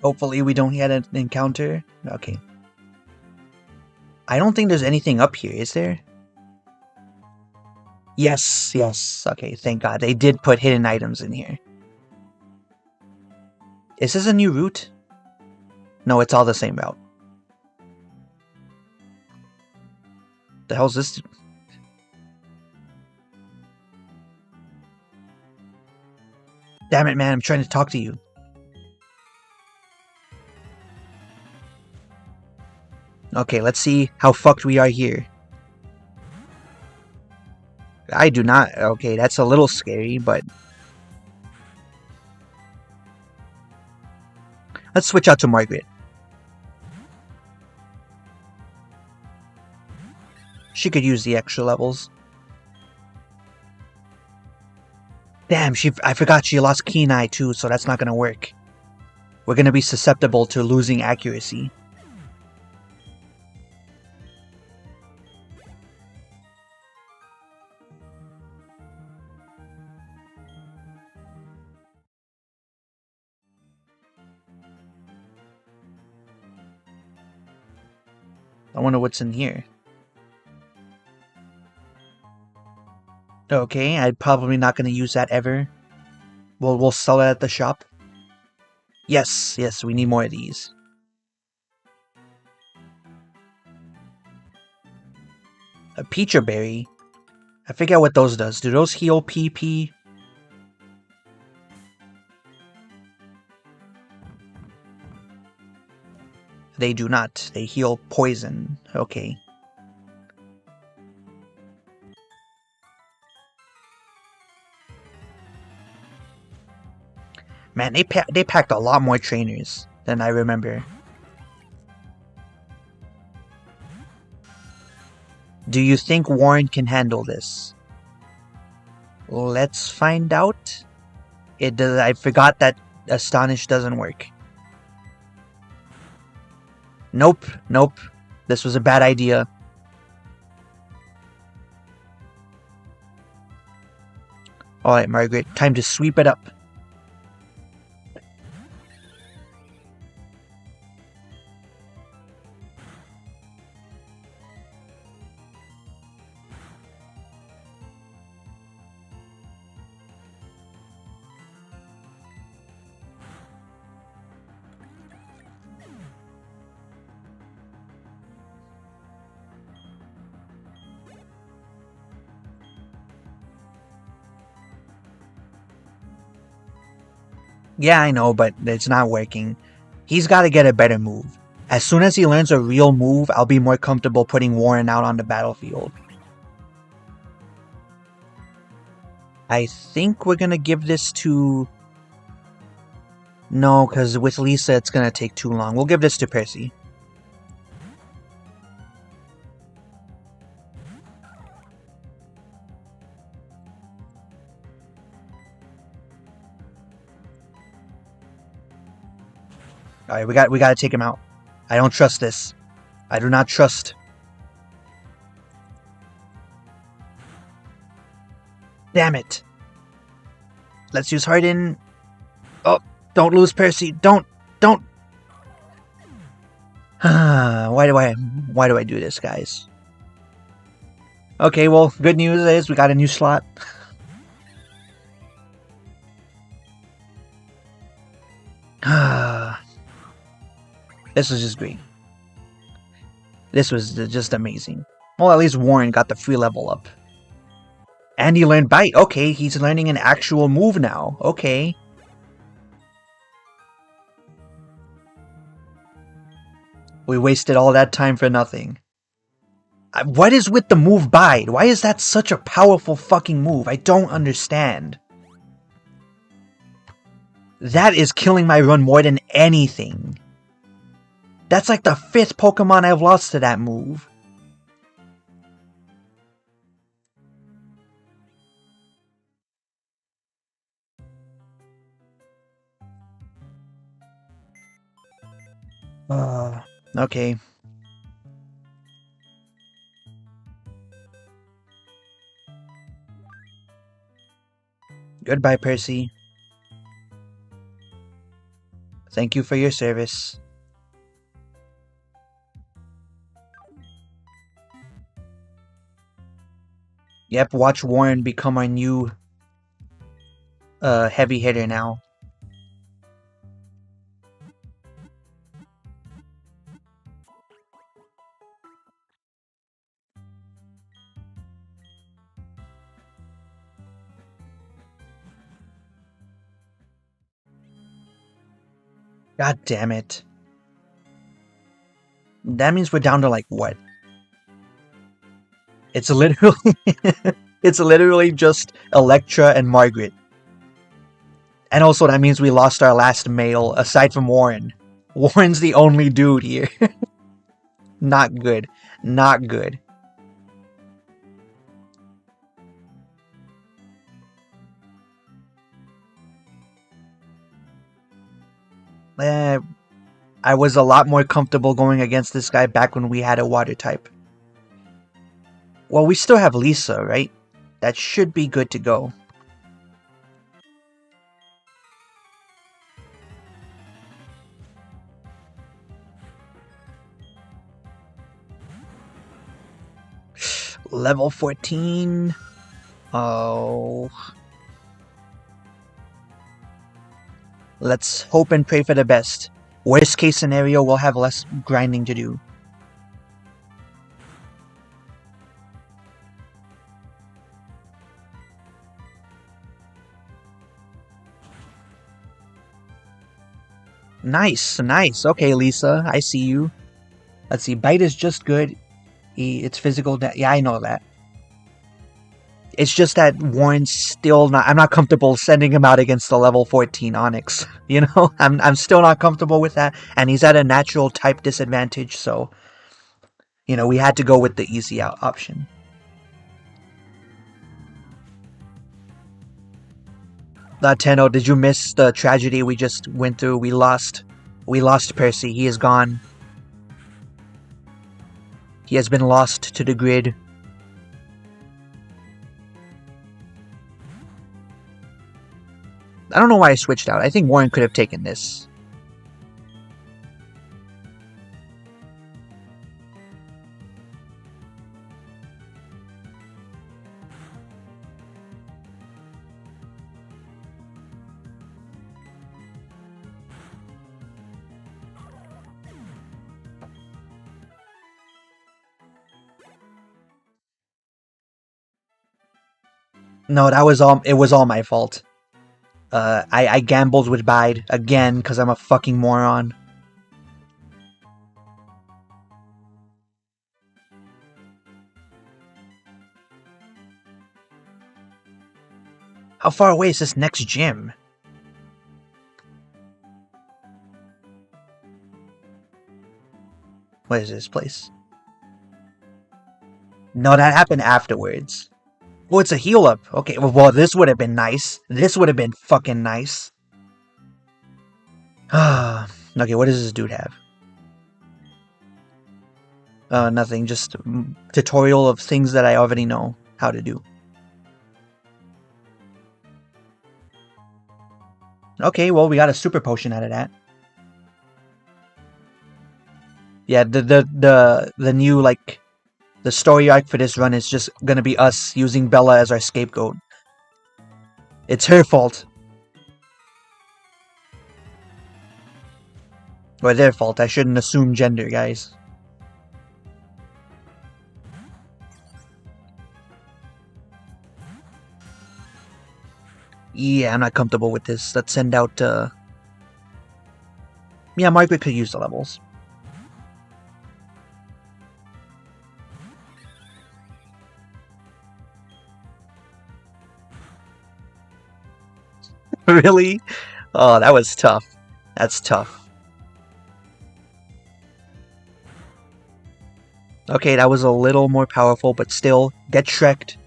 Hopefully we don't get an encounter. Okay. I don't think there's anything up here, is there? Yes, yes. Okay, thank God. They did put hidden items in here. Is this a new route? No, it's all the same route. The hell's this? Damn it, man. I'm trying to talk to you. Okay, let's see how fucked we are here. I do not. Okay, that's a little scary, but... Let's switch out to Margaret. She could use the extra levels. Damn, I forgot she lost Keen Eye too, so that's not gonna work. We're gonna be susceptible to losing accuracy. I wonder what's in here. Okay, I'm probably not going to use that ever. We'll sell it at the shop. Yes, yes, we need more of these. A Peacher Berry? I forget what those does. Do those heal PP? They do not. They heal poison. Okay. Man, they packed a lot more trainers than I remember. Do you think Warren can handle this? Let's find out. It does. I forgot that Astonish doesn't work. Nope, nope. This was a bad idea. Alright, Margaret, time to sweep it up. Yeah, I know, but it's not working. He's got to get a better move. As soon as he learns a real move, I'll be more comfortable putting Warren out on the battlefield. I think we're going to give this to... No, because with Lisa it's going to take too long. We'll give this to Percy. Alright, we gotta take him out. I don't trust this. I do not trust. Damn it. Let's use Harden. Oh, don't lose Percy. Don't. Why do I do this, guys? Okay, well, good news is we got a new slot. This was just great. This was just amazing. Well, at least Warren got the free level up. And he learned Bite. Okay, he's learning an actual move now. Okay. We wasted all that time for nothing. What is with the move Bide? Why is that such a powerful fucking move? I don't understand. That is killing my run more than anything. That's like the 5th Pokemon I've lost to that move. Okay. Goodbye, Percy. Thank you for your service. Yep, watch Warren become our new heavy hitter now. God damn it. That means we're down to like what? It's literally it's literally just Electra and Margaret. And also that means we lost our last male aside from Warren. Warren's the only dude here. Not good. Not good. I was a lot more comfortable going against this guy back when we had a water type. Well, we still have Lisa, right? That should be good to go. Level 14. Oh. Let's hope and pray for the best. Worst case scenario, we'll have less grinding to do. Nice, nice. Okay, Lisa, I see you. Let's see, Bite is just good. It's physical. Yeah, I know that. It's just that Warren's still not... I'm not comfortable sending him out against the level 14 Onyx. You know? I'm still not comfortable with that. And he's at a natural type disadvantage, so... You know, we had to go with the easy out option. Tenno, did you miss the tragedy we just went through? We lost Percy. He is gone. He has been lost to the grid. I don't know why I switched out. I think Warren could have taken this. No, that was all. It was all my fault. I gambled with Bide again because I'm a fucking moron. How far away is this next gym? What is this place? No, that happened afterwards. Well, it's a heal up. Okay, well, this would have been nice. This would have been fucking nice. Okay, what does this dude have? Nothing. Just tutorial of things that I already know how to do. Okay, well, we got a super potion out of that. Yeah, the new, like, the story arc for this run is just gonna be us using Bella as our scapegoat. It's her fault. Or their fault. I shouldn't assume gender, guys. Yeah, I'm not comfortable with this. Let's send out, Yeah, Margaret could use the levels. Really? Oh, that was tough. That's tough. Okay, that was a little more powerful, but still, get Shrek'd.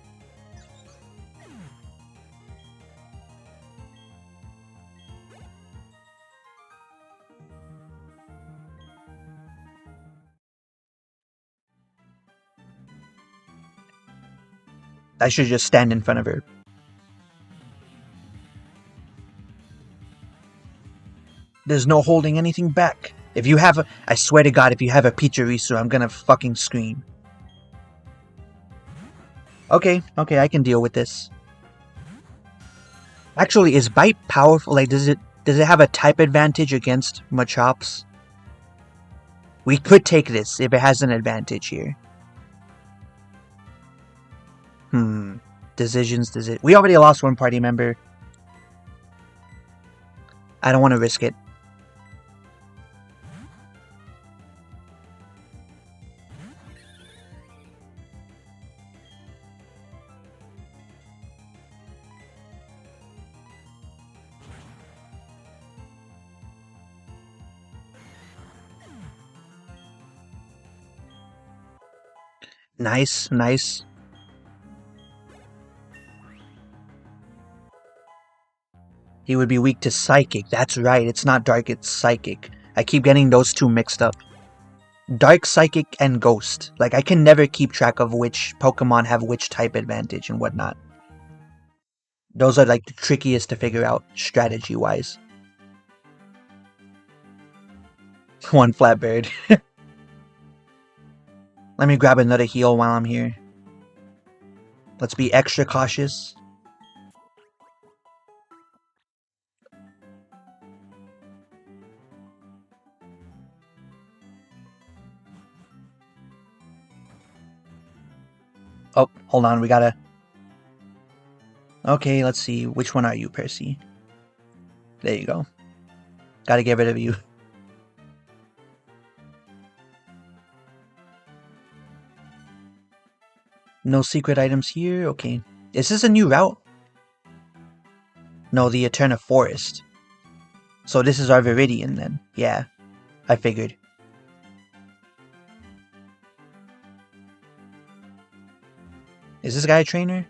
I should just stand in front of her. There's no holding anything back. If you have a... I swear to God, if you have a Pichirisu, I'm gonna fucking scream. Okay, I can deal with this. Actually, is Bite powerful? Like, does it have a type advantage against Machops? We could take this if it has an advantage here. Decisions, we already lost one party member. I don't want to risk it. Nice, nice. He would be weak to Psychic. That's right, it's not Dark, it's Psychic. I keep getting those two mixed up. Dark, Psychic, and Ghost. Like, I can never keep track of which Pokemon have which type advantage and whatnot. Those are, like, the trickiest to figure out, strategy-wise. One Flatbird. Let me grab another heal while I'm here. Let's be extra cautious. Oh, hold on, we gotta... Okay, let's see. Which one are you, Percy? There you go. Gotta get rid of you. No secret items here? Okay. Is this a new route? No, the Eterna Forest. So this is our Viridian then. Yeah, I figured. Is this guy a trainer?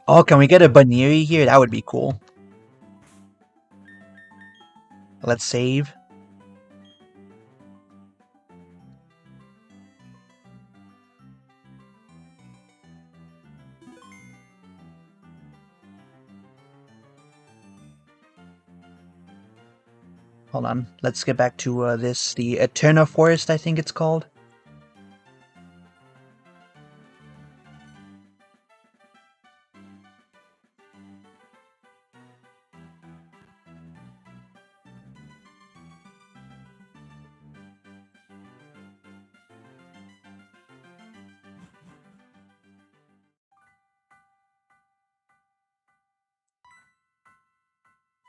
Oh, can we get a Baniri here? That would be cool. Let's save. Hold on, let's get back to this, the Eterna Forest, I think it's called.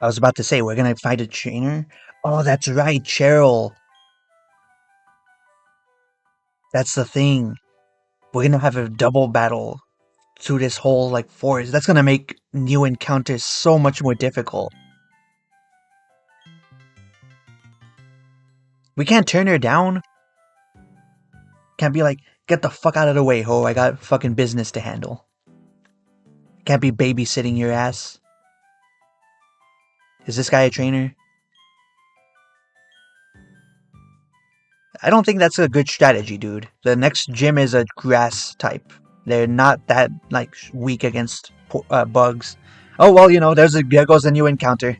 I was about to say, we're gonna fight a trainer? Oh, that's right, Cheryl. That's the thing. We're gonna have a double battle through this whole, like, forest. That's gonna make new encounters so much more difficult. We can't turn her down. Can't be like, get the fuck out of the way, ho. I got fucking business to handle. Can't be babysitting your ass. Is this guy a trainer? I don't think that's a good strategy, dude. The next gym is a grass type. They're not that, like, weak against bugs. Oh, well, you know, there goes a new encounter.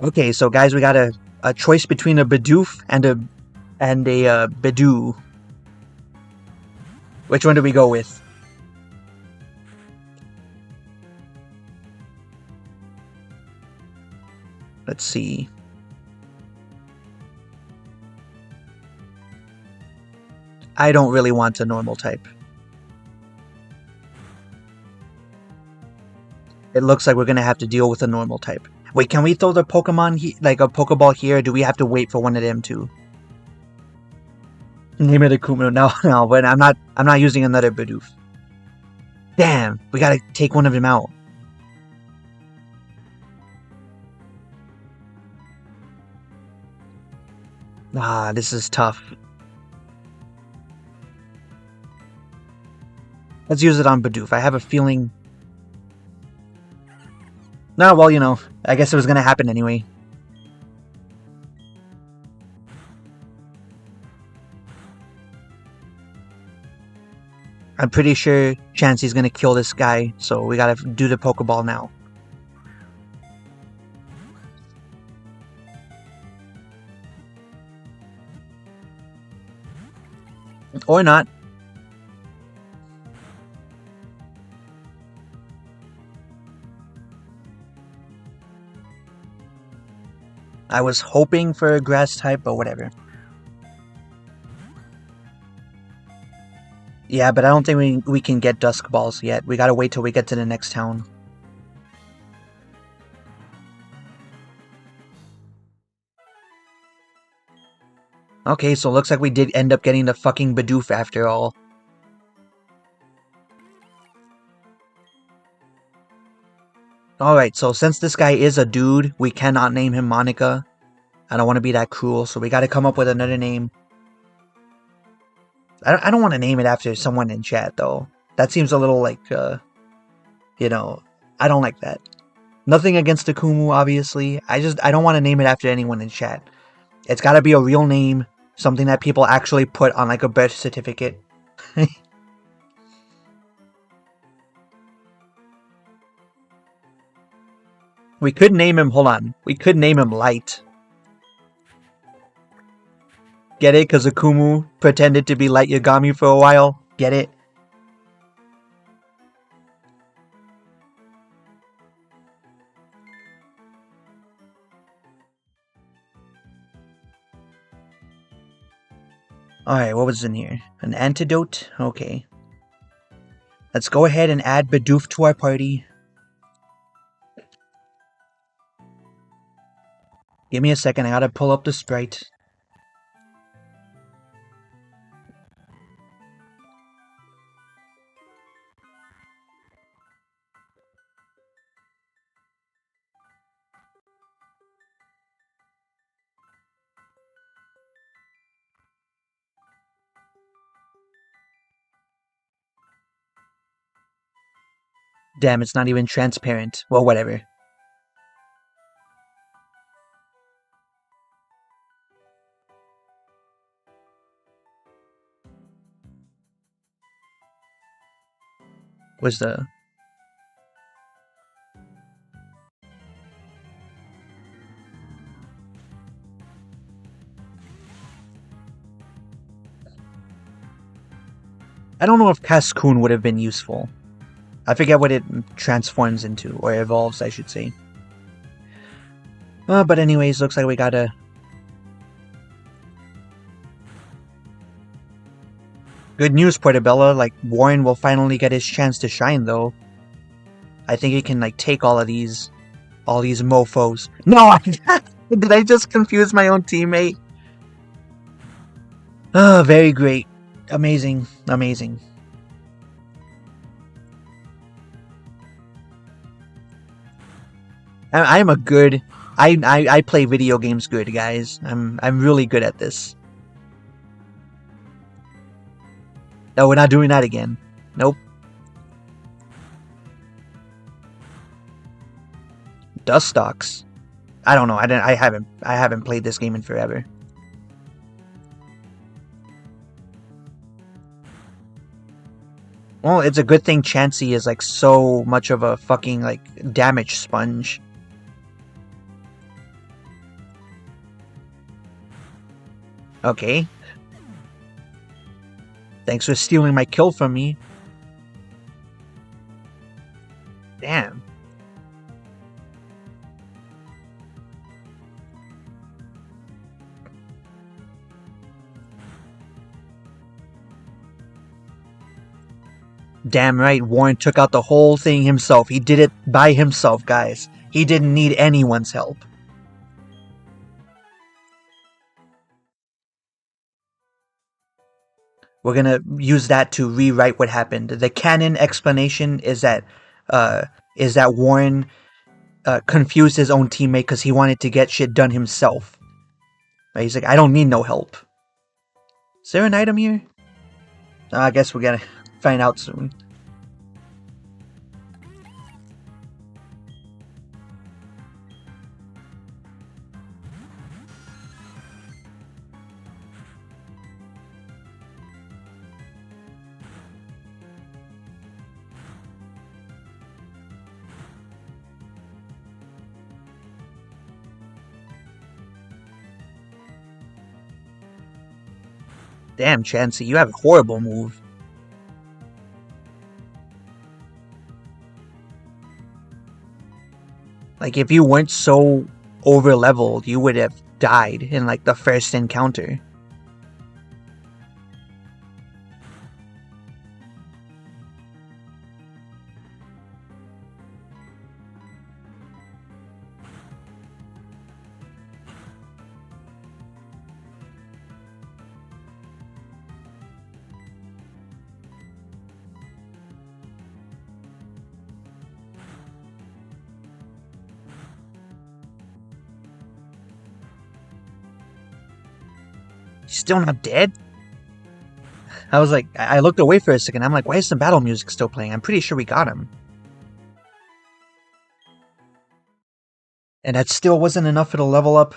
Okay, so guys, we got a choice between a Bidoof and a Bidoo. Which one do we go with? Let's see. I don't really want a normal type. It looks like we're gonna have to deal with a normal type. Wait, can we throw the Pokemon like a Pokeball here? Or do we have to wait for one of them too? Name it a Kumo. No, but I'm not using another Bidoof. Damn, we gotta take one of them out. Ah, this is tough. Let's use it on Bidoof. I have a feeling... No, well, you know, I guess it was gonna happen anyway. I'm pretty sure Chansey's gonna kill this guy, so we gotta do the Pokeball now. Or not. I was hoping for a grass type, but whatever. Yeah, but I don't think we can get Dusk Balls yet. We gotta wait till we get to the next town. Okay, so it looks like we did end up getting the fucking Bidoof after all. Alright, so since this guy is a dude, we cannot name him Monica. I don't want to be that cruel, so we gotta come up with another name. I don't want to name it after someone in chat, though. That seems a little like, you know, I don't like that. Nothing against Akumu, obviously. I don't want to name it after anyone in chat. It's gotta be a real name, something that people actually put on, like, a birth certificate. We could name him, hold on, we could name him Light. Get it? Because Akumu pretended to be Light Yagami for a while. Get it? Alright, what was in here? An antidote? Okay. Let's go ahead and add Bidoof to our party. Give me a second, I gotta pull up the sprite. Damn, it's not even transparent. Well, whatever. Where's the... I don't know if Cascoon would have been useful. I forget what it transforms into, or evolves, I should say. But anyways, looks like we got a... Good news, Portobello. Like, Warren will finally get his chance to shine, though. I think he can, like, take all these mofos. No! Did I just confuse my own teammate? Oh, very great. Amazing. Amazing. I'm a good... I play video games good, guys. I'm really good at this. No, we're not doing that again. Nope. Dustox. I don't know. I haven't played this game in forever. Well, it's a good thing Chansey is like so much of a fucking like damage sponge. Okay. Thanks for stealing my kill from me. Damn. Damn right, Warren took out the whole thing himself. He did it by himself, guys. He didn't need anyone's help. We're gonna use that to rewrite what happened. The canon explanation is that Warren confused his own teammate because he wanted to get shit done himself. Right? He's like, I don't need no help. Is there an item here? I guess we're gonna find out soon. Damn, Chansey, you have a horrible move. Like, if you weren't so over-leveled, you would have died in, like, the first encounter. He's still not dead? I was like, I looked away for a second. I'm like, why is the battle music still playing? I'm pretty sure we got him. And that still wasn't enough for the level up?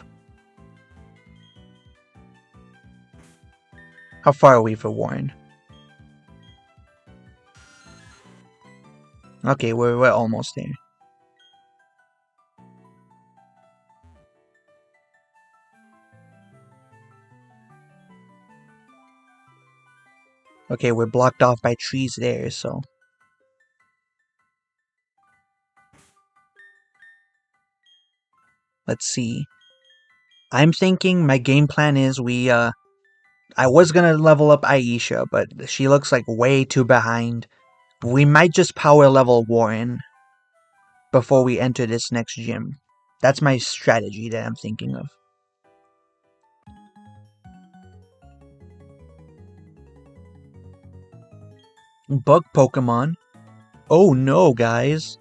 How far are we for Warren? Okay, we're almost there. Okay, we're blocked off by trees there, so... Let's see. I'm thinking my game plan is I was gonna level up Aisha, but she looks like way too behind. We might just power level Warren before we enter this next gym. That's my strategy that I'm thinking of. Bug Pokemon? Oh no, guys.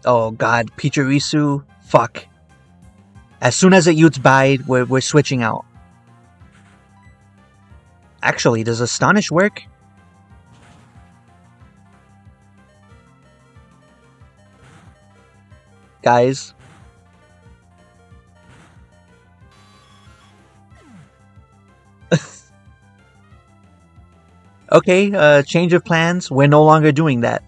Oh god, Pichirisu, fuck. As soon as it Utes by, we're switching out. Actually, does Astonish work? Guys. Okay, change of plans. We're no longer doing that.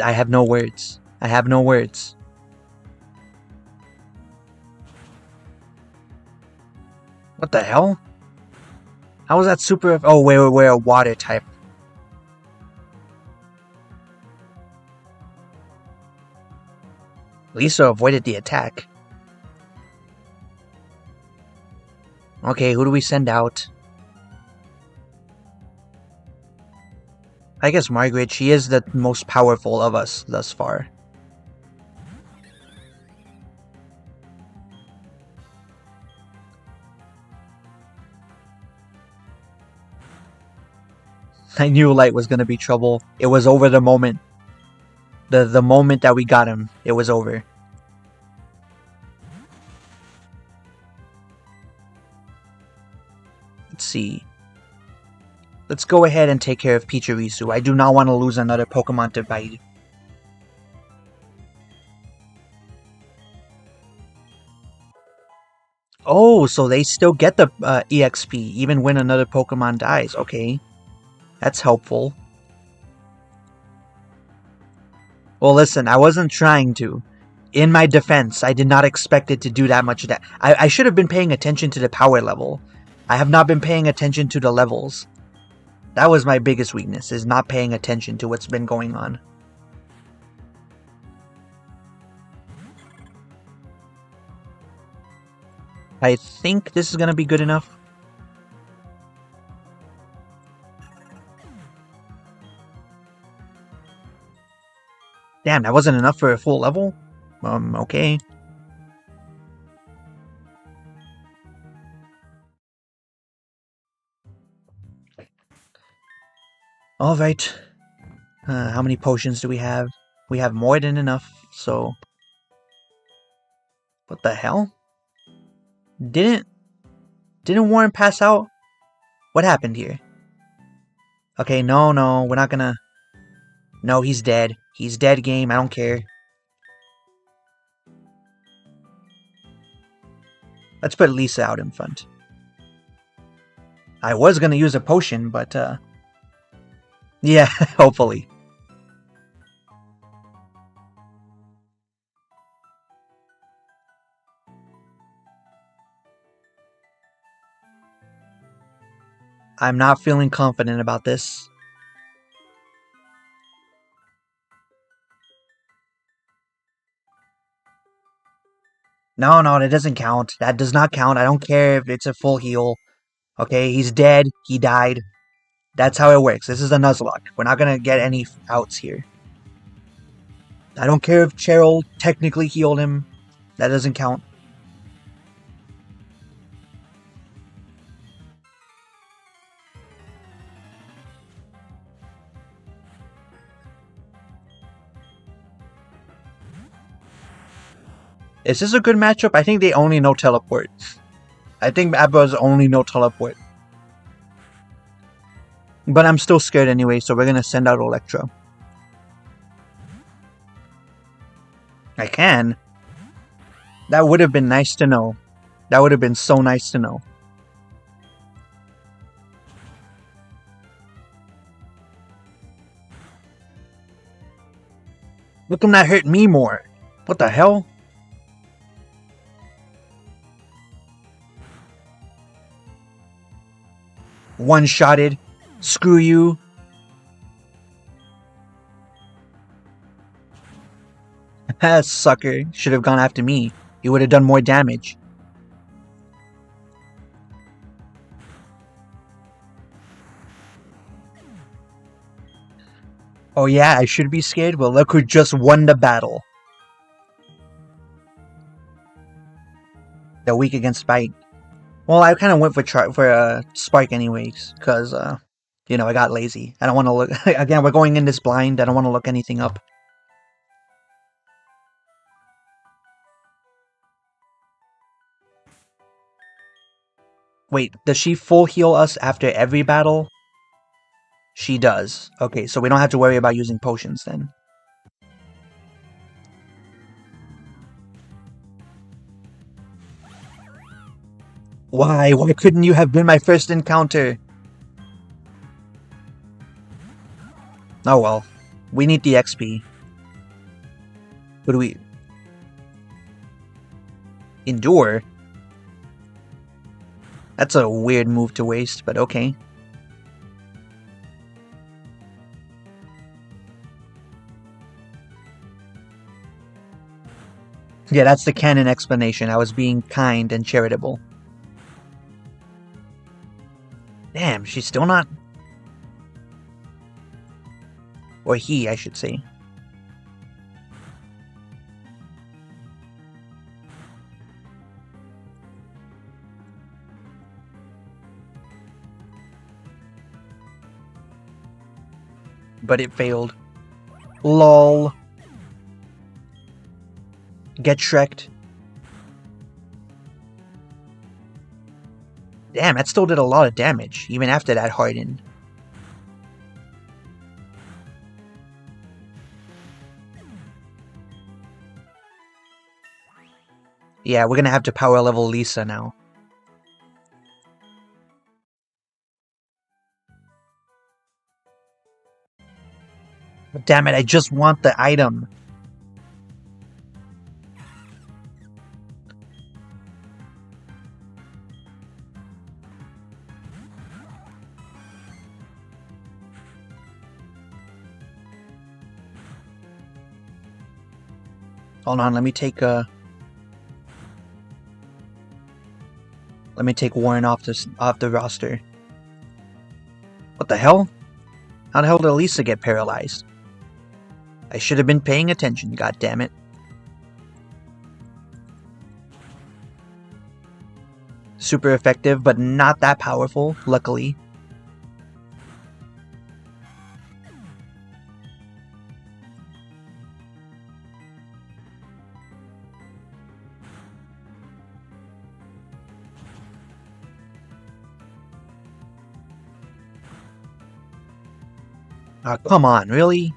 I have no words. I have no words. What the hell? How was that super... Oh, we're a water type. Lisa avoided the attack. Okay, who do we send out? I guess Margaret, she is the most powerful of us thus far. I knew Light was gonna be trouble. It was over the moment. The moment that we got him, it was over. Let's see. Let's go ahead and take care of Pichirisu. I do not want to lose another Pokemon to bite. Oh, so they still get the EXP even when another Pokemon dies. Okay. That's helpful. Well, listen, I wasn't trying to. In my defense, I did not expect it to do that much. I should have been paying attention to the power level. I have not been paying attention to the levels. That was my biggest weakness, is not paying attention to what's been going on. I think this is going to be good enough. Damn, that wasn't enough for a full level? Okay. Alright. How many potions do we have? We have more than enough, so... What the hell? Didn't Warren pass out? What happened here? Okay, no, we're not gonna... No, he's dead. He's dead, game, I don't care. Let's put Lisa out in front. I was gonna use a potion, but, yeah, hopefully. I'm not feeling confident about this. No, that doesn't count. That does not count. I don't care if it's a full heal. Okay, he's dead. He died. That's how it works. This is a Nuzlocke. We're not gonna get any outs here. I don't care if Cheryl technically healed him. That doesn't count. Is this a good matchup? I think they only know teleport. I think Abba's only know teleport. But I'm still scared anyway, so we're gonna send out Electro. I can. That would have been nice to know. That would have been so nice to know. Look him not hurt me more. What the hell? One-shotted. Screw you. Sucker. Should have gone after me. He would have done more damage. Oh yeah, I should be scared? Well, look who just won the battle. They're weak against Spike. Well, I kind of went for Spark anyways, because, you know, I got lazy. I don't want to look... Again, we're going in this blind. I don't want to look anything up. Wait, does she full heal us after every battle? She does. Okay, so we don't have to worry about using potions then. Why? Why couldn't you have been my first encounter? Oh well. We need the XP. What do we... Endure? That's a weird move to waste, but okay. Yeah, that's the canon explanation. I was being kind and charitable. Damn, she's still not... Or he, I should say. But it failed. LOL. Get Shrek'd. Damn, that still did a lot of damage, even after that hardened. Yeah, we're gonna have to power level Lisa now. But damn it, I just want the item. Hold on, let me take Warren off the roster. What the hell? How the hell did Lisa get paralyzed? I should have been paying attention, god damn it. Super effective, but not that powerful, luckily. Come on, really?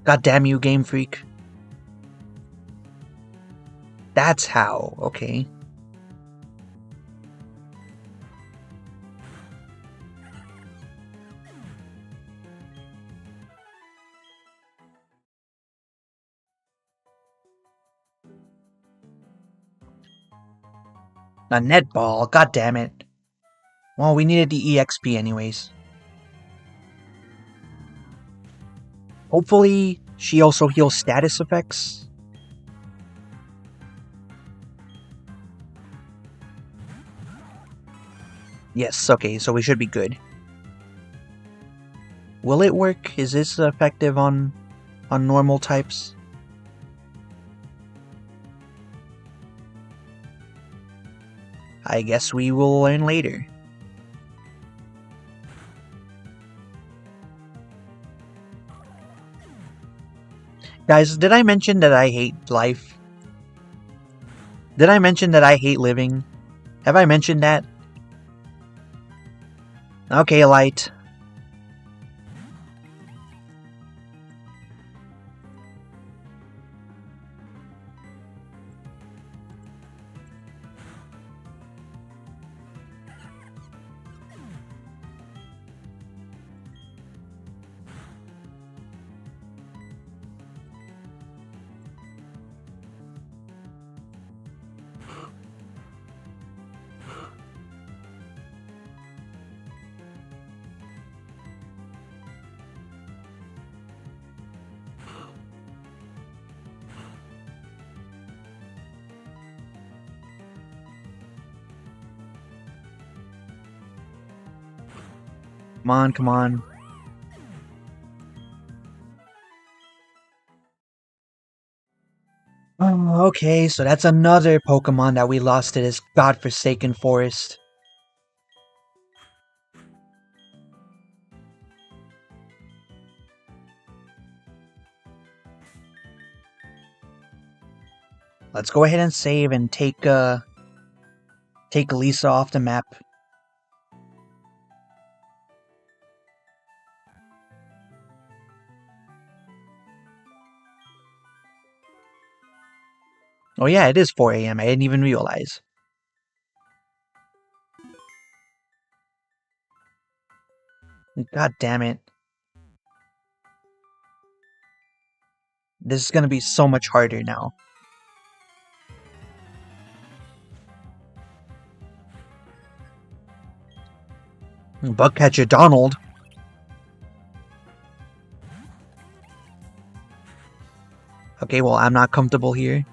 God damn you, Game Freak. That's how, okay. A netball, god damn it. Well, we needed the EXP anyways. Hopefully, she also heals status effects. Yes, okay, so we should be good. Will it work? Is this effective on normal types? I guess we will learn later. Guys, did I mention that I hate life? Did I mention that I hate living? Have I mentioned that? Okay, Light. Come on, come on. Oh, okay, so that's another Pokemon that we lost to this godforsaken forest. Let's go ahead and save and take Lisa off the map. Oh yeah, it is 4 AM. I didn't even realize. God damn it. This is gonna be so much harder now. Bugcatcher Donald. Okay, well, I'm not comfortable here.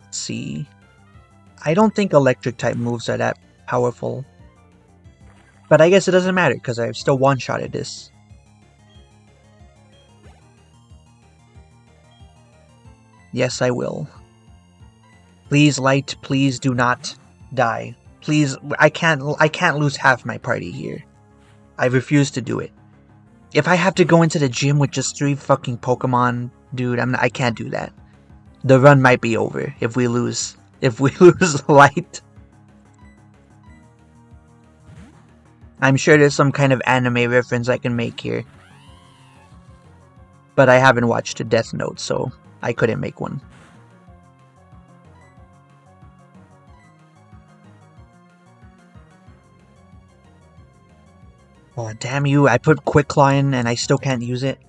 Let's see. I don't think electric type moves are that powerful. But I guess it doesn't matter, because I've still one-shotted this. Yes, I will. Please, Light, please do not die. Please, I can't lose half my party here. I refuse to do it. If I have to go into the gym with just 3 fucking Pokemon, dude, I can't do that. The run might be over if we lose. If we lose Light. I'm sure there's some kind of anime reference I can make here. But I haven't watched a Death Note, so I couldn't make one. Oh, damn you, I put Quick Claw in and I still can't use it.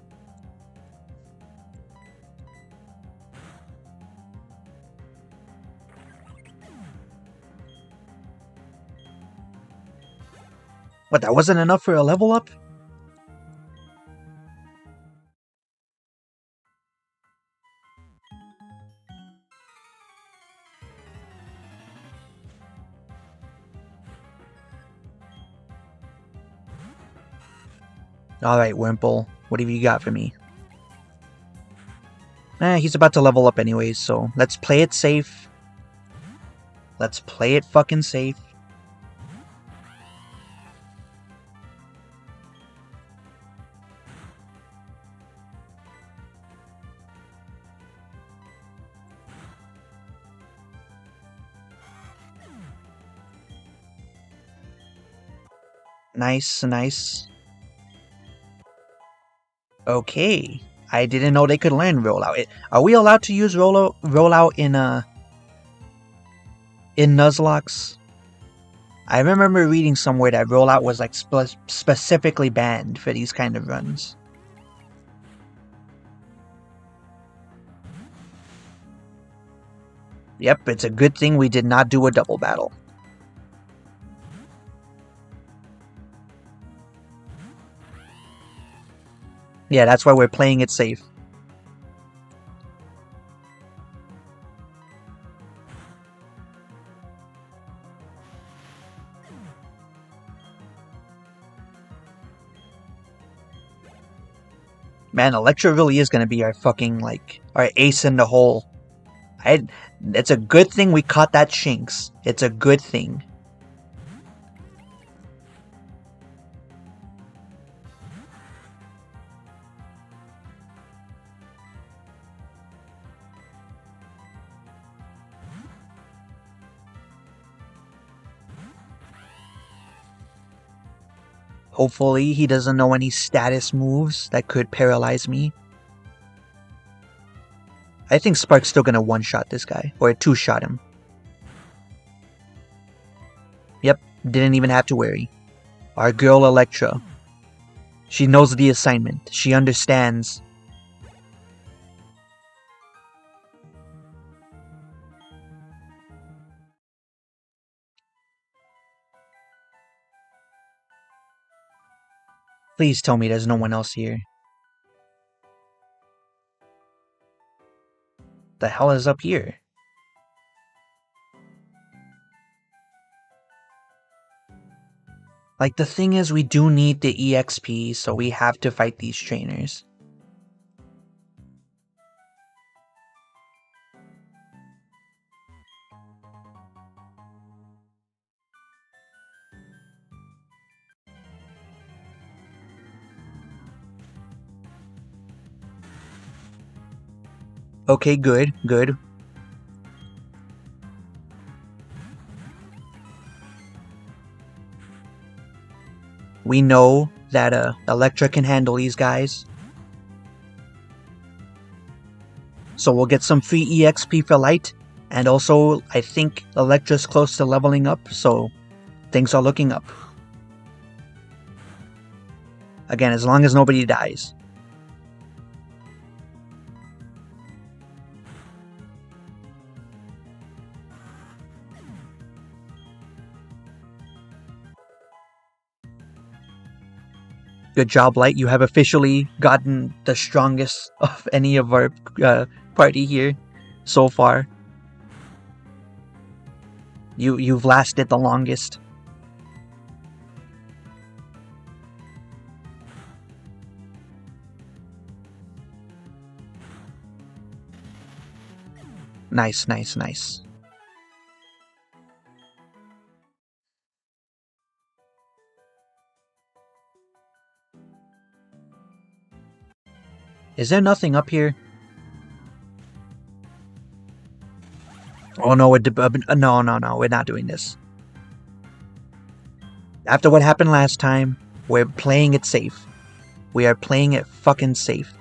What, that wasn't enough for a level up? Alright, Wimple. What have you got for me? He's about to level up anyways, so let's play it safe. Let's play it fucking safe. Nice, nice. Okay. I didn't know they could learn rollout. Are we allowed to use rollout in Nuzlocke? I remember reading somewhere that rollout was like specifically banned for these kind of runs. Yep, it's a good thing we did not do a double battle. Yeah, that's why we're playing it safe. Man, Electra really is gonna be our fucking, like, our ace in the hole. It's a good thing we caught that Shinx. It's a good thing. Hopefully he doesn't know any status moves that could paralyze me. I think Spark's still gonna one-shot this guy, or two-shot him. Yep, didn't even have to worry. Our girl Electra. She knows the assignment. She understands. Please tell me there's no one else here. The hell is up here? Like, the thing is, we do need the EXP, so we have to fight these trainers. Okay, good, good. We know that Electra can handle these guys. So we'll get some free EXP for Light. And also, I think Electra's close to leveling up, so things are looking up. Again, as long as nobody dies. Good job, Light. You have officially gotten the strongest of any of our party here so far. You've lasted the longest. Nice, nice, nice. Is there nothing up here? Oh no, no, we're not doing this. After what happened last time, we're playing it safe. We are playing it fucking safe.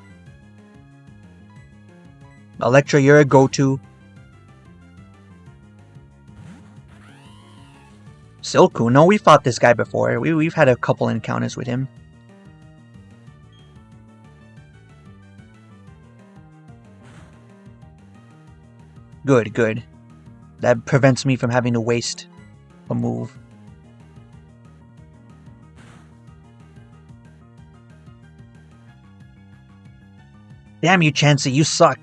Electra, you're a go-to. Silku, no, we fought this guy before. We've had a couple encounters with him. Good, good. That prevents me from having to waste a move. Damn you, Chansey, you suck.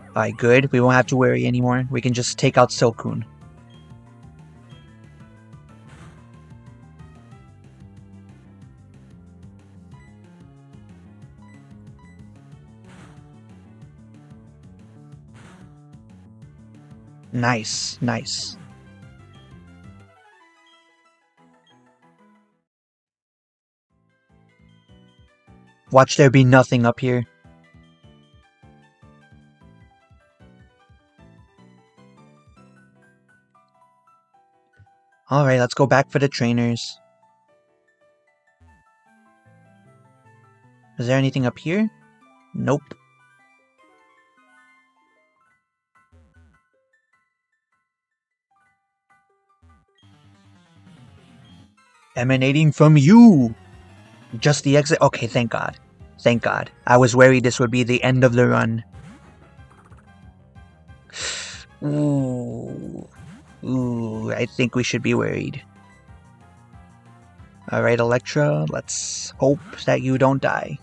Alright, good. We won't have to worry anymore. We can just take out Silcoon. Nice, nice. Watch there be nothing up here. Alright, let's go back for the trainers. Is there anything up here? Nope. Emanating from you! Just the exit? Okay, thank God. Thank God. I was worried this would be the end of the run. Ooh. Ooh, I think we should be worried. Alright, Electra, let's hope that you don't die.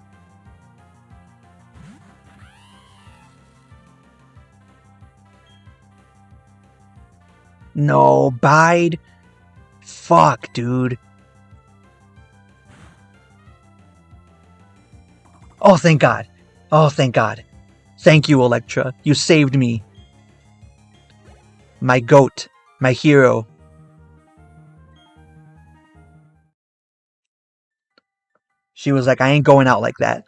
No, bide. Fuck, dude. Oh, thank God. Oh, thank God. Thank you, Electra. You saved me. My goat. My hero. She was like, I ain't going out like that.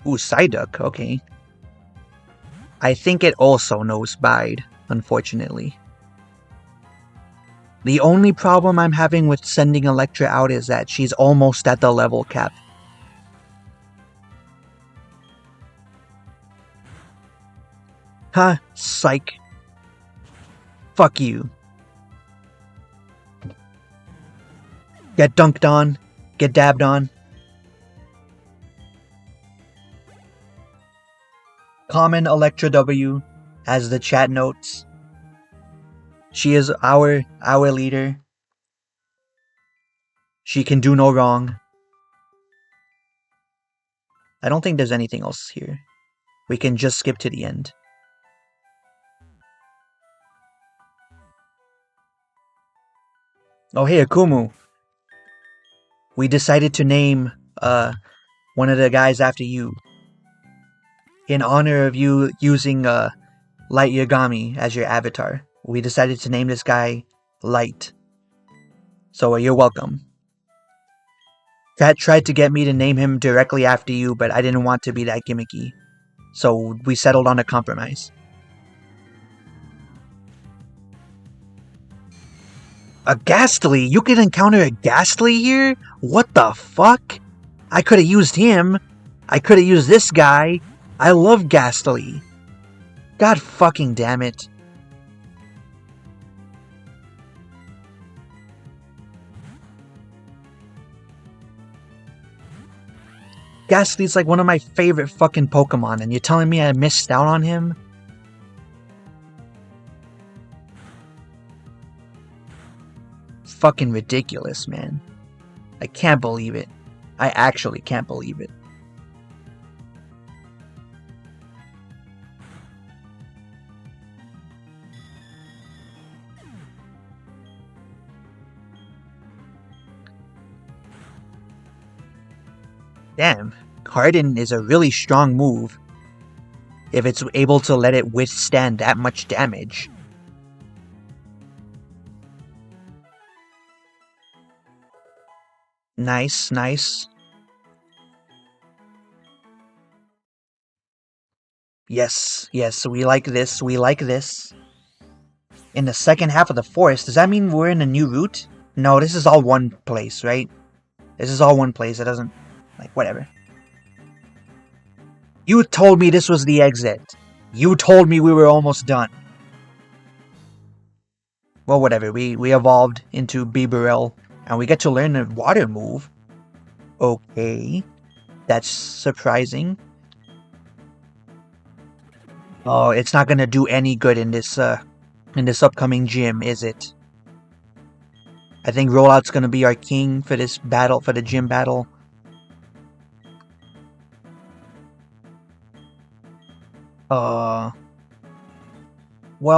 Ooh, Psyduck, okay. I think it also knows Bide, unfortunately. The only problem I'm having with sending Electra out is that she's almost at the level cap. Huh, psych. Fuck you. Get dunked on. Get dabbed on. Common Electra W, as the chat notes. She is our leader. She can do no wrong. I don't think there's anything else here. We can just skip to the end. Oh hey, Akumu. We decided to name one of the guys after you. In honor of you using Light Yagami as your avatar. We decided to name this guy Light. So you're welcome. Kat tried to get me to name him directly after you, but I didn't want to be that gimmicky. So we settled on a compromise. A Ghastly? You could encounter a Ghastly here? What the fuck? I could have used him. I could have used this guy. I love Ghastly. God fucking damn it. Ghastly's like one of my favorite fucking Pokemon, and you're telling me I missed out on him? Fucking ridiculous, man. I can't believe it. I actually can't believe it. Damn, Harden is a really strong move if it's able to let it withstand that much damage. Nice, nice. Yes, yes, we like this, we like this. In the second half of the forest, does that mean we're in a new route? No, this is all one place, right? This is all one place, it doesn't... like, whatever. You told me this was the exit. You told me we were almost done. Well, whatever, we evolved into Bibarel, and we get to learn a water move. Okay. That's surprising. Oh, it's not gonna do any good in this upcoming gym, is it? I think Rollout's gonna be our king for this battle, for the gym battle. Well,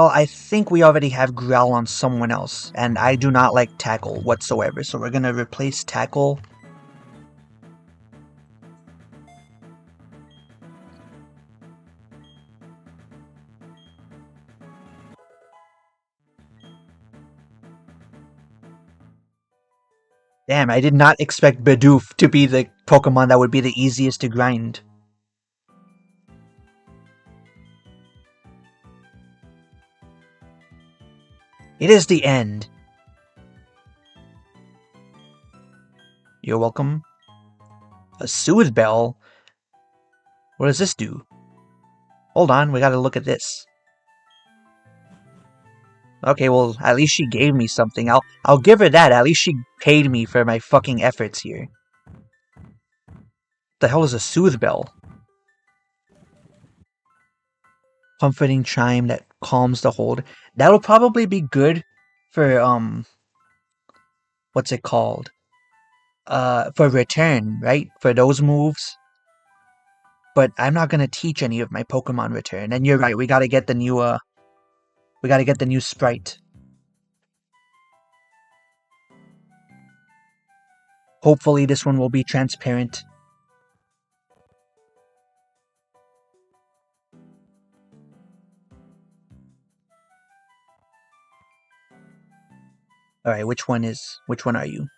I think we already have Growl on someone else, and I do not like Tackle whatsoever, so we're gonna replace Tackle. Damn, I did not expect Bidoof to be the Pokemon that would be the easiest to grind. It is the end. You're welcome. A Soothe Bell? What does this do? Hold on, we gotta look at this. Okay, well, at least she gave me something. I'll give her that. At least she paid me for my fucking efforts here. The hell is a Soothe Bell? Comforting chime that calms the hold. That'll probably be good for what's it called? For return, right? For those moves. But I'm not gonna teach any of my Pokemon return. And you're right, we gotta get the new sprite. Hopefully this one will be transparent. Alright, which one are you?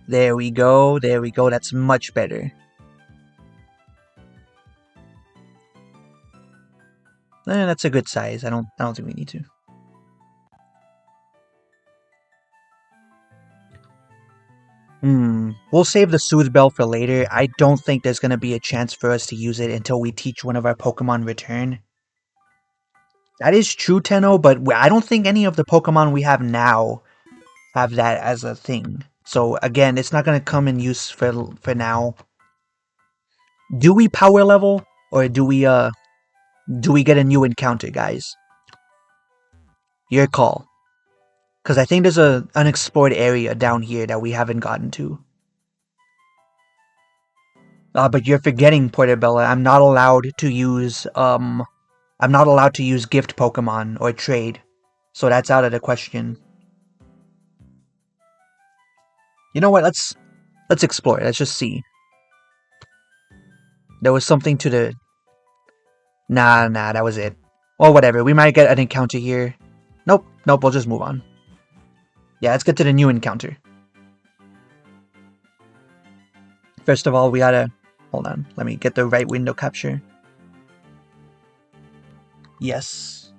There we go, that's much better. That's a good size. I don't think we need to. We'll save the Soothe Bell for later. I don't think there's gonna be a chance for us to use it until we teach one of our Pokemon return. That is true, Tenno, but I don't think any of the Pokemon we have now have that as a thing. So again, it's not gonna come in use for now. Do we power level, or do we get a new encounter, guys? Your call. Because I think there's a unexplored area down here that we haven't gotten to. But you're forgetting, Portabella. I'm not allowed to use gift Pokemon or trade. So that's out of the question. You know what? Let's explore. Let's just see. There was something to the... Nah, that was it. Or whatever. We might get an encounter here. Nope, we'll just move on. Yeah, let's get to the new encounter. First of all, we gotta... Hold on, let me get the right window capture. Yes.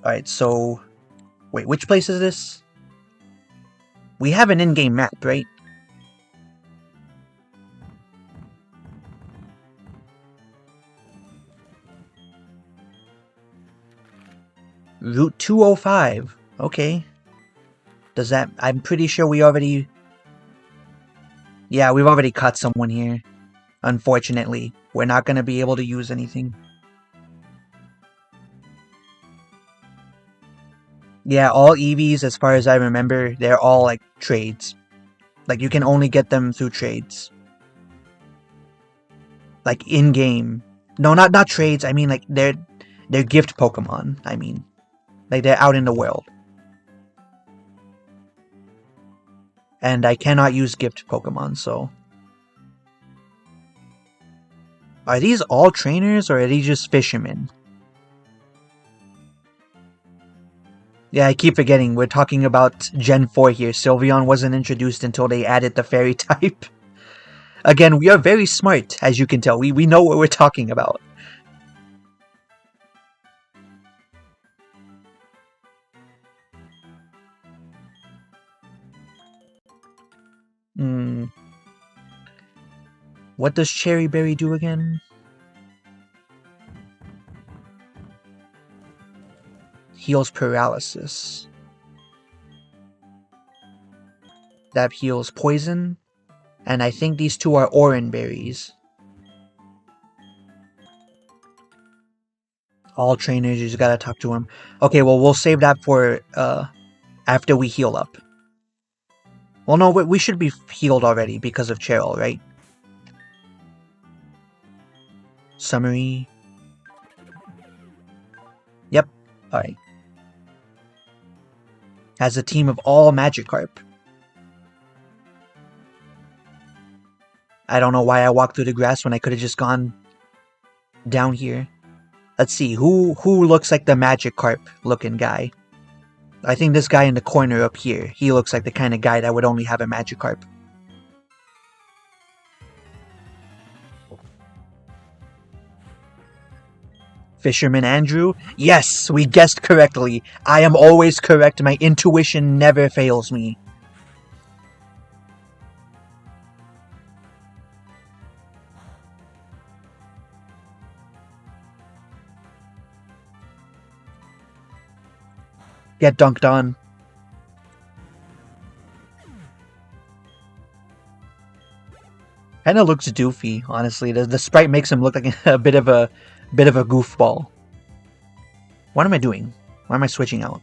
Alright, so... Wait, which place is this? We have an in-game map, right? Route 205. Okay. Does that... I'm pretty sure we already... Yeah, we've already caught someone here. Unfortunately. We're not going to be able to use anything. Yeah, all EVs, as far as I remember, they're all, like, trades. Like, you can only get them through trades. Like, in-game. No, not trades. I mean, like, they're gift Pokemon, I mean. Like, they're out in the world. And I cannot use gift Pokemon, so... Are these all trainers, or are these just fishermen? Yeah, I keep forgetting. We're talking about Gen 4 here. Sylveon wasn't introduced until they added the fairy type. Again, we are very smart, as you can tell. We know what we're talking about. What does Cherry Berry do again? Heals paralysis. That heals poison. And I think these two are Oran berries. All trainers, you just gotta talk to him. Okay, well, we'll save that for after we heal up. Well, no, we should be healed already because of Cheryl, right? Summary. Yep, alright. Has a team of all Magikarp. I don't know why I walked through the grass when I could have just gone down here. Let's see, who looks like the Magikarp looking guy? I think this guy in the corner up here, he looks like the kind of guy that would only have a Magikarp. Fisherman Andrew? Yes, we guessed correctly. I am always correct. My intuition never fails me. Get dunked on. Kinda looks doofy, honestly. The sprite makes him look like a bit of a goofball. What am I doing? Why am I switching out?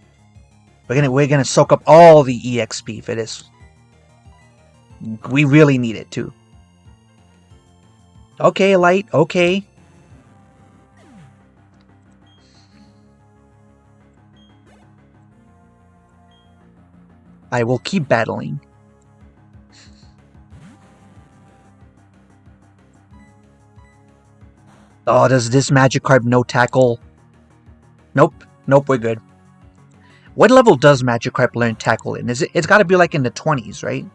We're gonna soak up all the EXP for this. We really need it too. Okay, Light, okay. I will keep battling. Oh, does this Magikarp no tackle? Nope. Nope, we're good. What level does Magikarp learn tackle in? It's gotta be like in the 20s, right?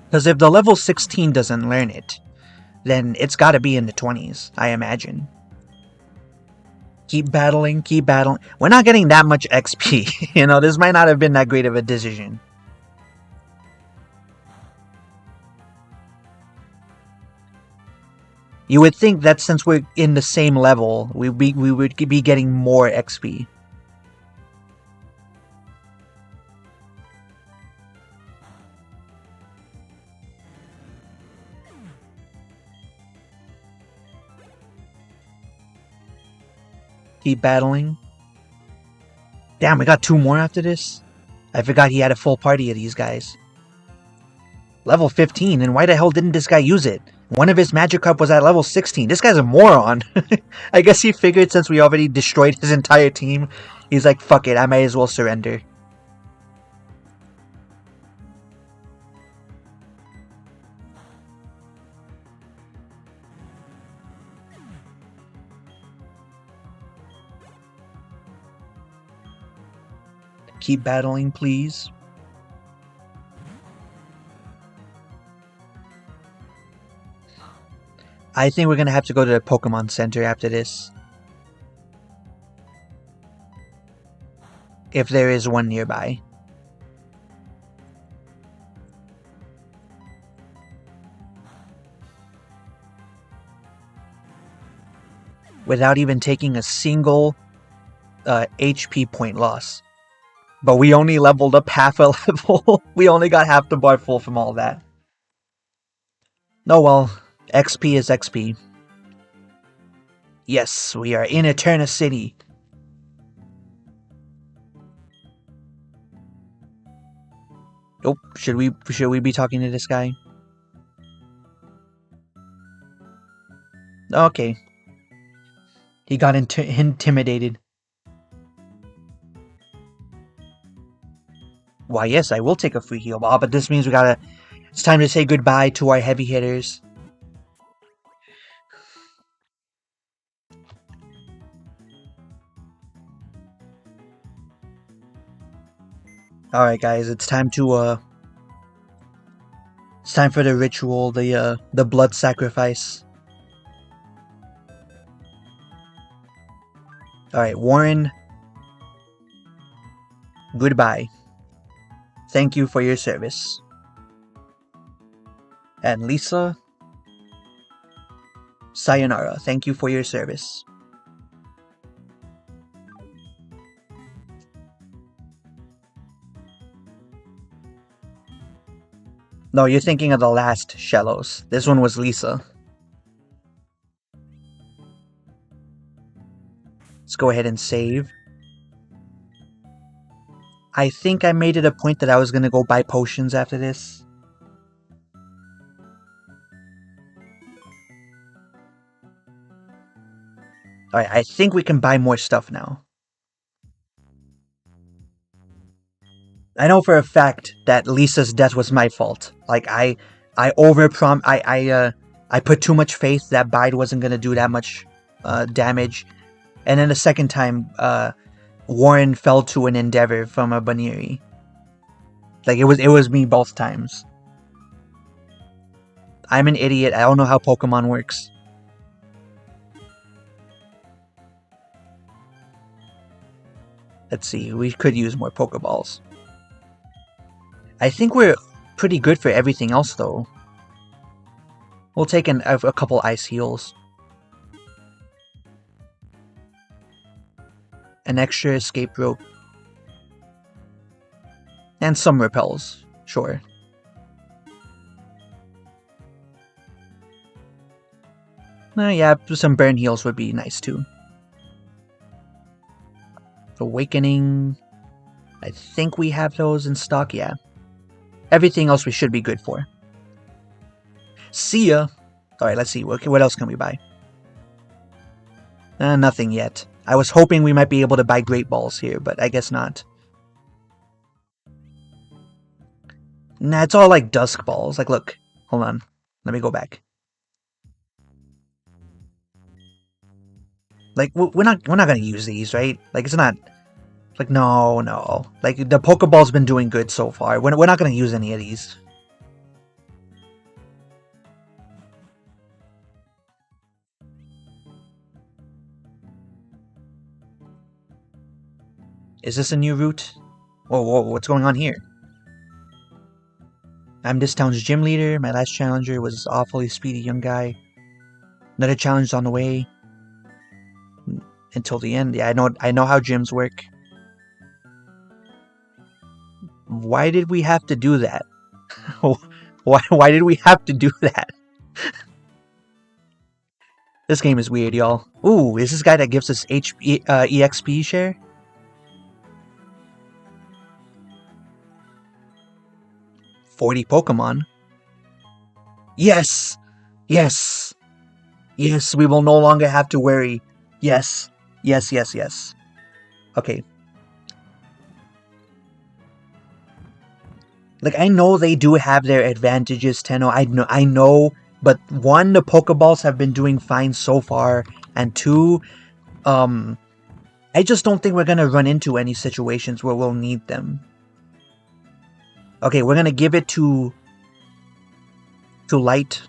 Because if the level 16 doesn't learn it, then it's gotta be in the 20s, I imagine. Keep battling, keep battling. We're not getting that much XP. You know, this might not have been that great of a decision. You would think that since we're in the same level, we would be getting more XP. Keep battling. Damn, we got 2 more after this? I forgot he had a full party of these guys. Level 15, and why the hell didn't this guy use it? One of his Magikarp was at level 16. This guy's a moron. I guess he figured since we already destroyed his entire team, he's like, fuck it, I might as well surrender. Keep battling, please. I think we're gonna have to go to the Pokemon Center after this. If there is one nearby. Without even taking a single HP point loss. But we only leveled up half a level. We only got half the bar full from all that. Oh well, XP is XP. Yes, we are in Eterna City. Oh, should we be talking to this guy? Okay. He got intimidated. Why, yes, I will take a free heal ball, but this means it's time to say goodbye to our heavy hitters. Alright guys, it's time for the ritual, the blood sacrifice. Alright, Warren. Goodbye. Thank you for your service. And Lisa. Sayonara. Thank you for your service. No, you're thinking of the last Shellos. This one was Lisa. Let's go ahead and save. I think I made it a point that I was going to go buy potions after this. Alright, I think we can buy more stuff now. I know for a fact that Lisa's death was my fault. Like, I put too much faith that Bide wasn't going to do that much damage. And then the second time, Warren fell to an Endeavor from a Baniri. Like, it was me both times. I'm an idiot. I don't know how Pokemon works. Let's see. We could use more Pokeballs. I think we're pretty good for everything else, though. We'll take a couple Ice Heals. An extra Escape Rope. And some Repels. Sure. Yeah, some Burn Heals would be nice, too. Awakening. I think we have those in stock, yeah. Everything else we should be good for. See ya! Alright, let's see. What else can we buy? Nothing yet. I was hoping we might be able to buy Great Balls here, but I guess not. Nah, it's all like Dusk Balls. Like, look. Hold on. Let me go back. Like, we're not gonna use these, right? Like, it's not... Like, no. Like, the Pokeball's been doing good so far. We're not gonna use any of these. Is this a new route? Whoa, what's going on here? I'm this town's gym leader. My last challenger was awfully speedy young guy. Another challenge on the way. Until the end. Yeah, I know how gyms work. Why did we have to do that? Why did we have to do that? This game is weird, y'all. Ooh, is this guy that gives us EXP share? $40 Pokemon. Yes! Yes! Yes, we will no longer have to worry. Yes. Yes. Okay. Like, I know they do have their advantages, Tenno. I know, but one, the Pokeballs have been doing fine so far, and two, I just don't think we're gonna run into any situations where we'll need them. Okay, we're gonna give it to Light.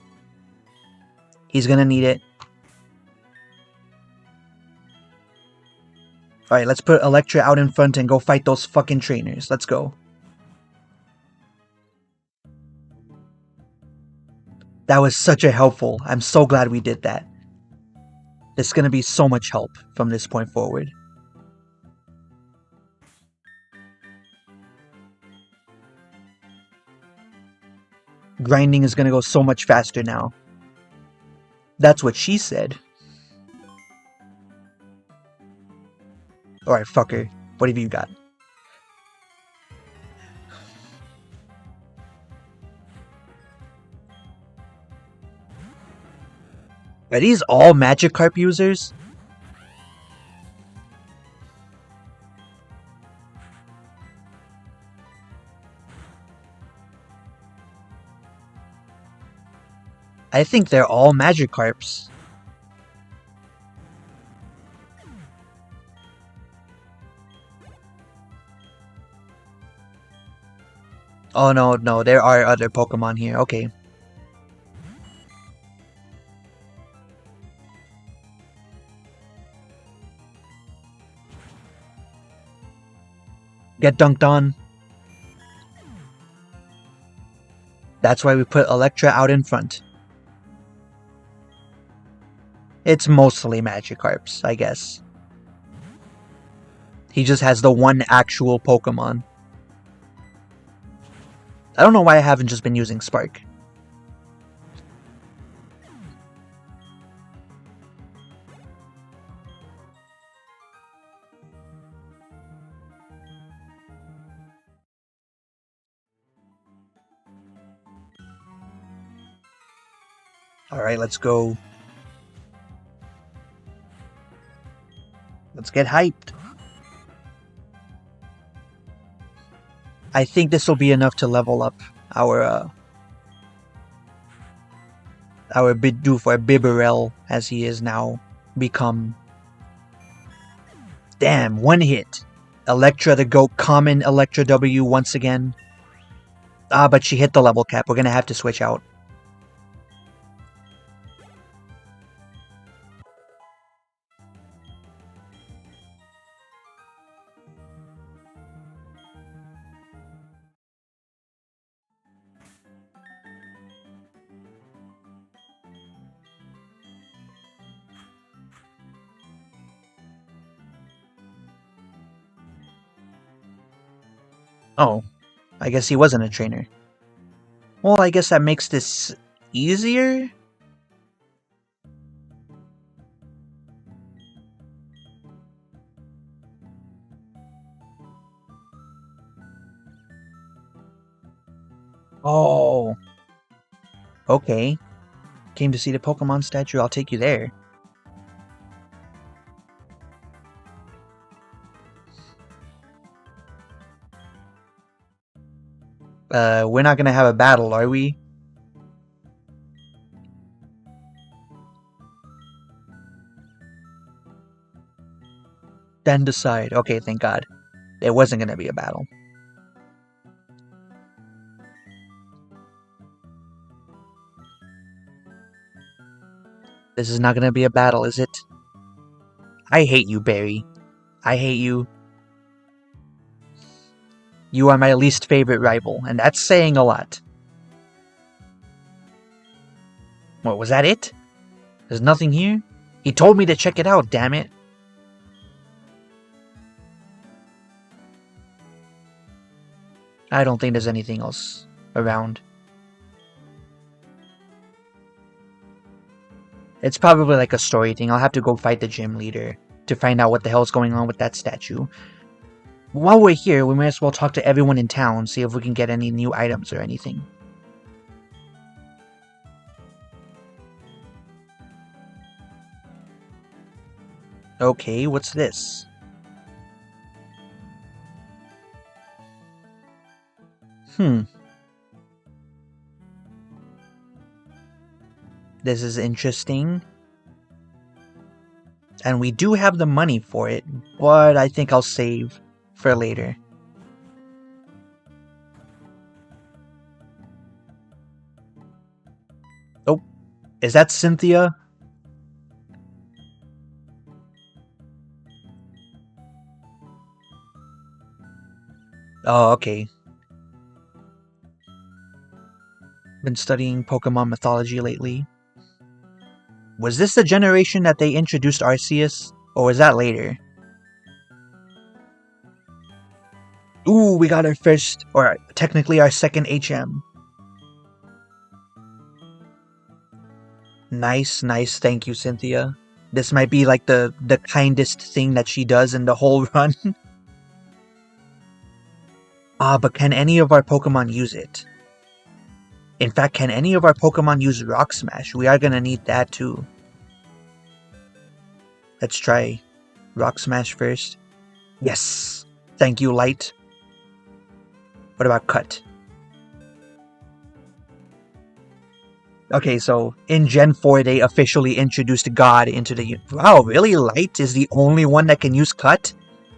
He's gonna need it. Alright, let's put Electra out in front and go fight those fucking trainers. Let's go. That was such a helpful. I'm so glad we did that. There's gonna be so much help from this point forward. Grinding is gonna go so much faster now. That's what she said. Alright, fucker. What have you got? Are these all Magikarp users? I think they're all Magikarps. Oh no, there are other Pokemon here. Okay. Get dunked on. That's why we put Electra out in front. It's mostly Magikarps, I guess. He just has the one actual Pokemon. I don't know why I haven't just been using Spark. Alright, let's go. Let's get hyped. I think this will be enough to level up our Bidoof, or Bibarel, as he is now become. Damn, one hit. Electra the GOAT, common Electra W once again. Ah, but she hit the level cap. We're gonna have to switch out. Oh, I guess he wasn't a trainer. Well, I guess that makes this easier? Oh. Okay. Came to see the Pokemon statue, I'll take you there. We're not gonna have a battle, are we? Then decide. Okay, thank God. It wasn't gonna be a battle. This is not gonna be a battle, is it? I hate you, Barry. I hate you. You are my least favorite rival, and that's saying a lot. What, was that it? There's nothing here? He told me to check it out, damn it. I don't think there's anything else around. It's probably like a story thing. I'll have to go fight the gym leader to find out what the hell's going on with that statue. While we're here, we may as well talk to everyone in town, see if we can get any new items or anything. Okay, what's this? This is interesting. And we do have the money for it, but I think I'll save for later. Oh, is that Cynthia? Oh, okay. Been studying Pokemon mythology lately. Was this the generation that they introduced Arceus? Or was that later? Ooh, we got our first, or technically our second HM. Nice, nice. Thank you, Cynthia. This might be like the kindest thing that she does in the whole run. But can any of our Pokemon use it? In fact, can any of our Pokemon use Rock Smash? We are gonna need that too. Let's try Rock Smash first. Yes! Thank you, Light. What about Cut? Okay, so in Gen 4 they officially introduced God into the... Wow, really? Light is the only one that can use Cut?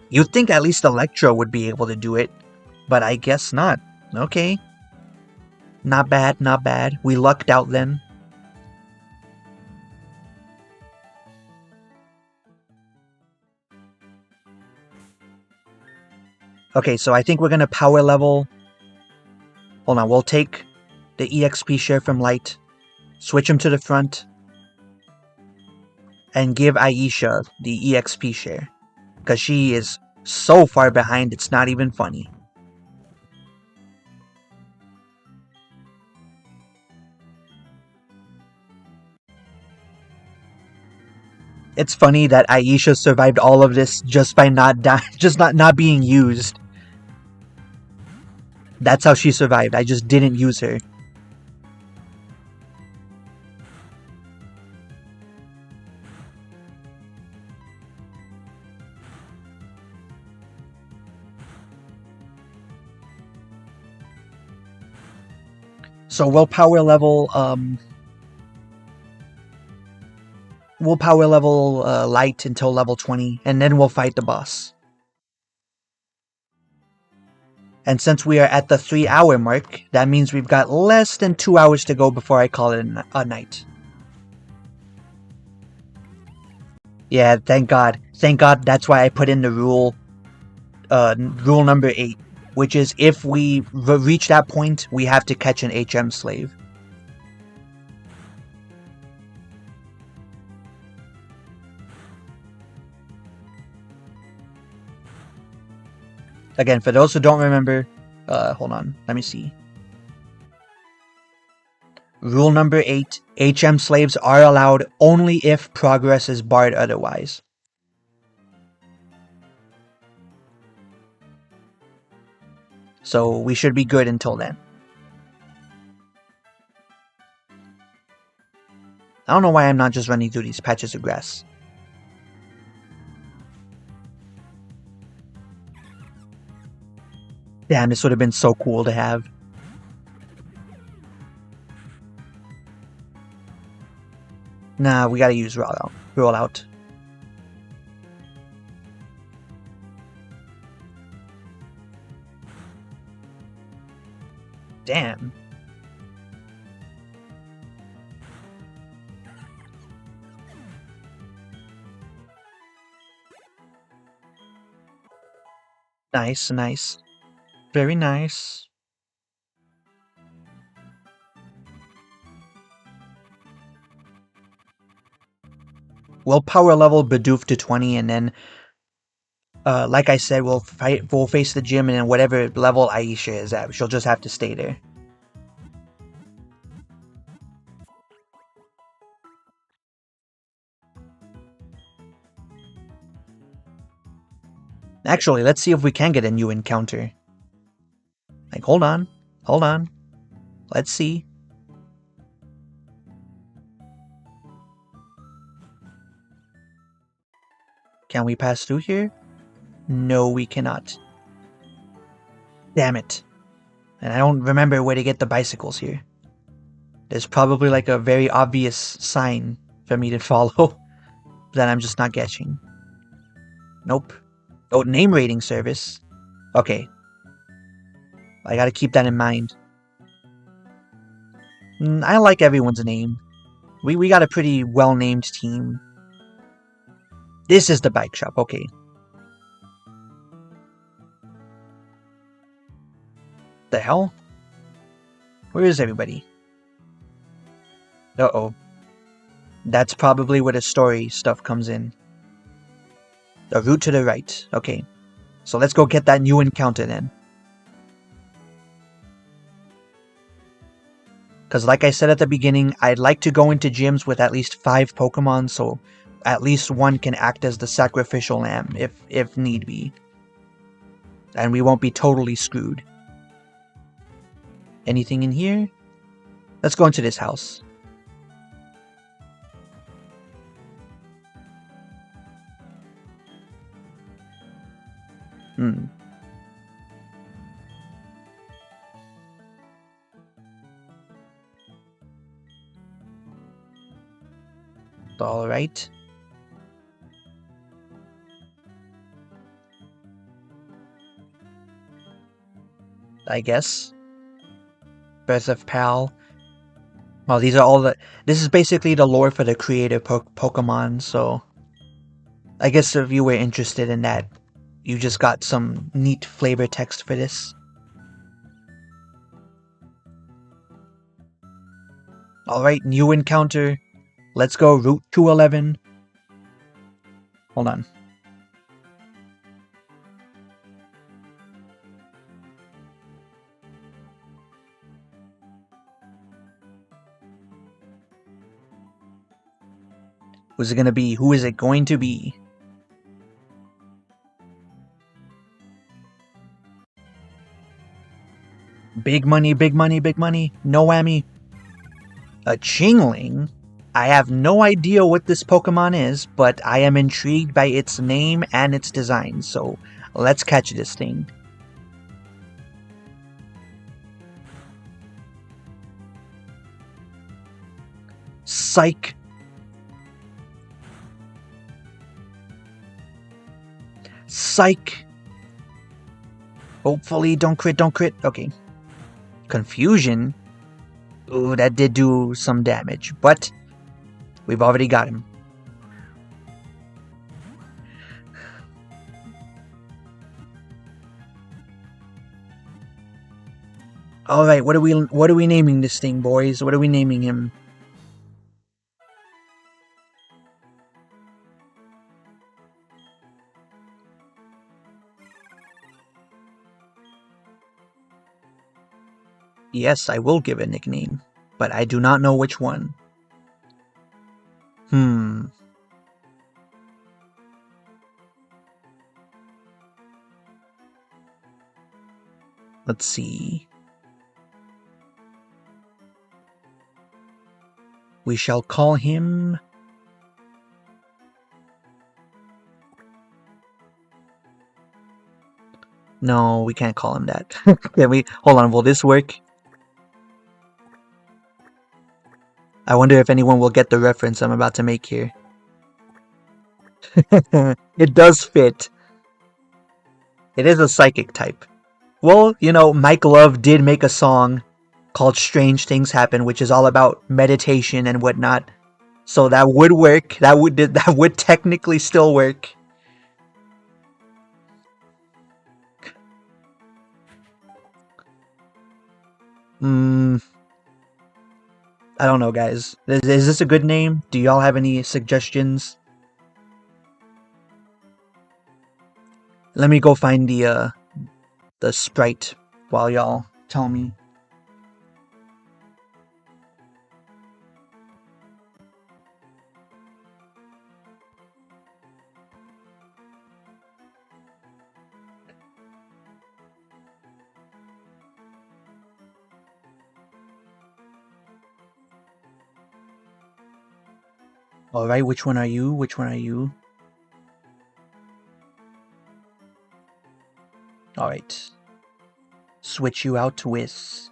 You'd think at least Electro would be able to do it, but I guess not. Okay. Not bad, not bad. We lucked out then. Okay, so I think we're gonna power level. Hold on, we'll take the EXP share from Light, switch him to the front, and give Aisha the EXP share. Because she is so far behind, it's not even funny. It's funny that Aisha survived all of this just by not being used. That's how she survived. I just didn't use her. So we'll power level Light until level 20, and then we'll fight the boss. And since we are at the 3-hour mark, that means we've got less than 2 hours to go before I call it a night. Yeah, thank God. Thank God that's why I put in the rule number 8, which is if we reach that point, we have to catch an HM slave. Again, for those who don't remember, hold on, let me see. Rule number 8, HM slaves are allowed only if progress is barred otherwise. So we should be good until then. I don't know why I'm not just running through these patches of grass. Damn, this would have been so cool to have. Nah, we gotta use roll out. Damn. Nice, nice. Very nice. We'll power level Bidoof to 20, and then, like I said, we'll face the gym, and then whatever level Aisha is at, she'll just have to stay there. Actually, let's see if we can get a new encounter. Like, hold on. Let's see. Can we pass through here? No, we cannot. Damn it. And I don't remember where to get the bicycles here. There's probably like a very obvious sign for me to follow that I'm just not catching. Nope. Oh, name rating service. Okay. I gotta keep that in mind. I like everyone's name. We got a pretty well-named team. This is the bike shop, okay. The hell? Where is everybody? Uh-oh. That's probably where the story stuff comes in. The route to the right. Okay. So let's go get that new encounter then. Because like I said at the beginning, I'd like to go into gyms with at least 5 Pokemon, so at least one can act as the sacrificial lamb, if need be. And we won't be totally screwed. Anything in here? Let's go into this house. Alright. I guess. Birth of Pal. Well, these are all the... This is basically the lore for the creative Pokemon, so... I guess if you were interested in that, you just got some neat flavor text for this. Alright, new encounter. Let's go, Route 211. Hold on. Who's it gonna be? Who is it going to be? Big money, big money, big money. No whammy. A Chingling? I have no idea what this Pokemon is, but I am intrigued by its name and its design, so let's catch this thing. Psych. Psych. Hopefully, don't crit, don't crit. Okay. Confusion? Ooh, that did do some damage, but we've already got him. Alright, what are we naming this thing, boys? What are we naming him? Yes, I will give a nickname, but I do not know which one. Let's see. We shall call him... No, we can't call him that. Can we? Hold on, will this work? I wonder if anyone will get the reference I'm about to make here. It does fit. It is a psychic type. Well, you know, Mike Love did make a song called Strange Things Happen, which is all about meditation and whatnot. So that would work. That would technically still work. I don't know, guys. Is this a good name? Do y'all have any suggestions? Let me go find the sprite while y'all tell me. Alright, which one are you? Which one are you? Alright. Switch you out with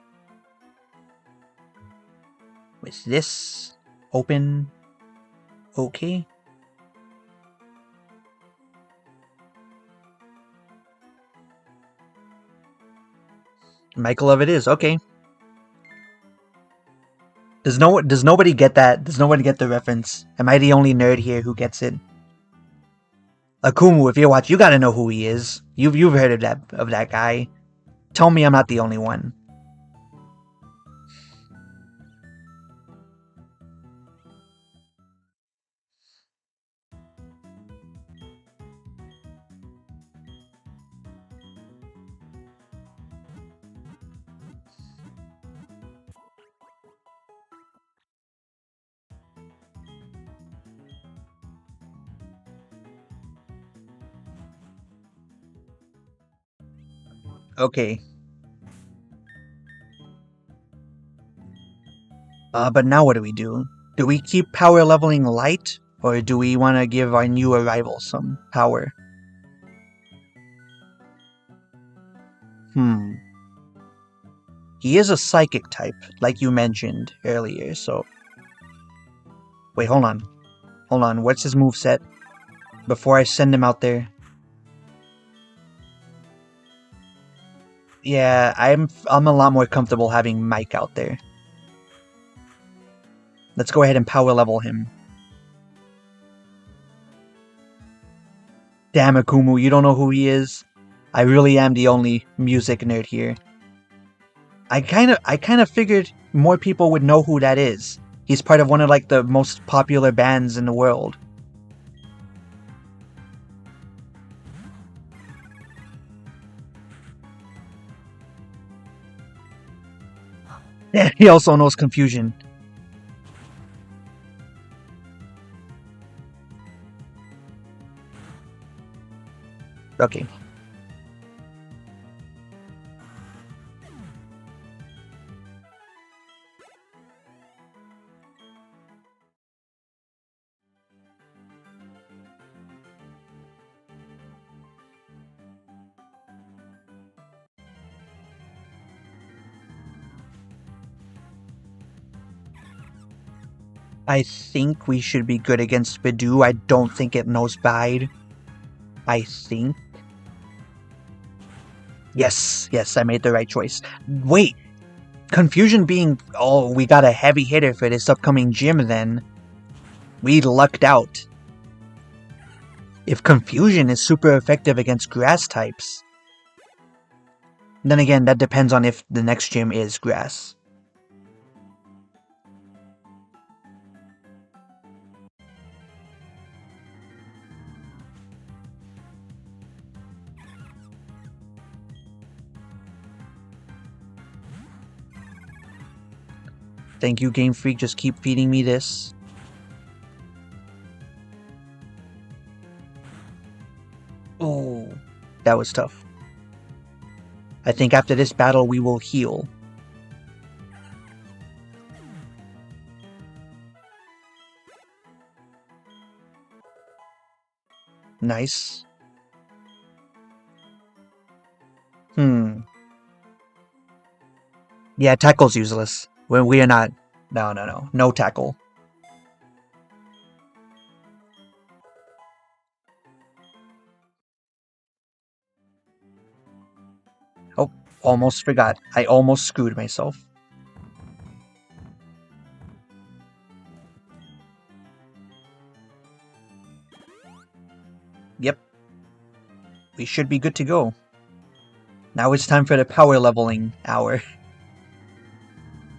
this. Open. Okay. Michael of it is, okay. Does nobody get that? Does nobody get the reference? Am I the only nerd here who gets it? Akumu, if you're watching, you gotta know who he is. You've heard of that guy. Tell me I'm not the only one. Okay. But now what do we do? Do we keep power leveling Light? Or do we want to give our new arrival some power? He is a psychic type, like you mentioned earlier, so... Wait, hold on. Hold on, what's his moveset? Before I send him out there. Yeah, I'm a lot more comfortable having Mike out there. Let's go ahead and power level him. Damn, Akumu, you don't know who he is? I really am the only music nerd here. I kind of figured more people would know who that is. He's part of one of like the most popular bands in the world. Yeah, he also knows Confusion. Okay. I think we should be good against Bidoo. I don't think it knows Bide. I think. Yes, I made the right choice. Wait, Confusion being, oh, we got a heavy hitter for this upcoming gym then. We lucked out. If Confusion is super effective against grass types, then again, that depends on if the next gym is grass. Thank you, Game Freak, just keep feeding me this. Oh, that was tough. I think after this battle we will heal. Nice. Yeah, tackle's useless. When we are not... No. No tackle. Oh, almost forgot. I almost screwed myself. Yep. We should be good to go. Now it's time for the power leveling hour.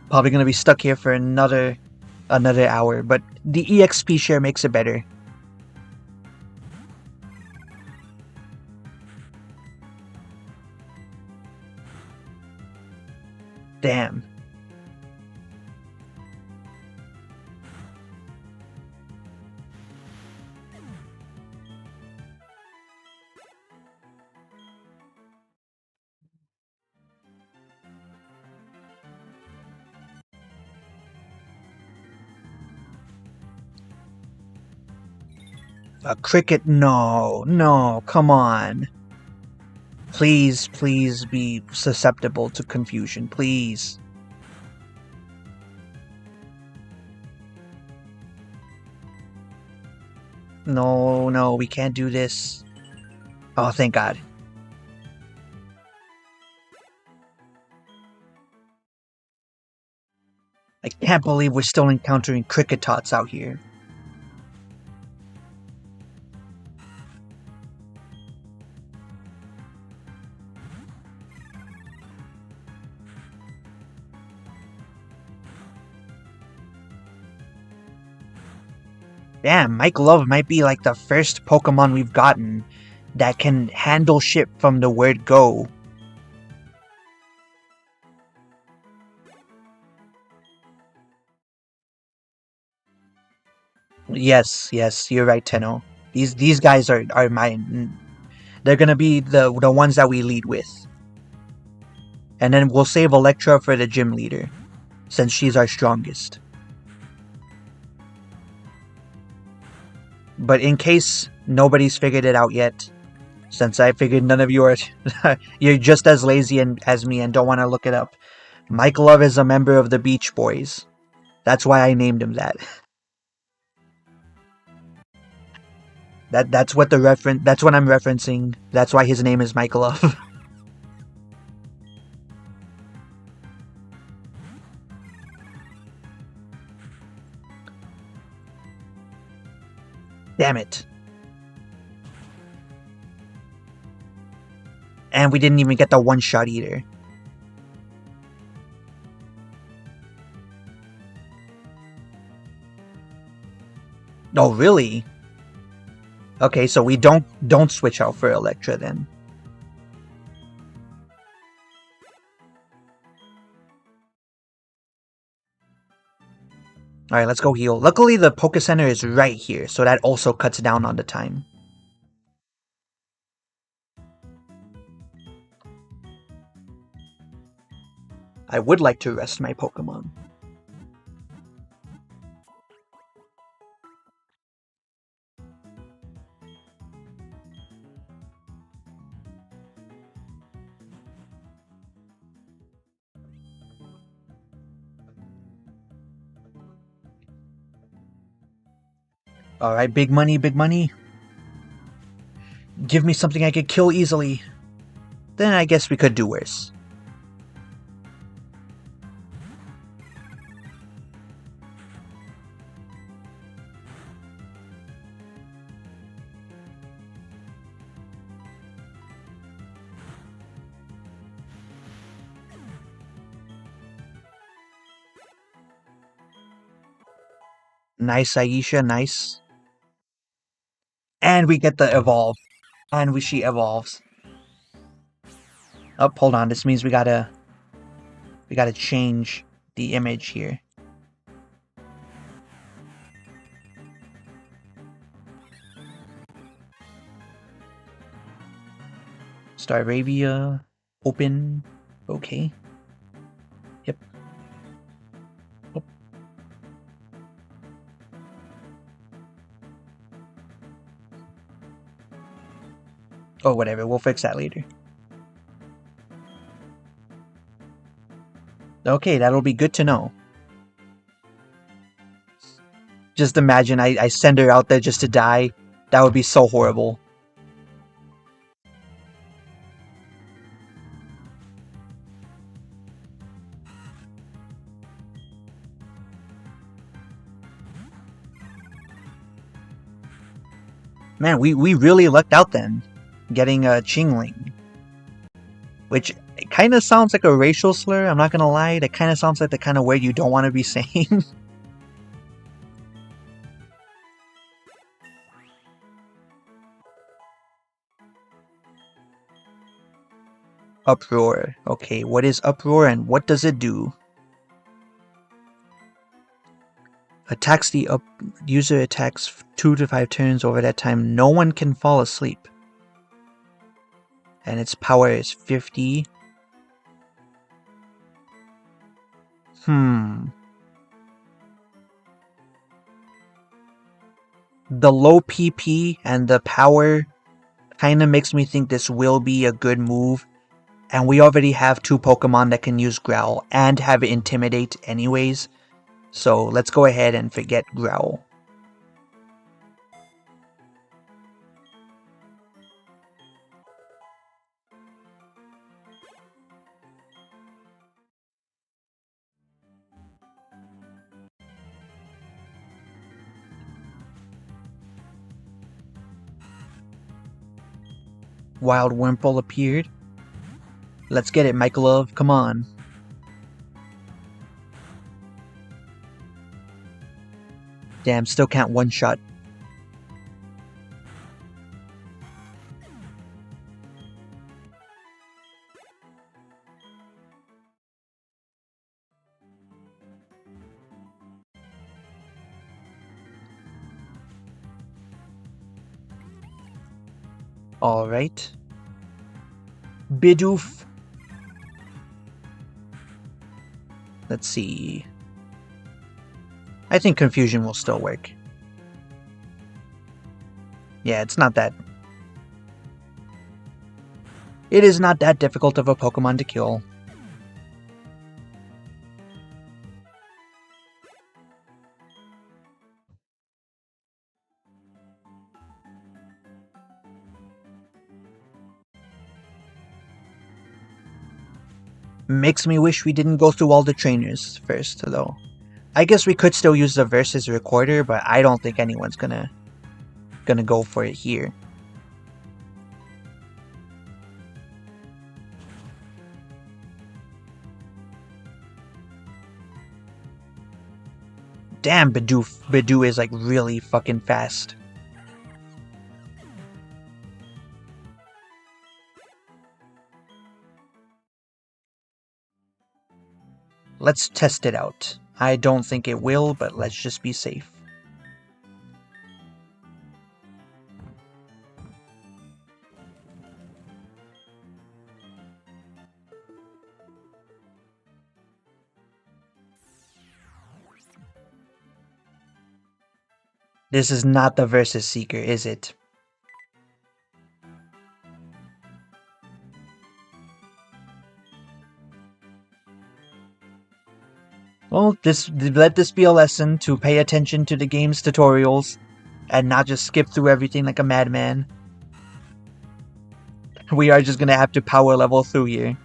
Probably gonna be stuck here for another hour, but the EXP share makes it better. Damn. A cricket? No, come on. Please be susceptible to confusion, please. No, we can't do this. Oh, thank God. I can't believe we're still encountering cricket tots out here. Damn, Mike Love might be like the first Pokemon we've gotten that can handle shit from the word go. Yes, you're right, Tenno. These guys are mine. They're gonna be the ones that we lead with. And then we'll save Electra for the gym leader, since she's our strongest. But in case nobody's figured it out yet, since I figured none of you are, you're just as lazy as me and don't want to look it up, Mike Love is a member of the Beach Boys. That's why I named him that. That's what that's what I'm referencing. That's why his name is Mike Love. Damn it. And we didn't even get the one shot either. Oh, really? Okay, so we don't switch out for Electra then. Alright, let's go heal. Luckily, the Poké Center is right here, so that also cuts down on the time. I would like to rest my Pokemon. Alright, big money, big money. Give me something I could kill easily. Then I guess we could do worse. Nice, Aisha, nice. And we get the evolve. And she evolves. Oh, hold on, this means we gotta change the image here. Staravia, open, okay. Yep. Oh. Oh, whatever, we'll fix that later. Okay, that'll be good to know. Just imagine I send her out there just to die. That would be so horrible. Man, we really lucked out then, getting a Chingling. Which kind of sounds like a racial slur, I'm not gonna lie. That kind of sounds like the kind of word you don't want to be saying. Uproar. Okay, what is Uproar and what does it do? Attacks the user attacks 2 to 5 turns over that time. No one can fall asleep. And its power is 50. The low PP and the power kind of makes me think this will be a good move. And we already have 2 Pokemon that can use Growl and have Intimidate anyways. So let's go ahead and forget Growl. Wild Wurmple appeared. Let's get it, Michael Love. Come on. Damn, still can't one-shot. Alright. Bidoof. Let's see. I think Confusion will still work. Yeah, it's not that... It is not that difficult of a Pokemon to kill. Makes me wish we didn't go through all the trainers first, though. I guess we could still use the Versus Recorder, but I don't think anyone's gonna go for it here. Damn, Bidoof is like really fucking fast. Let's test it out. I don't think it will, but let's just be safe. This is not the Versus Seeker, is it? Well, let this be a lesson to pay attention to the game's tutorials and not just skip through everything like a madman. We are just gonna have to power level through here.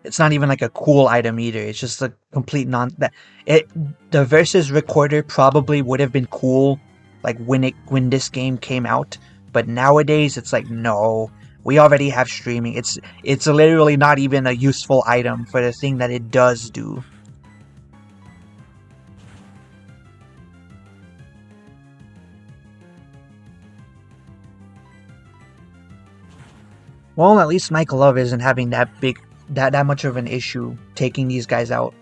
It's not even like a cool item either. It's just a complete the Versus Recorder probably would have been cool like when this game came out, but nowadays it's like no, we already have streaming. It's literally not even a useful item for the thing that it does do. Well, at least Mike Love isn't having that much of an issue taking these guys out.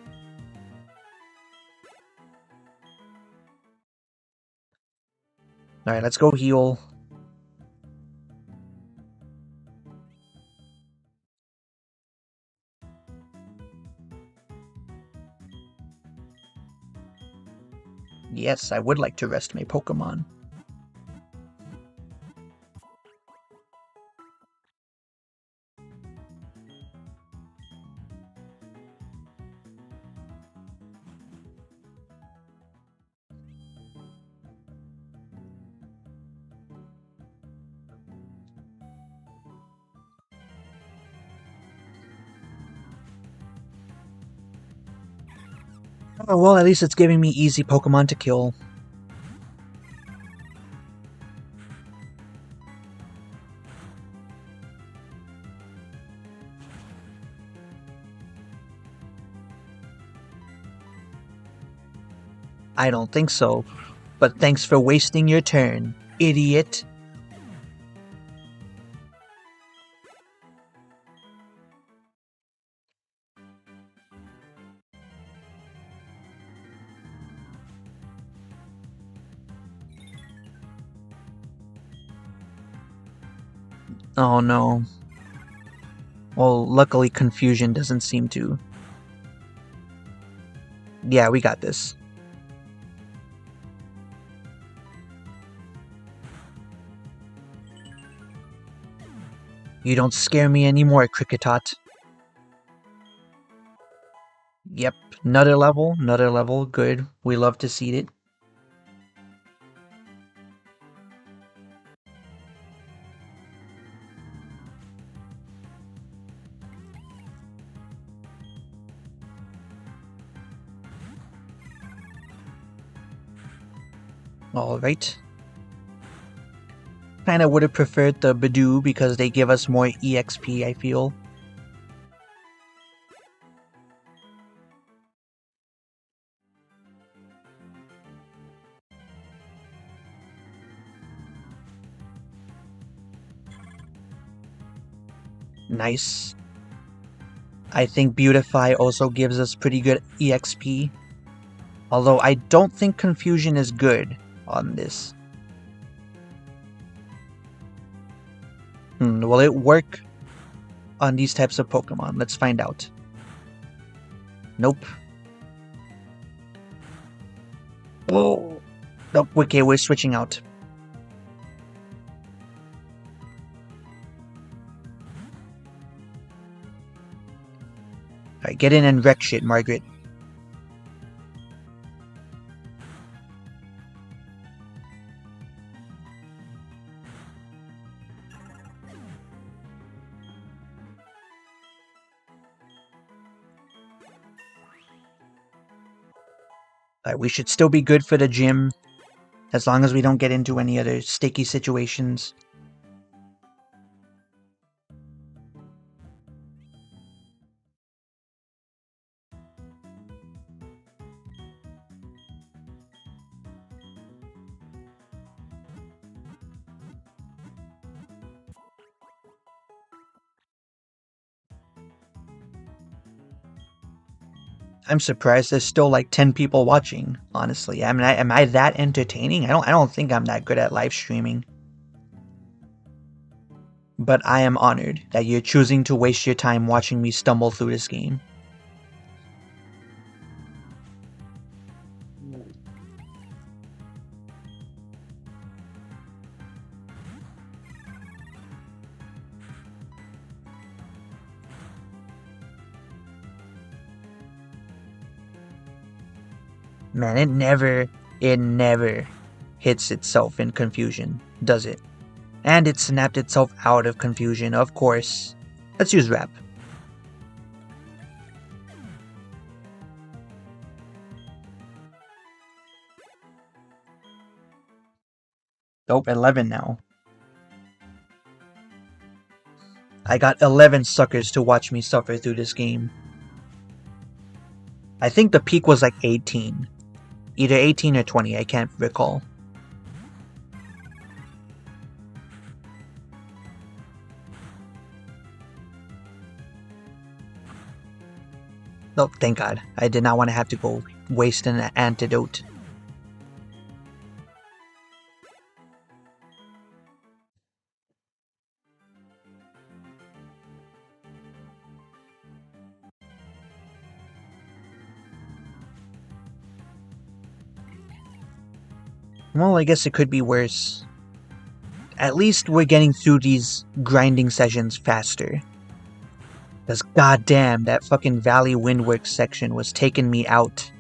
Alright, let's go heal. Yes, I would like to rest my Pokemon. Oh, well, at least it's giving me easy Pokemon to kill. I don't think so, but thanks for wasting your turn, idiot. Oh no. Well, luckily confusion doesn't seem to. Yeah, we got this. You don't scare me anymore, Cricketot. Yep, another level, good. We love to see it. Alright. Kinda would have preferred the Bidoof because they give us more EXP, I feel. Nice. I think Beautify also gives us pretty good EXP. Although I don't think Confusion is good on this. Will it work on these types of Pokemon? Let's find out. Nope. Oh. Nope, okay, we're switching out. Alright, get in and wreck shit, Margaret. We should still be good for the gym, as long as we don't get into any other sticky situations. I'm surprised there's still like 10 people watching, honestly. I mean, am I that entertaining? I don't think I'm that good at live streaming. But I am honored that you're choosing to waste your time watching me stumble through this game. Man, it never hits itself in confusion, does it? And it snapped itself out of confusion, of course. Let's use rap. Oh, 11 now. I got 11 suckers to watch me suffer through this game. I think the peak was like 18. Either 18 or 20, I can't recall. Oh, thank God. I did not want to have to go waste an antidote. Well, I guess it could be worse. At least we're getting through these grinding sessions faster. Because goddamn, that fucking Valley Windworks section was taking me out.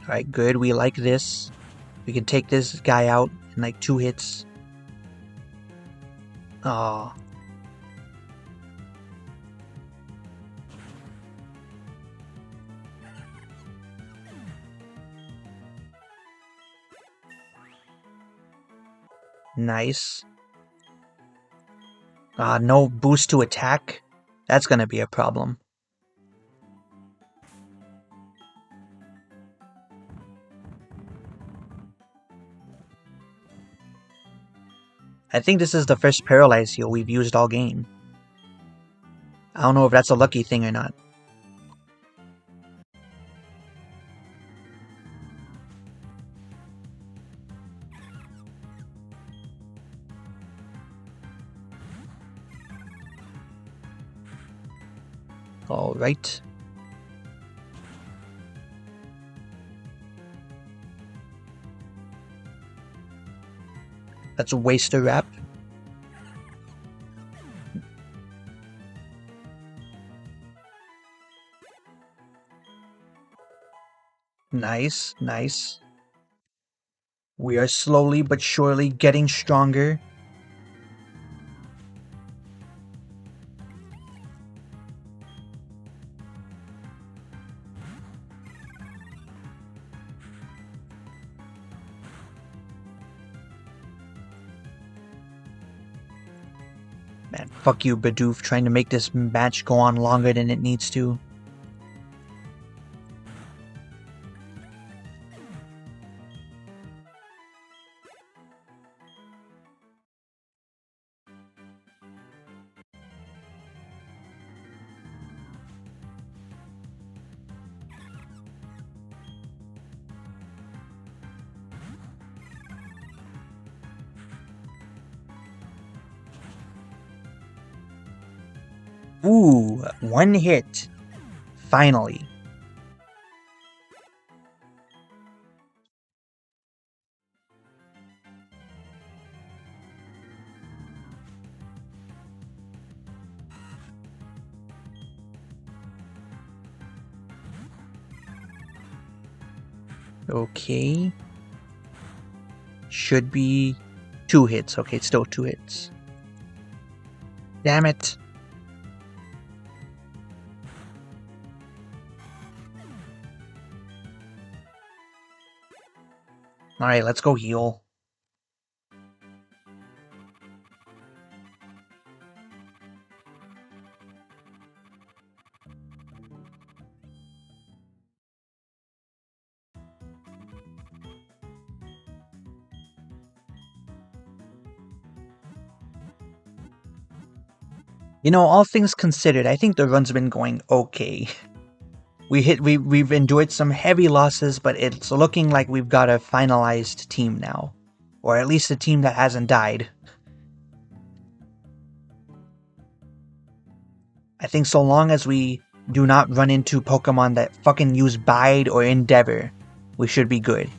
Alright, good, we like this. We can take this guy out in like 2 hits. Aww. Nice. No boost to attack? That's gonna be a problem. I think this is the first Paralyze heal we've used all game. I don't know if that's a lucky thing or not. Alright. Let's waste a wrap. Nice, nice. We are slowly but surely getting stronger. Man, fuck you, Bidoof, trying to make this match go on longer than it needs to. Ooh, 1 hit. Finally. Okay. Should be 2 hits. Okay, it's still 2 hits. Damn it. Alright, let's go heal. You know, all things considered, I think the run's been going okay. We've endured some heavy losses, but it's looking like we've got a finalized team now. Or at least a team that hasn't died. I think so long as we do not run into Pokemon that fucking use Bide or Endeavor, we should be good.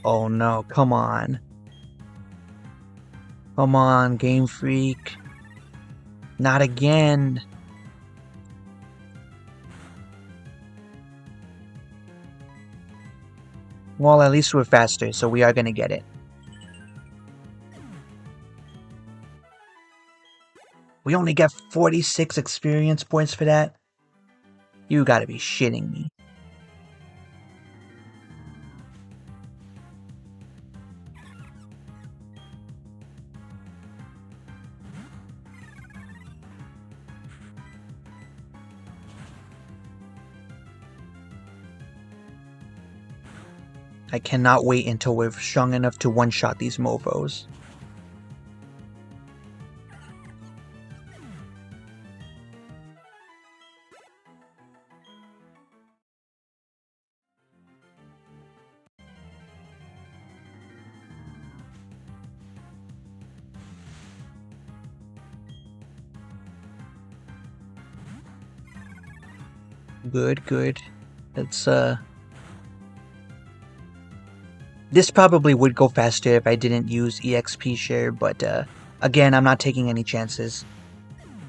Oh no, come on. Come on, Game Freak. Not again. Well, at least we're faster, so we are gonna get it. We only get 46 experience points for that? You gotta be shitting me. I cannot wait until we're strong enough to one-shot these mofos. Good, good. That's, This probably would go faster if I didn't use EXP share, but, again, I'm not taking any chances.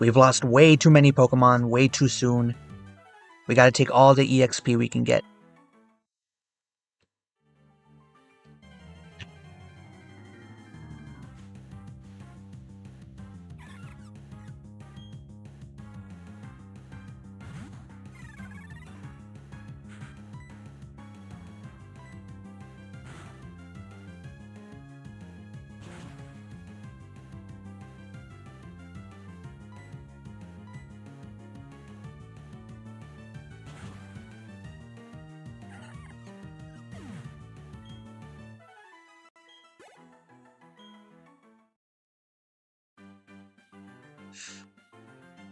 We've lost way too many Pokemon way too soon. We gotta take all the EXP we can get.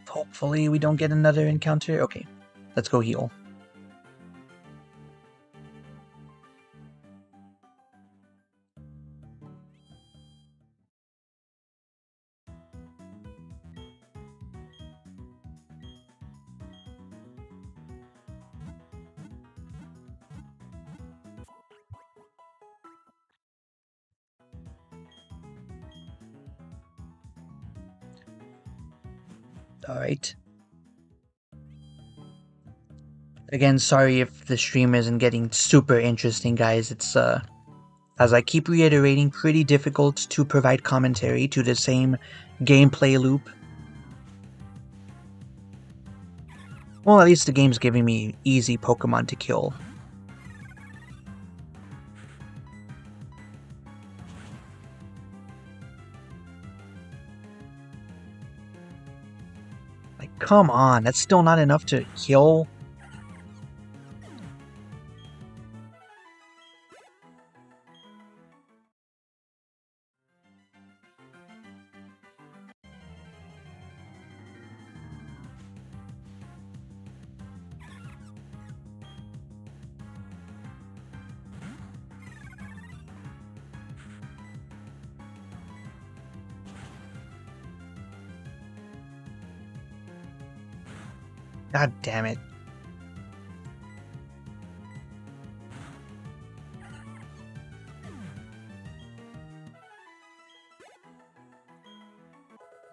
Hopefully we don't get another encounter. Okay, let's go heal. Alright. Again, sorry if the stream isn't getting super interesting, guys. It's, as I keep reiterating, pretty difficult to provide commentary to the same gameplay loop. Well, at least the game's giving me easy Pokemon to kill. Like, come on, that's still not enough to kill. God damn it.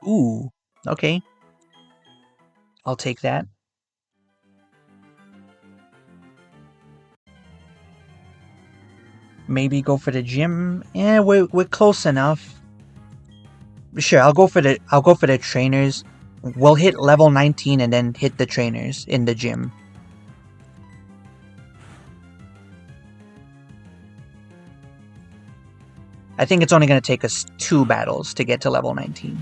Ooh, okay. I'll take that. Maybe go for the gym. Yeah, we're close enough. Sure, I'll go for the trainers. We'll hit level 19 and then hit the trainers in the gym. I think it's only going to take us 2 battles to get to level 19.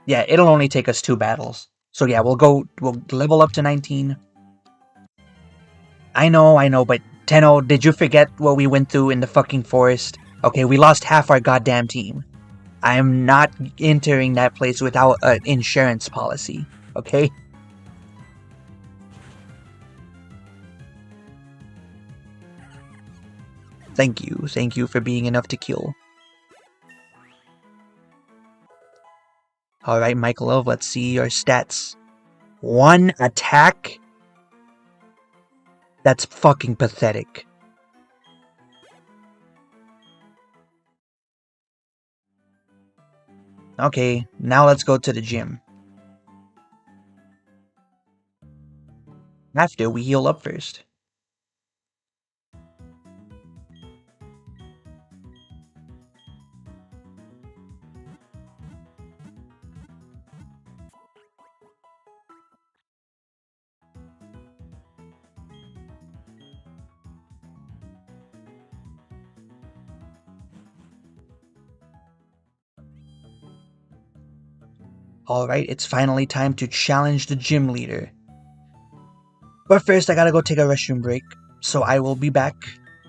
Yeah, it'll only take us 2 battles. So yeah, we'll level up to 19. I know, but Tenno, did you forget what we went through in the fucking forest? Okay, we lost half our goddamn team. I am not entering that place without an insurance policy, okay? Thank you for being enough to kill. Alright, Michael, let's see your stats. 1 attack? That's fucking pathetic. Okay, now let's go to the gym. After we heal up first. Alright, it's finally time to challenge the gym leader. But first, I gotta go take a restroom break, so I will be back.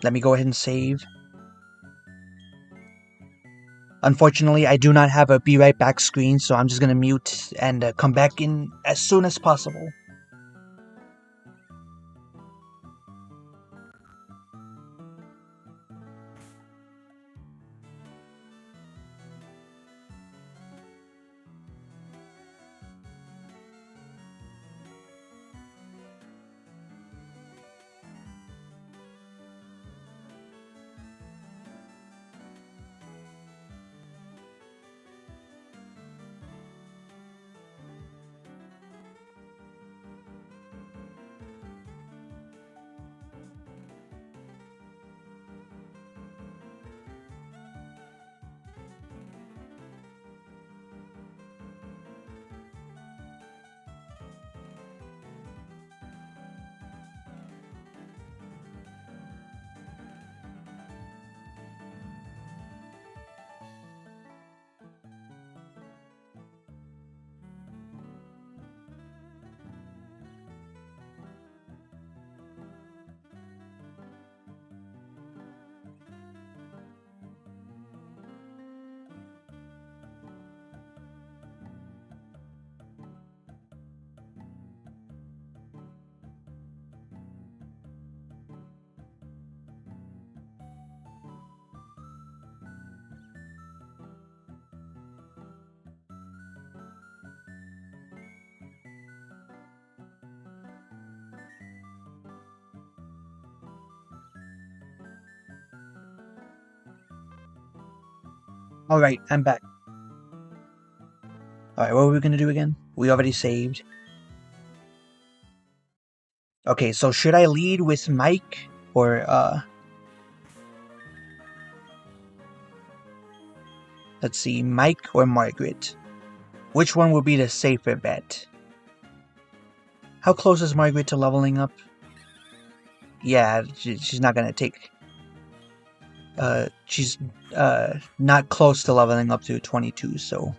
Let me go ahead and save. Unfortunately, I do not have a be right back screen, so I'm just gonna mute and come back in as soon as possible. Alright, I'm back. Alright, what were we gonna do again? We already saved. Okay, so should I lead with Mike or let's see, Mike or Margaret? Which one would be the safer bet? How close is Margaret to leveling up? Yeah, she's not gonna take... she's not close to leveling up to 22, so...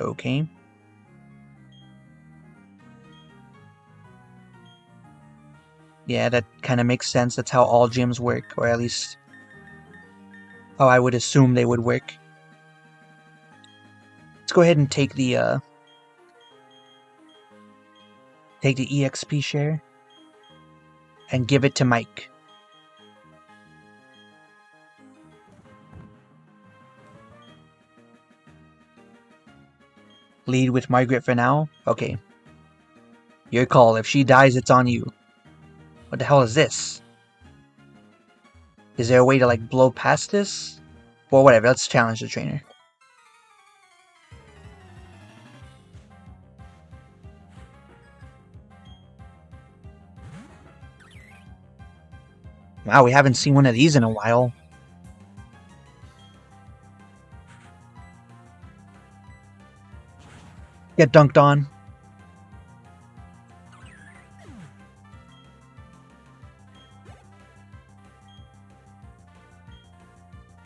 Okay. Yeah, that kind of makes sense. That's how all gyms work, or at least how I would assume they would work. Let's go ahead and take the EXP share and give it to Mike. Lead with Margaret for now? Okay. Your call. If she dies, it's on you. What the hell is this? Is there a way to, like, blow past this? Well, whatever. Let's challenge the trainer. Wow, we haven't seen one of these in a while. Get dunked on.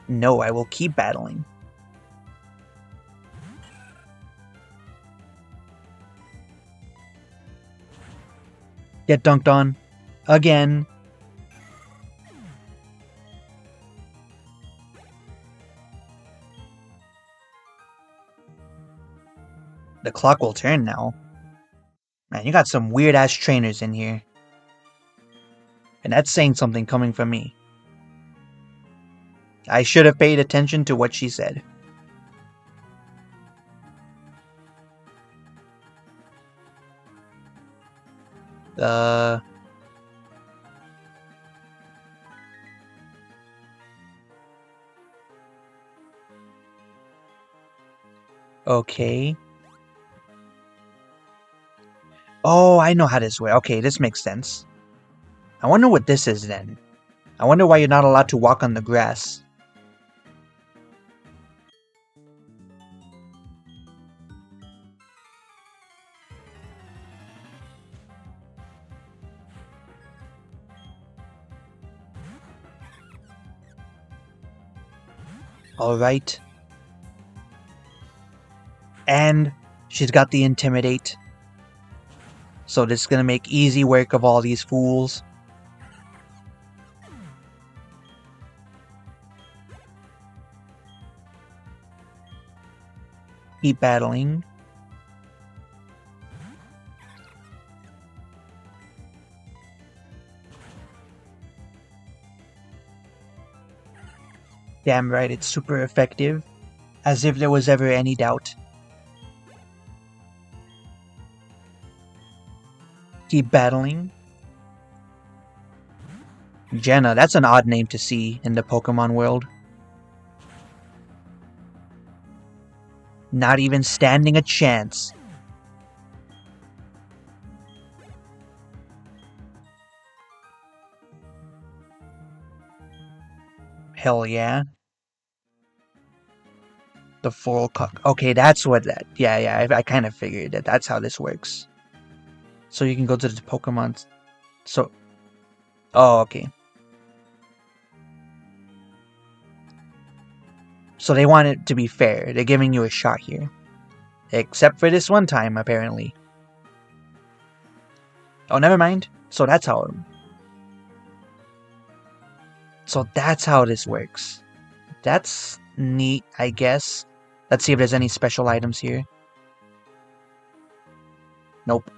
No, I will keep battling. Get dunked on. Again. The clock will turn now. Man, you got some weird-ass trainers in here. And that's saying something coming from me. I should have paid attention to what she said. Okay. Oh, I know how this works. Okay, this makes sense. I wonder what this is then. I wonder why you're not allowed to walk on the grass. Alright. And she's got the Intimidate. So this is gonna make easy work of all these fools. Keep battling. Damn right, it's super effective. As if there was ever any doubt. Keep battling. Jenna, that's an odd name to see in the Pokemon world. Not even standing a chance. Hell yeah. The full cock. Okay, that's what that. Yeah, I kind of figured that that's how this works. So you can go to the Pokemon. So. Oh, okay. So they want it to be fair. They're giving you a shot here. Except for this one time, apparently. Oh, never mind. So that's how. So that's how this works. That's neat, I guess. Let's see if there's any special items here. Nope.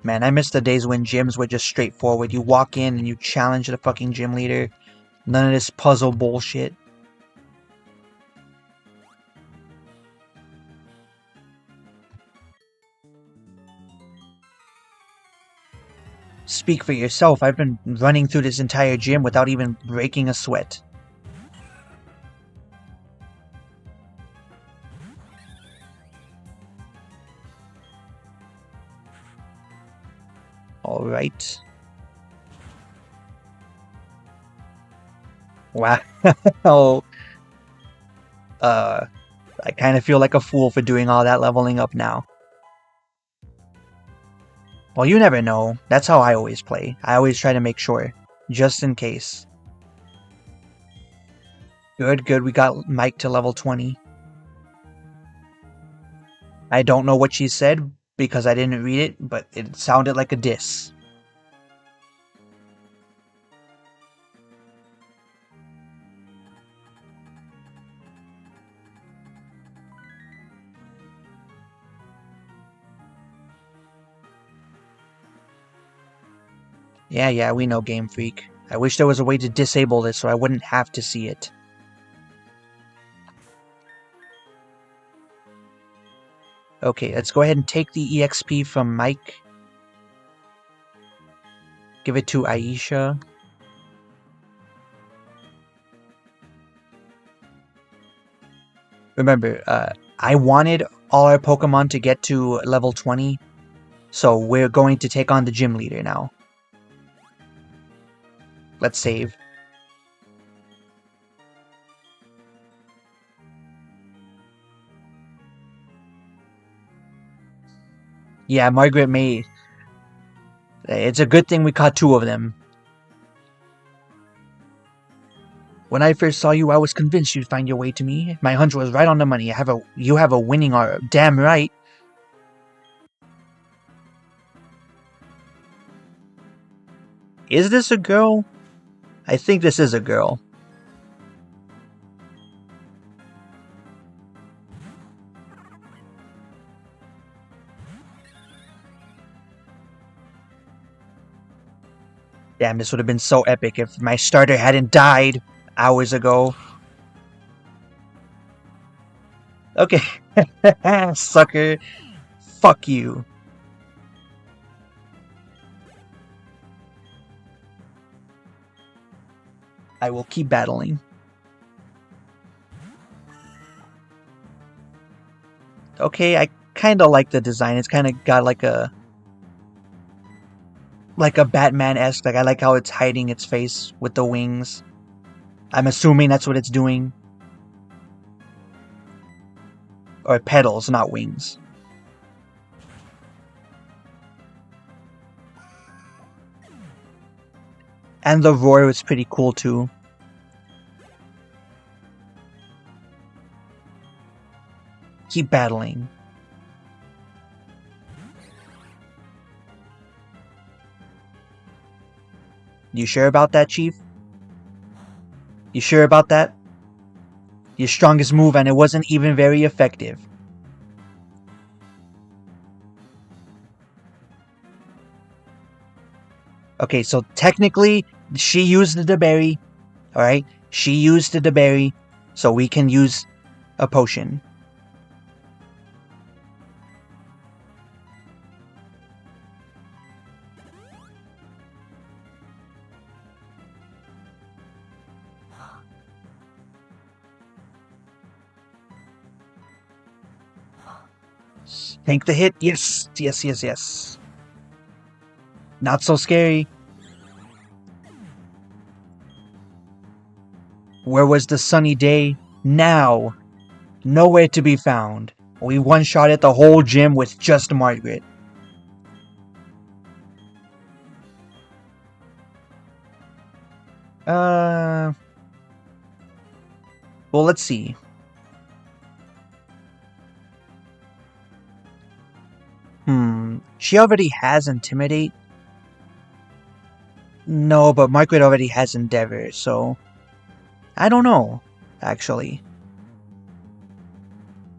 Man, I miss the days when gyms were just straightforward. You walk in and you challenge the fucking gym leader. None of this puzzle bullshit. Speak for yourself. I've been running through this entire gym without even breaking a sweat. Alright. Wow. I kind of feel like a fool for doing all that leveling up now. Well, you never know. That's how I always play. I always try to make sure. Just in case. Good, good. We got Mike to level 20. I don't know what she said because I didn't read it, but it sounded like a diss. Yeah, we know, Game Freak. I wish there was a way to disable this so I wouldn't have to see it. Okay, let's go ahead and take the EXP from Mike. Give it to Aisha. Remember, I wanted all our Pokemon to get to level 20, so we're going to take on the gym leader now. Let's save. Yeah, Margaret May. It's a good thing we caught 2 of them. When I first saw you, I was convinced you'd find your way to me. My hunch was right on the money. You have a winning arm. Damn right. Is this a girl? I think this is a girl. Damn, this would have been so epic if my starter hadn't died hours ago. Okay. Sucker. Fuck you. I will keep battling. Okay, I kinda like the design. It's kinda got like a Batman-esque. Like I like how it's hiding its face with the wings. I'm assuming that's what it's doing. Or petals, not wings. And the roar was pretty cool too. Keep battling. You sure about that, Chief? You sure about that? Your strongest move, and it wasn't even very effective. Okay, so technically, she used the berry. Alright? She used the berry, so we can use a potion. Tank the hit. Yes, yes, yes, yes. Not so scary. Where was the sunny day? Now. Nowhere to be found. We one-shotted the whole gym with just Margaret. Well, let's see. She already has Intimidate. No, but Margaret already has Endeavor, so... I don't know, actually.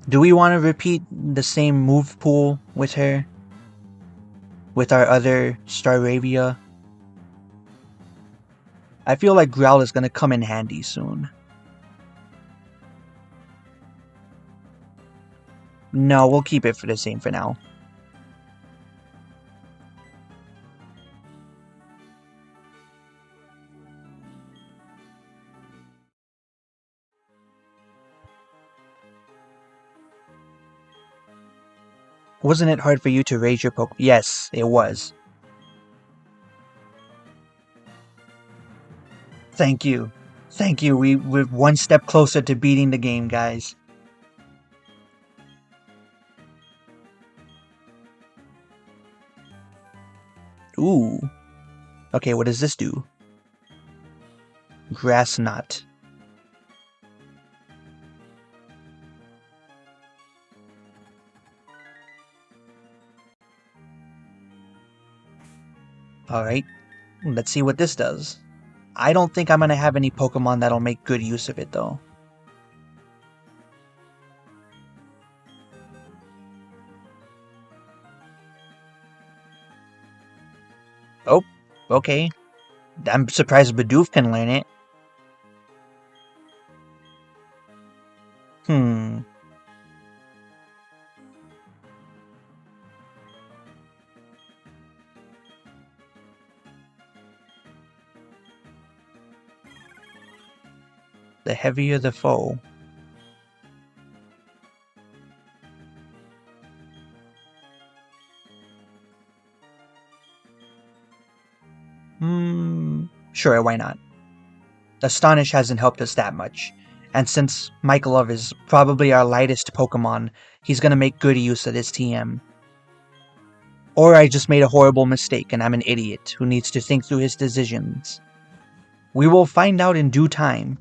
Do we want to repeat the same move pool with her? With our other Staravia? I feel like Growl is gonna come in handy soon. No, we'll keep it for the same for now. Wasn't it hard for you to raise your Pokemon? Yes, it was. Thank you. Thank you. We're one step closer to beating the game, guys. Ooh. Okay, what does this do? Grass Knot. Alright, let's see what this does. I don't think I'm gonna have any Pokemon that'll make good use of it, though. Oh, okay. I'm surprised Bidoof can learn it. The heavier the foe. Sure, why not? Astonish hasn't helped us that much, and since Mykolov is probably our lightest Pokemon, he's gonna make good use of this TM. Or I just made a horrible mistake and I'm an idiot who needs to think through his decisions. We will find out in due time.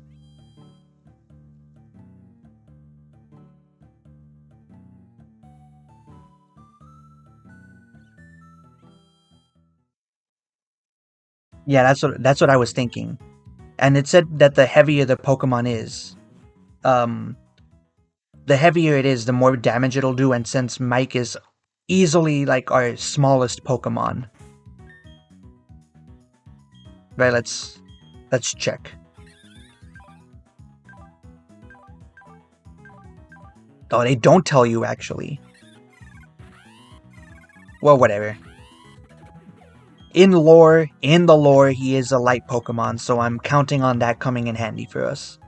Yeah, that's what I was thinking. And it said that the heavier the Pokemon is, the heavier it is, the more damage it'll do, and since Mike is easily like our smallest Pokemon. Right, let's check. Oh, they don't tell you actually. Well, whatever. In the lore, he is a light Pokemon, so I'm counting on that coming in handy for us.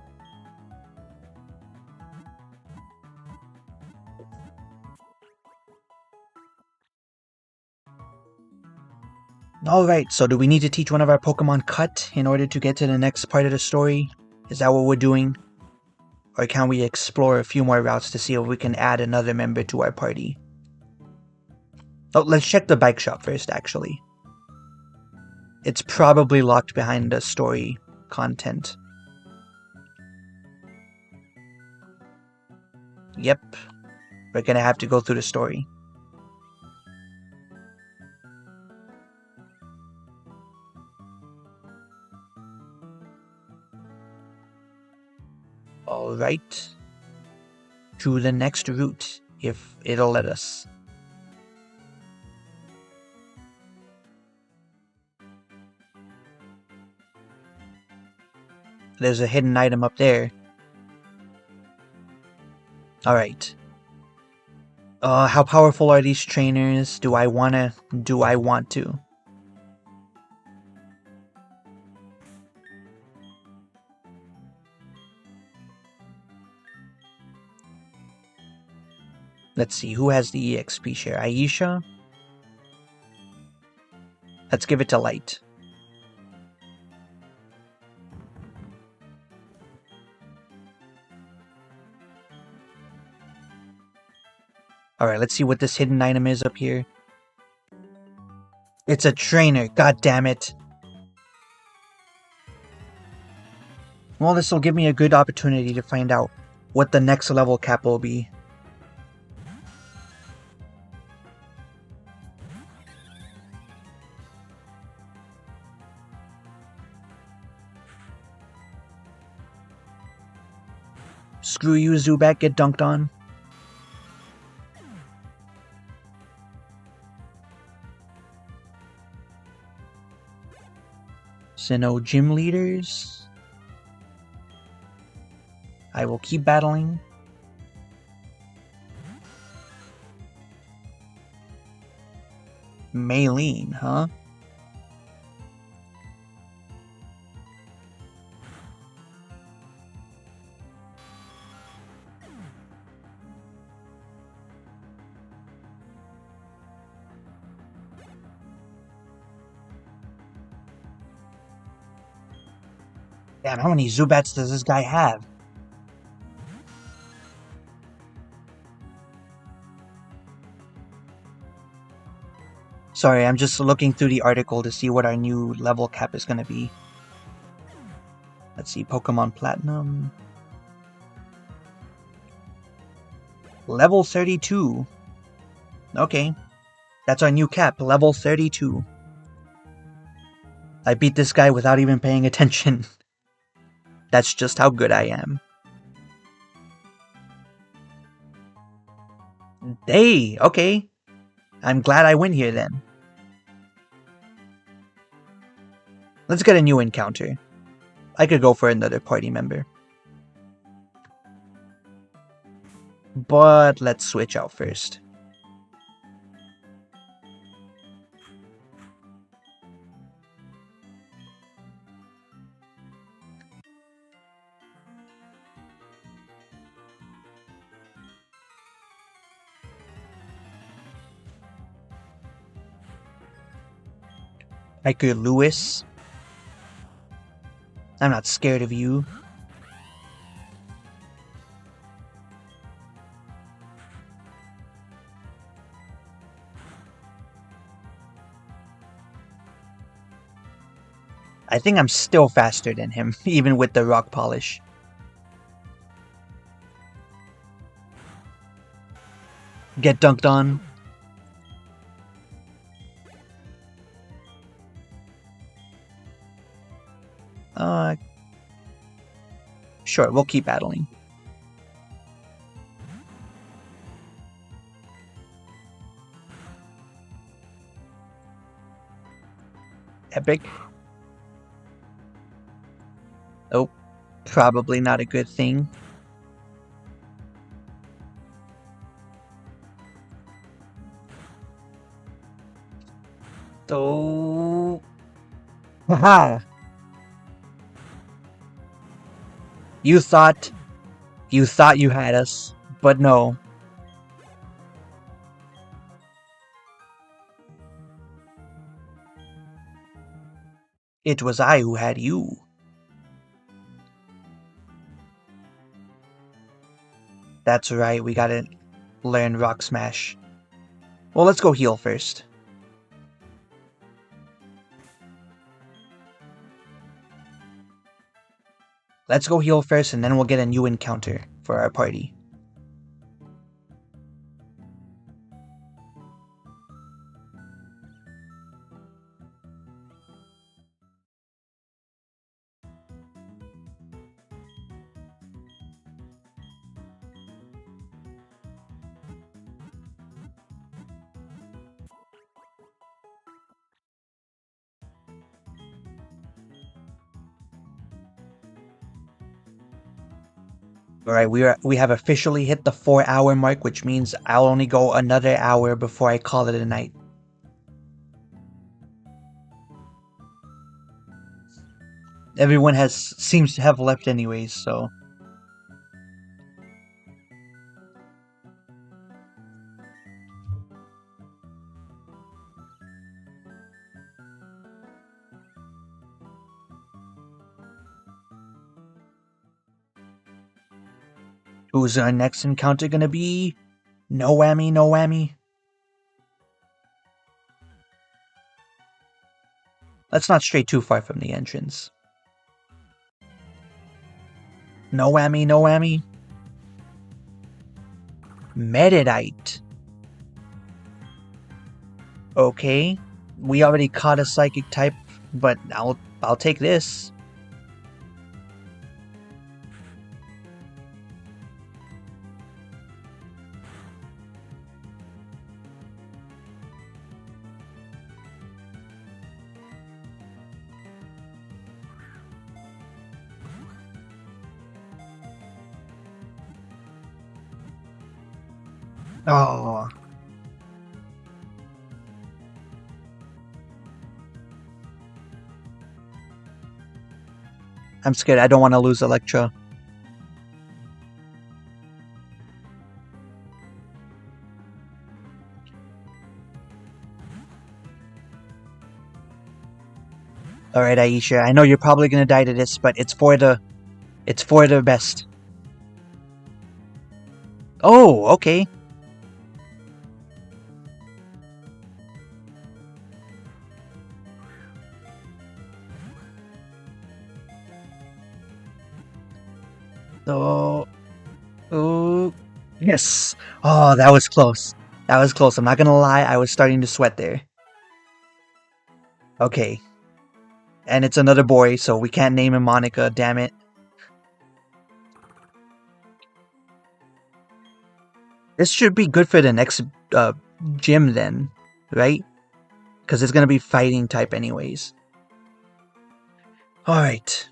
Alright, so do we need to teach one of our Pokemon Cut in order to get to the next part of the story? Is that what we're doing? Or can we explore a few more routes to see if we can add another member to our party? Oh, let's check the bike shop first, actually. It's probably locked behind the story content. Yep, we're gonna have to go through the story. Alright. To the next route, if it'll let us. There's a hidden item up there. Alright. How powerful are these trainers? Do I want to? Let's see, who has the EXP share? Aisha? Let's give it to Light. Alright, let's see what this hidden item is up here. It's a trainer, god damn it. Well, this will give me a good opportunity to find out what the next level cap will be. Screw you, Zubat, get dunked on. Sinnoh gym leaders. I will keep battling. Maylene, huh? Damn, how many Zubats does this guy have? Sorry, I'm just looking through the article to see what our new level cap is going to be. Let's see, Pokemon Platinum. Level 32. Okay, that's our new cap, level 32. I beat this guy without even paying attention. That's just how good I am. Hey, okay. I'm glad I went here then. Let's get a new encounter. I could go for another party member. But let's switch out first. Hiker Lewis. I'm not scared of you. I think I'm still faster than him, even with the rock polish. Get dunked on. Sure, we'll keep battling. Epic. Oh, probably not a good thing. So... Haha! You thought you had us, but no. It was I who had you. That's right, we gotta learn Rock Smash. Well, let's go heal first. Let's go heal first, and then we'll get a new encounter for our party. Alright, we have officially hit the 4-hour mark, which means I'll only go another hour before I call it a night. Everyone seems to have left anyways, so... Who's our next encounter gonna be? No whammy, no whammy. Let's not stray too far from the entrance. No whammy, no whammy. Meditite. Okay, we already caught a psychic type, but I'll take this. Oh. I'm scared. I don't want to lose Electra. Alright, Aisha, I know you're probably gonna die to this, but it's for the best. Oh, okay. Oh, yes. Oh, that was close. That was close. I'm not gonna lie, I was starting to sweat there. Okay. And it's another boy, so we can't name him Monica, damn it. This should be good for the next gym then, right? Because it's gonna be fighting type anyways. Alright.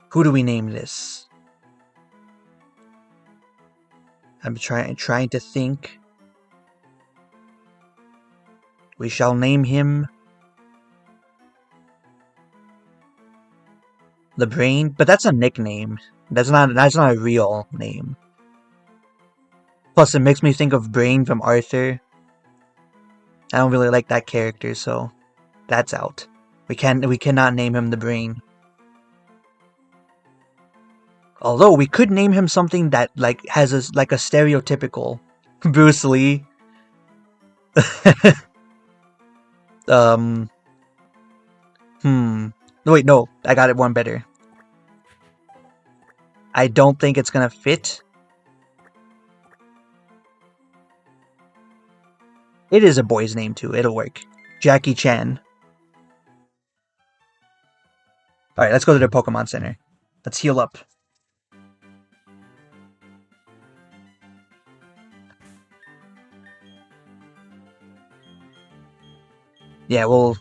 Who do we name this? I'm trying to think. We shall name him the Brain, but that's a nickname. That's not a real name. Plus, it makes me think of Brain from Arthur. I don't really like that character, so that's out. We cannot name him the Brain. Although we could name him something that like has a stereotypical Bruce Lee. Wait, no, I got it one better. I don't think it's gonna fit. It is a boy's name too. It'll work. Jackie Chan. Alright, let's go to the Pokemon Center. Let's heal up. Yeah, we'll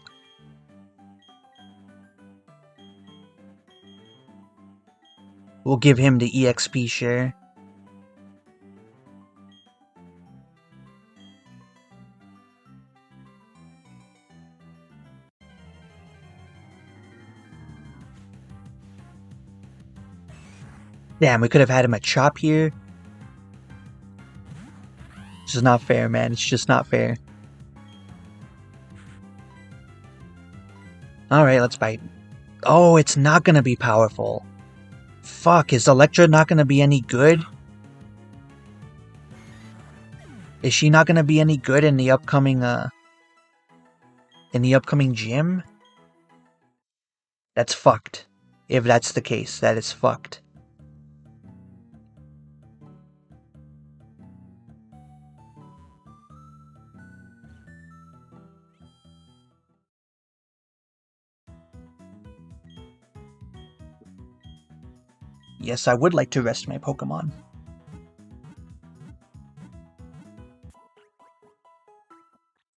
give him the EXP share. Damn, we could have had him a Chop here. It's just not fair, man. It's just not fair. Alright, let's bite. Oh, it's not gonna be powerful. Fuck, is Electra not gonna be any good? Is she not gonna be any good in the upcoming, gym? That's fucked. If that's the case, that is fucked. Yes, I would like to rest my Pokemon.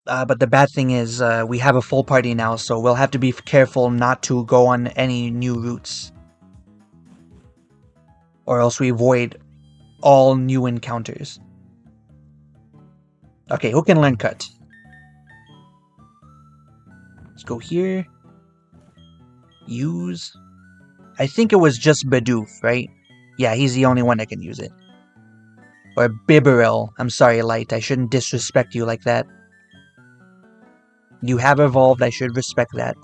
But the bad thing is, we have a full party now, so we'll have to be careful not to go on any new routes. Or else we avoid all new encounters. Okay, who can learn Cut? Let's go here. Use. I think it was just Bidoof, right? Yeah, he's the only one that can use it. Or Bibarel. I'm sorry, Light. I shouldn't disrespect you like that. You have evolved. I should respect that.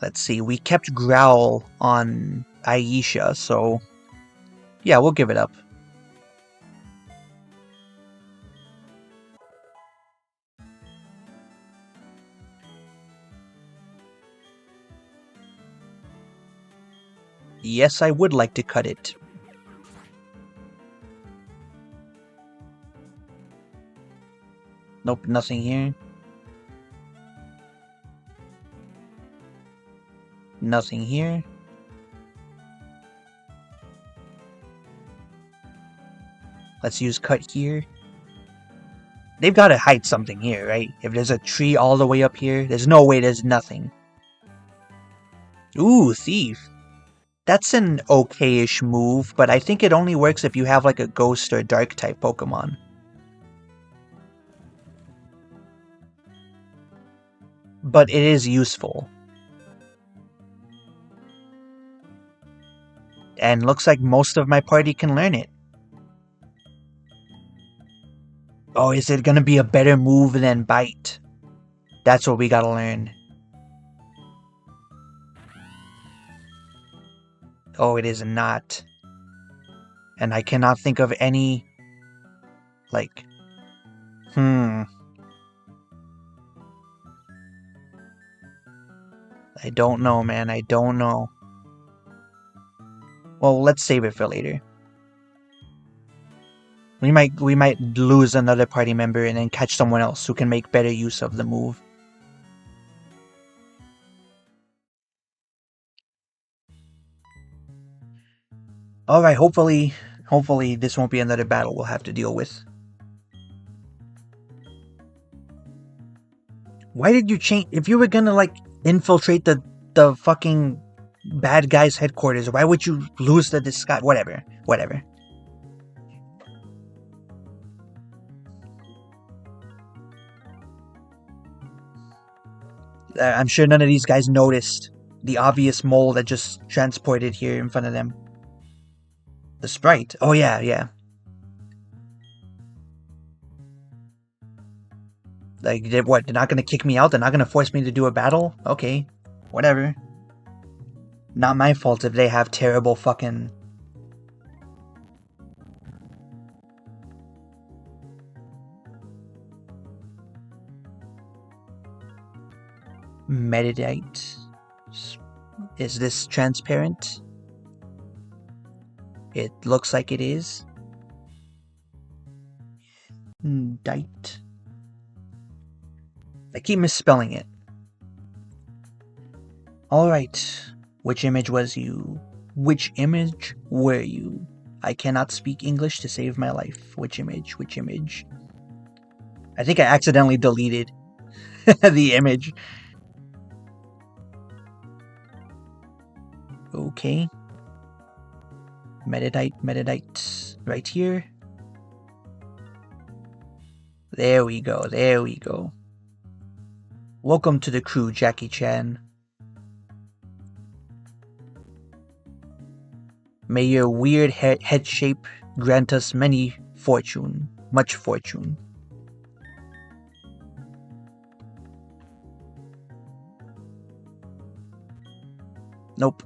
Let's see. We kept Growl on Aisha, so... yeah, we'll give it up. Yes, I would like to cut it. Nope, nothing here. Nothing here. Let's use Cut here. They've got to hide something here, right? If there's a tree all the way up here, there's no way there's nothing. Ooh, Thief. That's an okay-ish move, but I think it only works if you have like a Ghost or Dark type Pokemon. But it is useful. And looks like most of my party can learn it. Oh, is it gonna be a better move than Bite? That's what we gotta learn. Oh, it is not. And I cannot think of any... like... I don't know, man. I don't know. Well, let's save it for later. We might lose another party member and then catch someone else who can make better use of the move. Alright, hopefully this won't be another battle we'll have to deal with. Why did you change? If you were gonna, like, infiltrate the fucking bad guy's headquarters, why would you lose the disguise? Whatever. I'm sure none of these guys noticed the obvious mole that just transported here in front of them. The sprite. Oh, yeah. Like, what? They're not gonna kick me out? They're not gonna force me to do a battle? Okay, whatever. Not my fault if they have terrible fucking... Meditite. Is this transparent? It looks like it is. Dite. I keep misspelling it. Alright. Which image was you? Which image were you? I cannot speak English to save my life. Which image? Which image? I think I accidentally deleted the image. Okay. Meditite. Right here. There we go, there we go. Welcome to the crew, Jackie Chan. May your weird head shape grant us much fortune. Nope.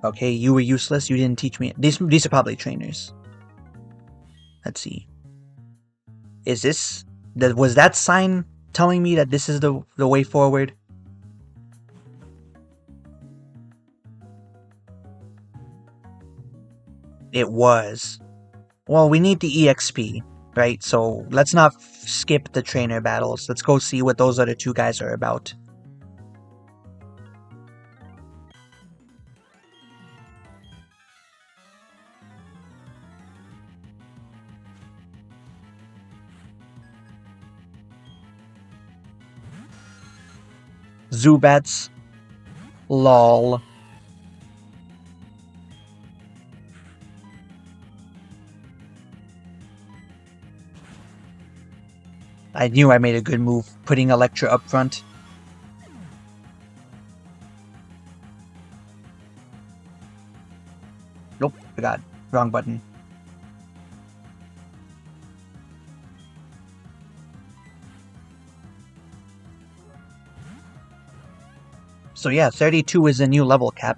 Okay, you were useless. You didn't teach me. These are probably trainers. Let's see. Is this... Was that sign telling me that this is the way forward? It was. Well, we need the EXP, right? So let's not skip the trainer battles. Let's go see what those other two guys are about. Zubats. Lol. I knew I made a good move putting Electra up front. Nope, forgot. Wrong button. So yeah, 32 is a new level cap.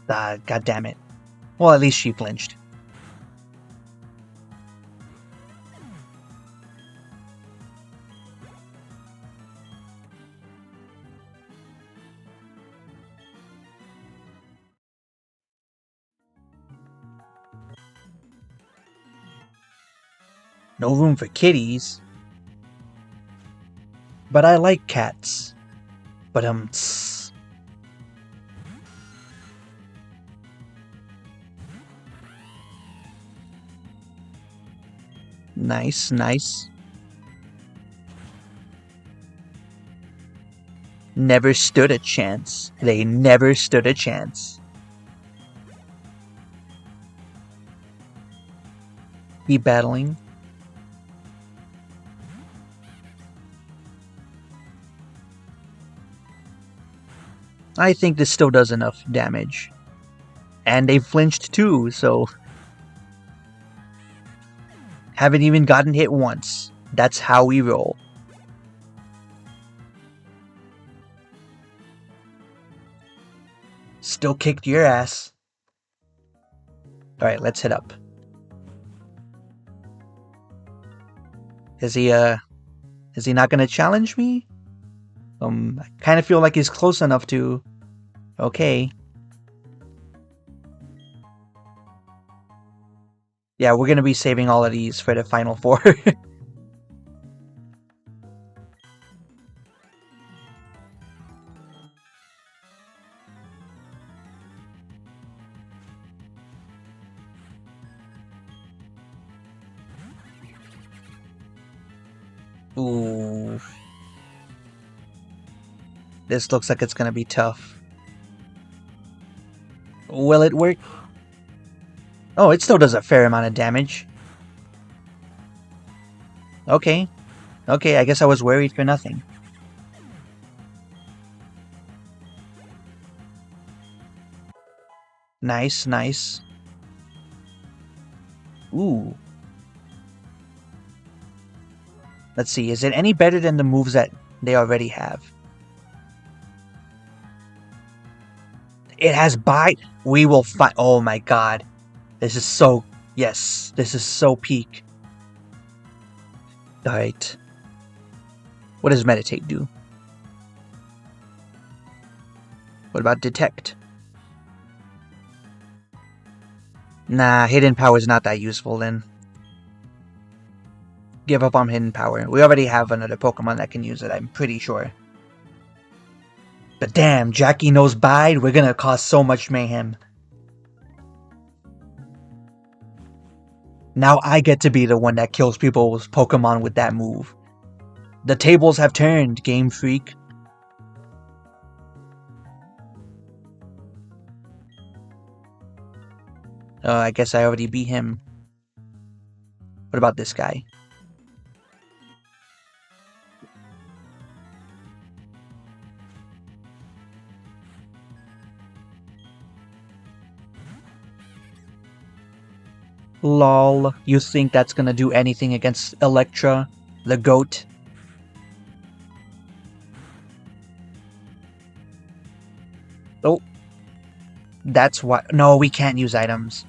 God damn it. Well, at least she flinched. No room for kitties. But I like cats. But Nice, nice. Never stood a chance. They never stood a chance. Keep battling. I think this still does enough damage. And they flinched too, so... Haven't even gotten hit once. That's how we roll. Still kicked your ass. Alright, let's hit up. Is he not gonna challenge me? I kind of feel like he's close enough to... Okay. Yeah, we're gonna be saving all of these for the final four. Ooh. This looks like it's gonna be tough. Will it work? Oh, it still does a fair amount of damage. Okay. Okay, I guess I was worried for nothing. Nice, nice. Ooh. Let's see, is it any better than the moves that they already have? It has bite. We will fight. Oh my god. This is so... Yes, this is so peak. Alright. What does meditate do? What about detect? Nah, hidden power is not that useful then. Give up on hidden power. We already have another Pokemon that can use it, I'm pretty sure. But damn, Jackie knows bide. We're gonna cause so much mayhem. Now I get to be the one that kills people's Pokemon with that move. The tables have turned, Game Freak. I guess I already beat him. What about this guy? Lol, you think that's gonna do anything against Electra, the goat? Oh. That's what... No, we can't use items.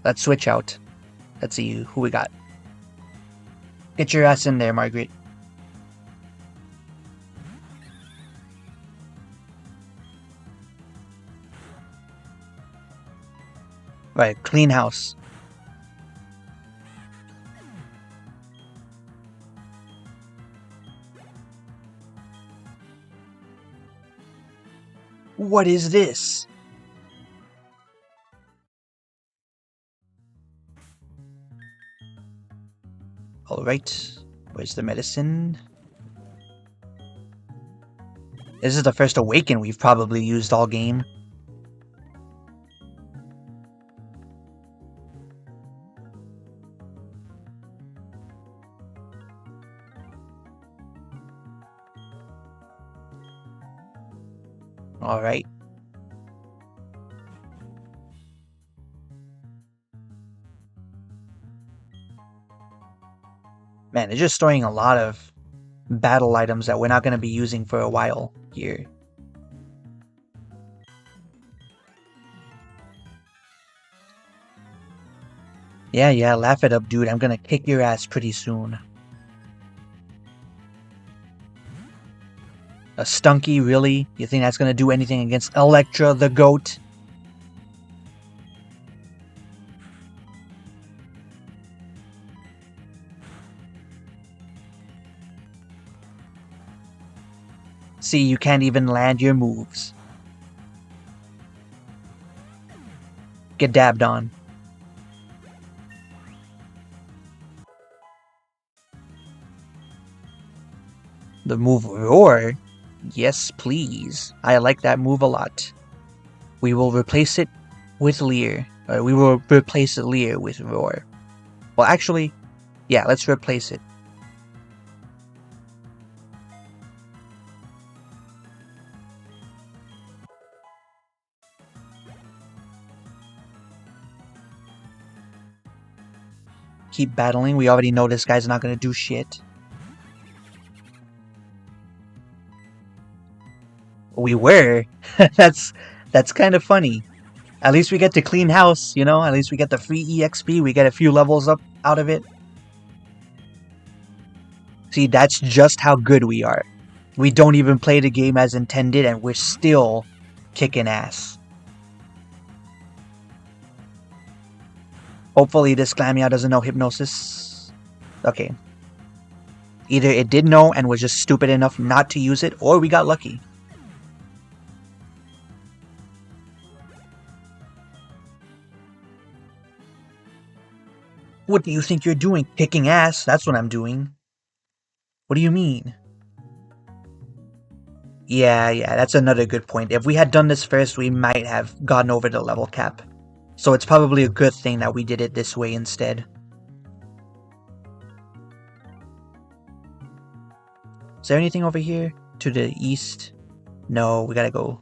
Let's switch out. Let's see who we got. Get your ass in there, Margaret. Right, clean house. What is this? Alright, where's the medicine? This is the first awaken we've probably used all game. Alright. Man, they're just storing a lot of battle items that we're not going to be using for a while here. Yeah, laugh it up, dude. I'm gonna kick your ass pretty soon. A Stunky, really? You think that's gonna do anything against Electra, the goat? See, you can't even land your moves. Get dabbed on. The move Roar? Yes, please. I like that move a lot. We will replace it with Leer. We will replace Leer with Roar. Well, actually, yeah, let's replace it. Keep battling. We already know this guy's not gonna do shit. We were. that's kind of funny. At least we get to clean house, you know? At least we get the free EXP. We get a few levels up out of it. See, that's just how good we are. We don't even play the game as intended, and we're still kicking ass. Hopefully this Glameow doesn't know Hypnosis. Okay. Either it did know and was just stupid enough not to use it, or we got lucky. What do you think you're doing? Kicking ass? That's what I'm doing. What do you mean? Yeah, that's another good point. If we had done this first, we might have gotten over the level cap. So it's probably a good thing that we did it this way instead. Is there anything over here? To the east? No, we gotta go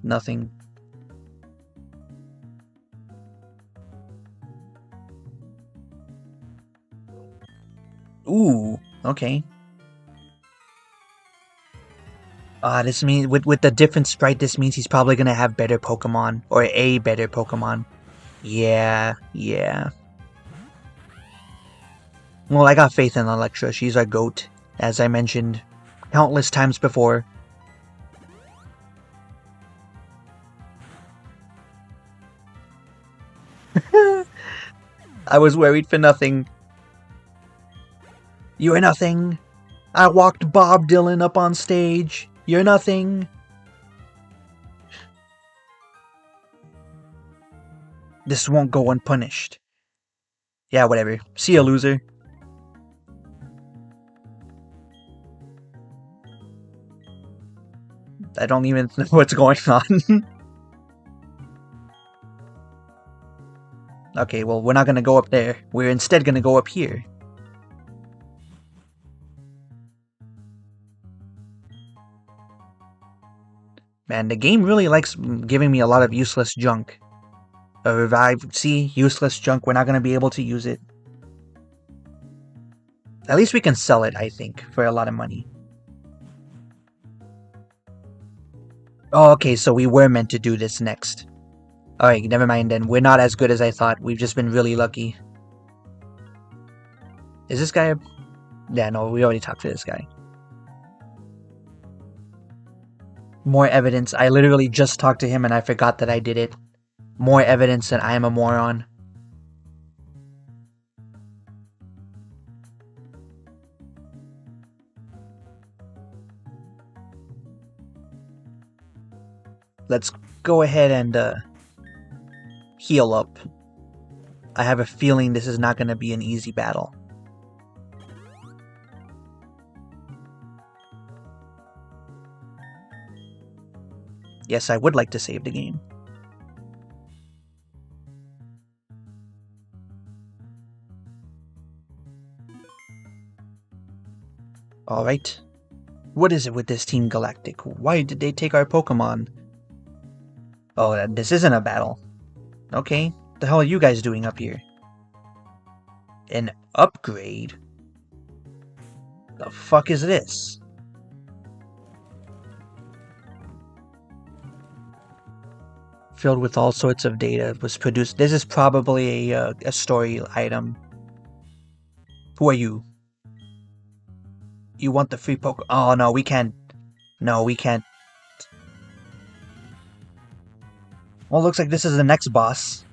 Nothing. Ooh, okay. This means with the different sprite, this means he's probably gonna have better Pokemon, or a better Pokemon. Yeah. Well, I got faith in Electra. She's our GOAT, as I mentioned countless times before. I was worried for nothing. You're nothing. I walked Bob Dylan up on stage. You're nothing. This won't go unpunished. Yeah, whatever. See ya, loser. I don't even know what's going on. Okay, well, we're not gonna go up there. We're instead gonna go up here. Man, the game really likes giving me a lot of useless junk. A revive, see? Useless junk, we're not gonna be able to use it. At least we can sell it, I think, for a lot of money. Oh, okay, so we were meant to do this next. Alright, never mind then. We're not as good as I thought. We've just been really lucky. Is this guy a... Yeah, no, we already talked to this guy. More evidence. I literally just talked to him and I forgot that I did it. More evidence that I am a moron. Let's go ahead and heal up. I have a feeling this is not going to be an easy battle. Yes, I would like to save the game. Alright. What is it with this Team Galactic? Why did they take our Pokemon? Oh, this isn't a battle. Okay. What the hell are you guys doing up here? An upgrade? The fuck is this? Filled with all sorts of data, was produced. This is probably a story item. Who are you? You want the free Poke? Oh no, we can't. No, we can't. Well, looks like this is the next boss.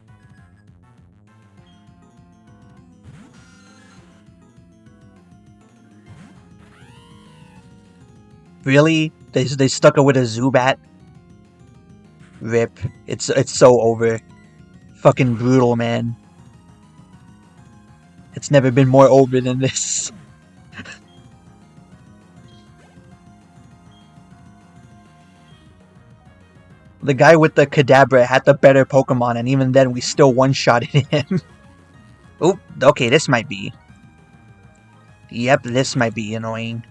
Really? They stuck it with a Zubat? Rip. It's so over. Fucking brutal, man. It's never been more over than this. The guy with the Kadabra had the better Pokemon, and even then we still one-shotted him. Oop, okay, this might be. Yep, this might be annoying.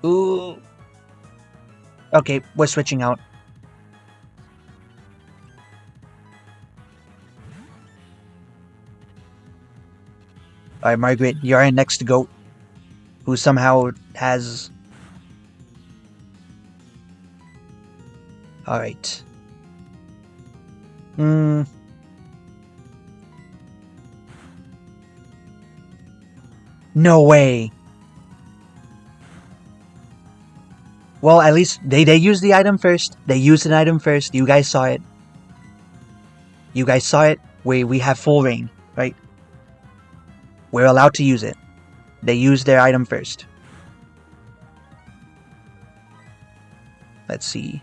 Ooh. Okay, we're switching out. Alright, Margaret, you're our next GOAT, who somehow has... Alright. No way! Well, at least they used the item first. They used an item first. You guys saw it. You guys saw it. We have full reign, right? We're allowed to use it. They used their item first. Let's see.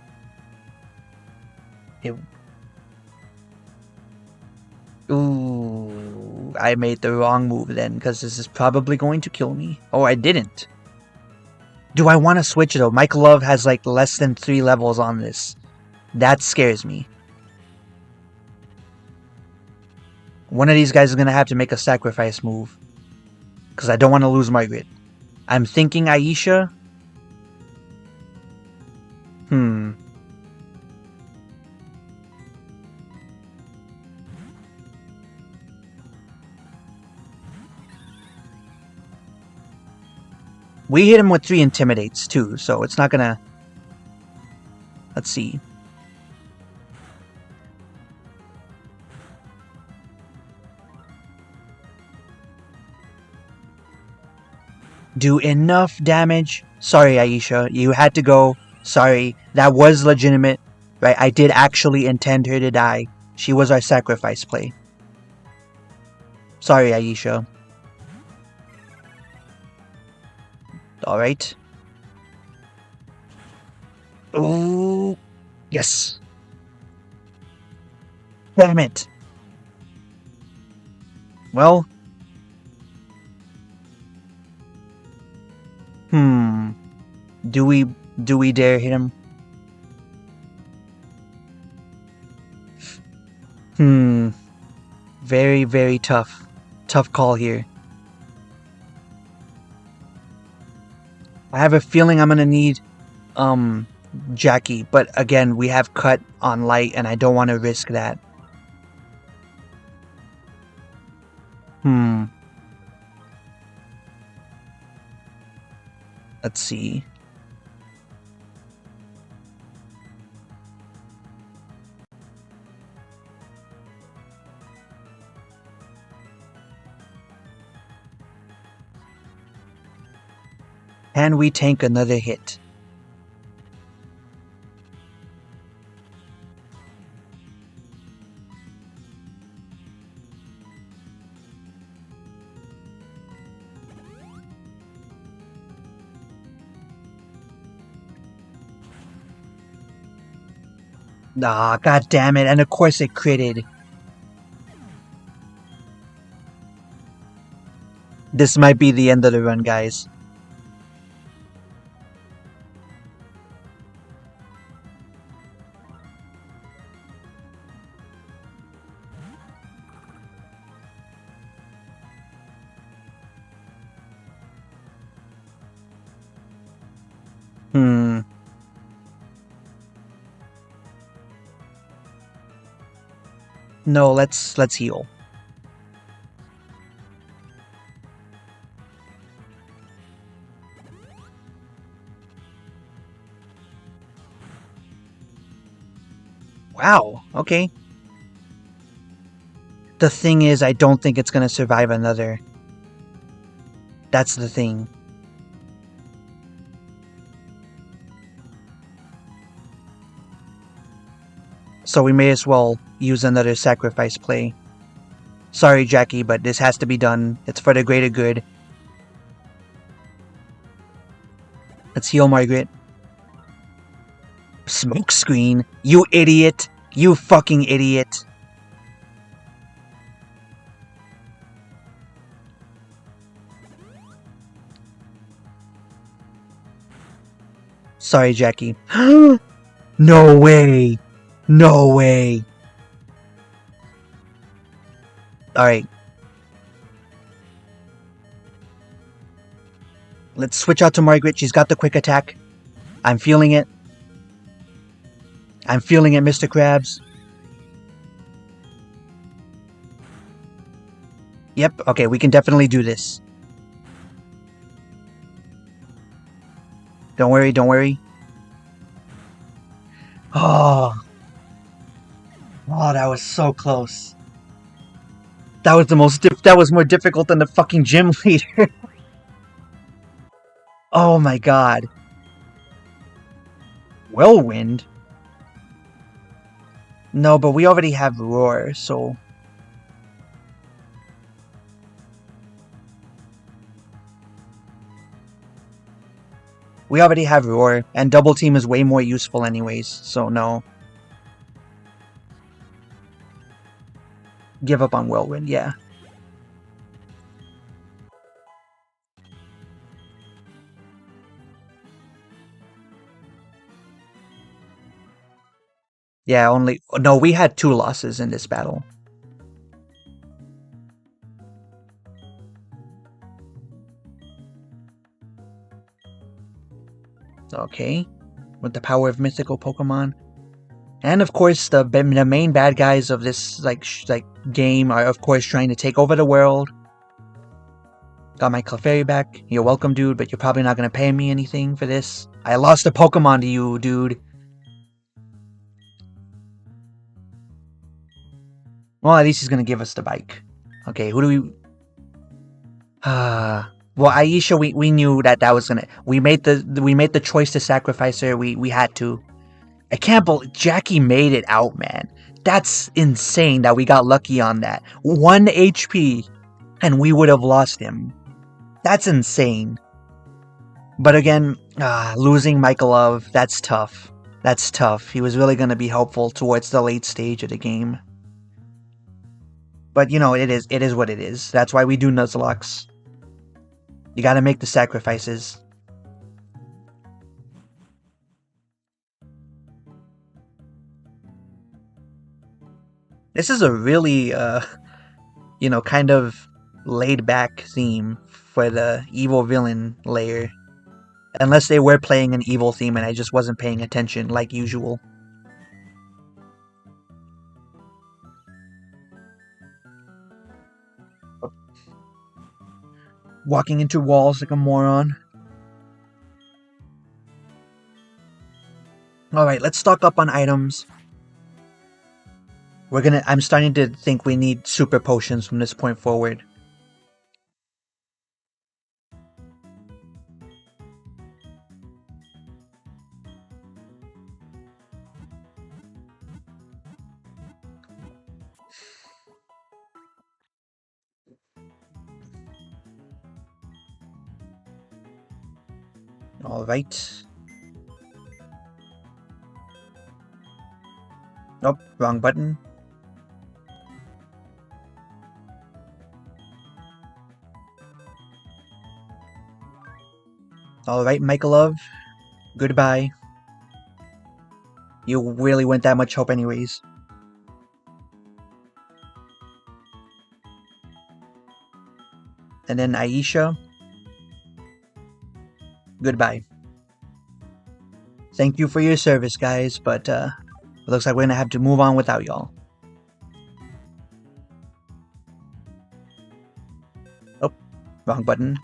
Ooh, I made the wrong move then, because this is probably going to kill me. Oh, I didn't. Do I want to switch though? Mike Love has like less than 3 levels on this. That scares me. One of these guys is going to have to make a sacrifice move. Because I don't want to lose Margaret. I'm thinking Aisha. We hit him with 3 intimidates too, so it's not gonna... Let's see. Do enough damage. Sorry, Aisha, you had to go. Sorry, that was legitimate. Right, I did actually intend her to die. She was our sacrifice play. Sorry, Aisha. Alright. Oh, yes. Damn it. Well. Do we dare hit him? Very, very tough. Tough call here. I have a feeling I'm gonna need, Jackie, but again, we have cut on light and I don't want to risk that. Let's see. Can we tank another hit? Ah, god damn it, and of course it critted. This might be the end of the run, guys. No, let's heal. Wow, okay. The thing is, I don't think it's gonna survive another. That's the thing. So we may as well use another sacrifice play. Sorry, Jackie, but this has to be done. It's for the greater good. Let's heal Margaret. Smoke screen? You idiot! You fucking idiot! Sorry, Jackie. No way! No way! Alright. Let's switch out to Margaret. She's got the quick attack. I'm feeling it. I'm feeling it, Mr. Krabs. Yep, okay, we can definitely do this. Don't worry, don't worry. Oh, that was so close. That was that was more difficult than the fucking gym leader. Oh my god. Whirlwind? No, but we already have Roar, so... We already have Roar, and Double Team is way more useful anyways, so no. Give up on Whirlwind, yeah. Yeah, only... No, we had 2 losses in this battle. Okay. With the power of mythical Pokemon. And of course, the main bad guys of this game are of course trying to take over the world. Got my Clefairy back. You're welcome, dude, but you're probably not gonna pay me anything for this. I lost a Pokemon to you, dude. Well, at least he's gonna give us the bike. Okay, who do we... well, Aisha, we knew that was gonna... We made the choice to sacrifice her. We had to. I can't believe Jackie made it out, man. That's insane that we got lucky on that. 1 HP, and we would have lost him. That's insane. But again, losing Michaelov, that's tough. That's tough. He was really going to be helpful towards the late stage of the game. But, you know, it is what it is. That's why we do Nuzlocks. You gotta make the sacrifices. This is a really, you know, kind of laid-back theme for the evil villain layer. Unless they were playing an evil theme and I just wasn't paying attention like usual. Walking into walls like a moron. Alright, let's stock up on items. I'm starting to think we need super potions from this point forward. Alright. Nope, wrong button. Alright, Michaelov. Goodbye. You really weren't that much help anyways. And then Aisha. Goodbye. Thank you for your service, guys, but it looks like we're gonna have to move on without y'all. Oh, wrong button.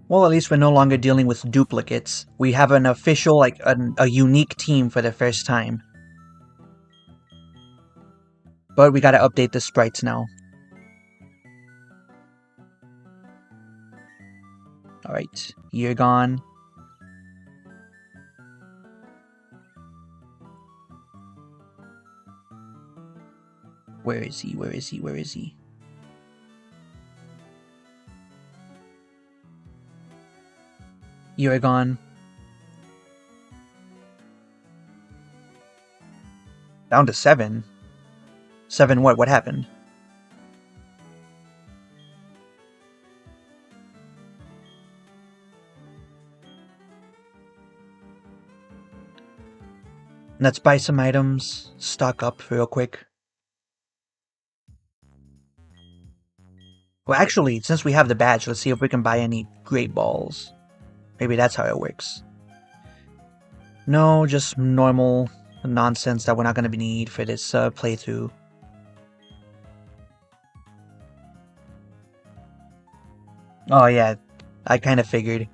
Well, at least we're no longer dealing with duplicates. We have an official, like, a unique team for the first time. But we gotta update the sprites now. Alright, you're gone. Where is he? Where is he? Where is he? You're gone. Down to 7? 7 what? What happened? Let's buy some items, stock up real quick. Well, actually, since we have the badge, let's see if we can buy any great balls. Maybe that's how it works. No, just normal nonsense that we're not going to need for this playthrough. Oh yeah, I kind of figured.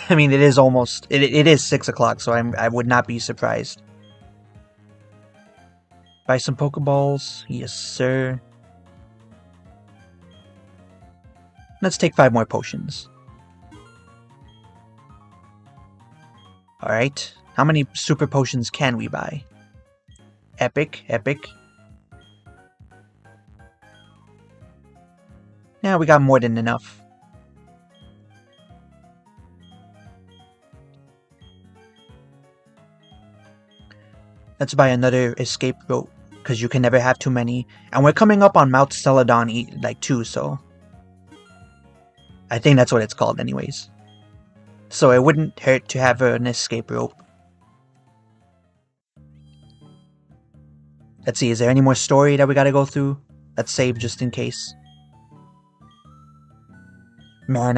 I mean, it is almost... It is 6 o'clock, so I would not be surprised. Buy some Pokeballs. Yes, sir. Let's take 5 more potions. Alright. How many super potions can we buy? Epic, epic. Yeah, we got more than enough. Let's buy another escape rope, because you can never have too many. And we're coming up on Mount Celadon, like, too, so... I think that's what it's called anyways. So it wouldn't hurt to have an escape rope. Let's see, is there any more story that we gotta go through? Let's save just in case. Man,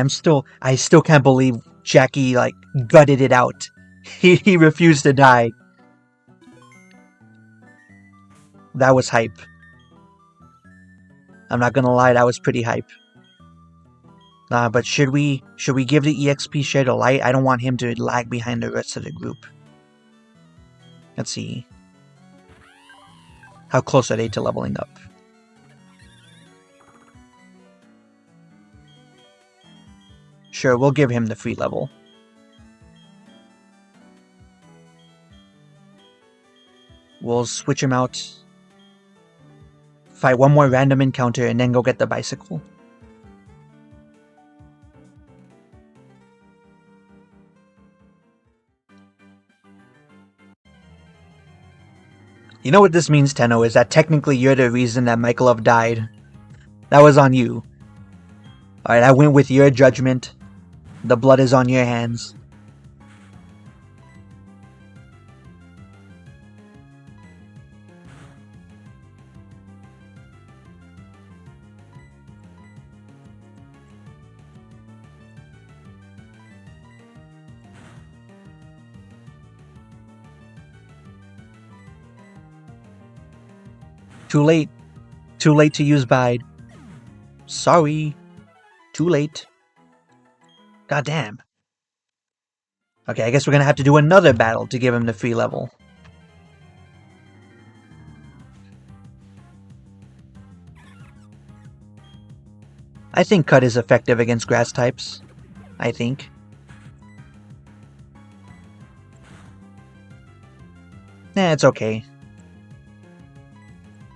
I still can't believe Jackie, like, gutted it out. He refused to die. That was hype. I'm not gonna lie, that was pretty hype. But should we give the EXP share to Light? I don't want him to lag behind the rest of the group. Let's see. How close are they to leveling up? Sure, we'll give him the free level. We'll switch him out. Fight one more random encounter and then go get the bicycle. You know what this means, Tenno, is that technically you're the reason that Michaelov died. That was on you. Alright, I went with your judgment. The blood is on your hands. Too late. Too late to use Bide. Sorry. Too late. God damn. Okay, I guess we're gonna have to do another battle to give him the free level. I think Cut is effective against grass types. I think. Nah, it's okay.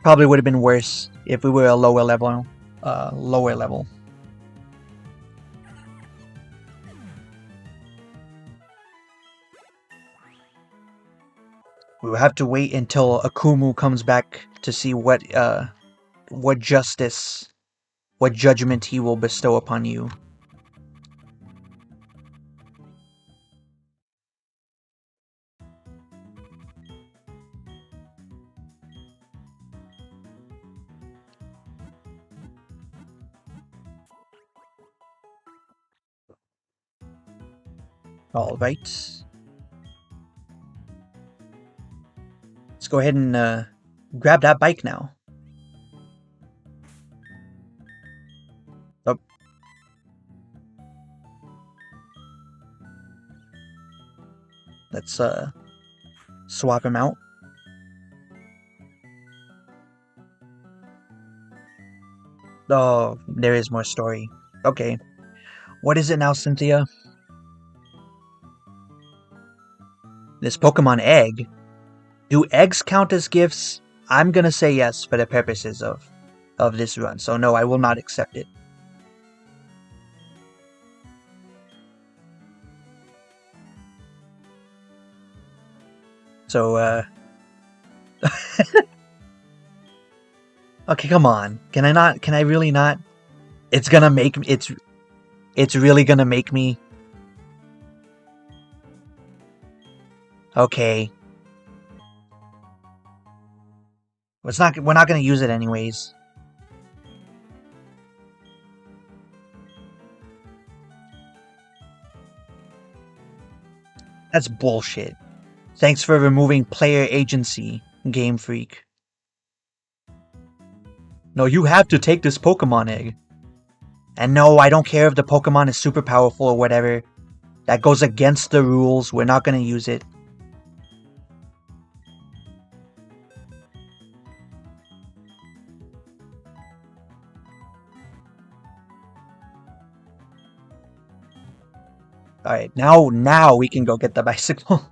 Probably would have been worse if we were a lower level. We will have to wait until Akumu comes back to see what justice, what judgment he will bestow upon you. Alright. Let's go ahead and grab that bike now. Oh. Let's swap him out. Oh, there is more story. Okay. What is it now, Cynthia? This Pokemon egg? Do eggs count as gifts? I'm gonna say yes for the purposes of this run. So no, I will not accept it. So, okay, come on. Can I not? Can I really not? It's gonna make me. It's really gonna make me. Okay. It's not. We're not gonna use it anyways. That's bullshit. Thanks for removing player agency, Game Freak. No, you have to take this Pokemon egg. And no, I don't care if the Pokemon is super powerful or whatever. That goes against the rules. We're not gonna use it. Alright, now we can go get the bicycle.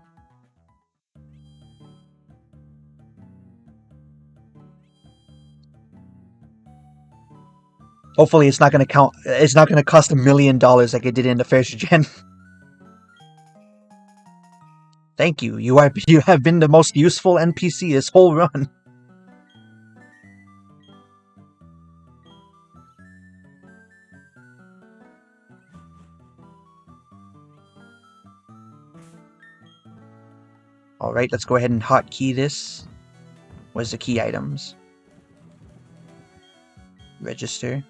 Hopefully it's not gonna cost $1 million like it did in the first gen. Thank you. You have been the most useful NPC this whole run. Alright, let's go ahead and hotkey this. Where's the key items? Register.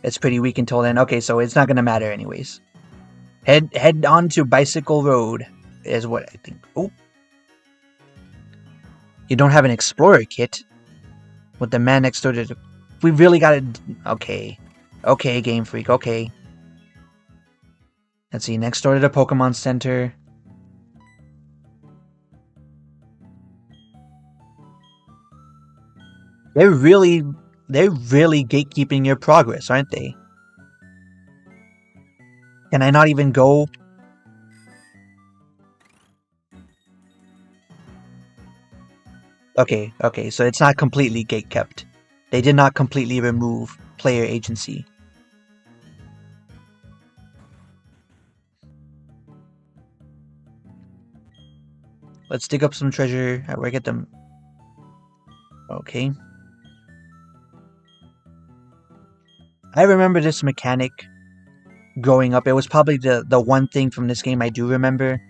It's pretty weak until then. Okay, so it's not gonna matter anyways. Head on to Bicycle Road is what I think. Oh. You don't have an Explorer kit? With the man next door to... We really gotta... Okay. Okay, Game Freak, okay. Let's see, next door to the Pokemon Center. They're really gatekeeping your progress, aren't they? Can I not even go? Okay, so it's not completely gatekept. They did not completely remove player agency. Let's dig up some treasure. Where get them? Okay. I remember this mechanic growing up. It was probably the one thing from this game I do remember.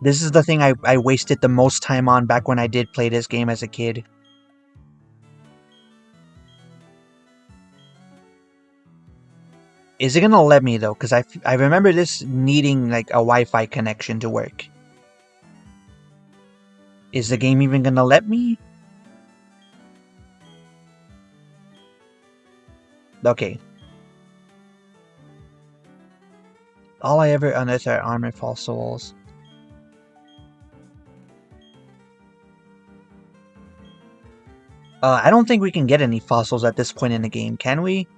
This is the thing I wasted the most time on back when I did play this game as a kid. Is it gonna let me though? Because I remember this needing like a Wi-Fi connection to work. Is the game even gonna let me? Okay. All I ever unearthed are armor fossils. I don't think we can get any fossils at this point in the game, can we?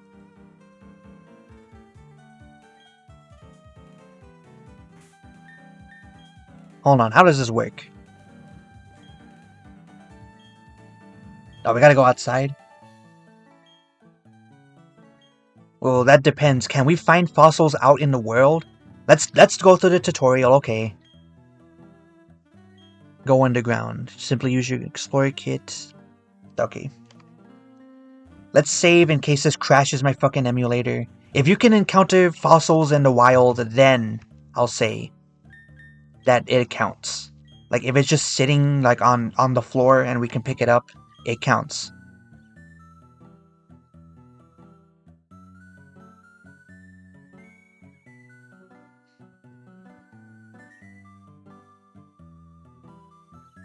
Hold on, how does this work? Oh, we gotta go outside? Well, that depends. Can we find fossils out in the world? Let's go through the tutorial, okay. Go underground. Simply use your Explorer kit. Okay. Let's save in case this crashes my fucking emulator. If you can encounter fossils in the wild, then I'll say that it counts. Like, if it's just sitting, like, on the floor and we can pick it up, it counts.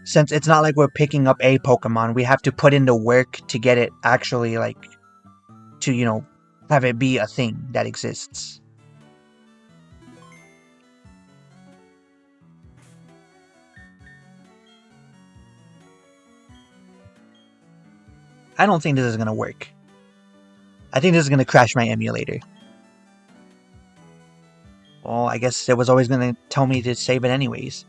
Since it's not like we're picking up a Pokemon, we have to put in the work to get it actually, like, to, you know, have it be a thing that exists. I don't think this is gonna work. I think this is gonna crash my emulator. Well, I guess it was always gonna tell me to save it anyways.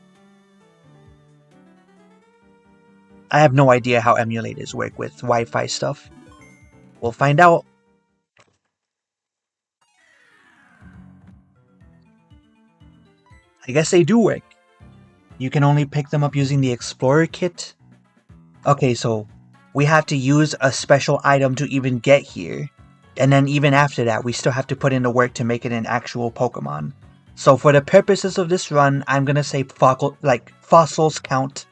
I have no idea how emulators work with Wi-Fi stuff. We'll find out. I guess they do work. You can only pick them up using the Explorer kit. Okay, so we have to use a special item to even get here. And then even after that, we still have to put in the work to make it an actual Pokemon. So for the purposes of this run, I'm gonna say fossils count.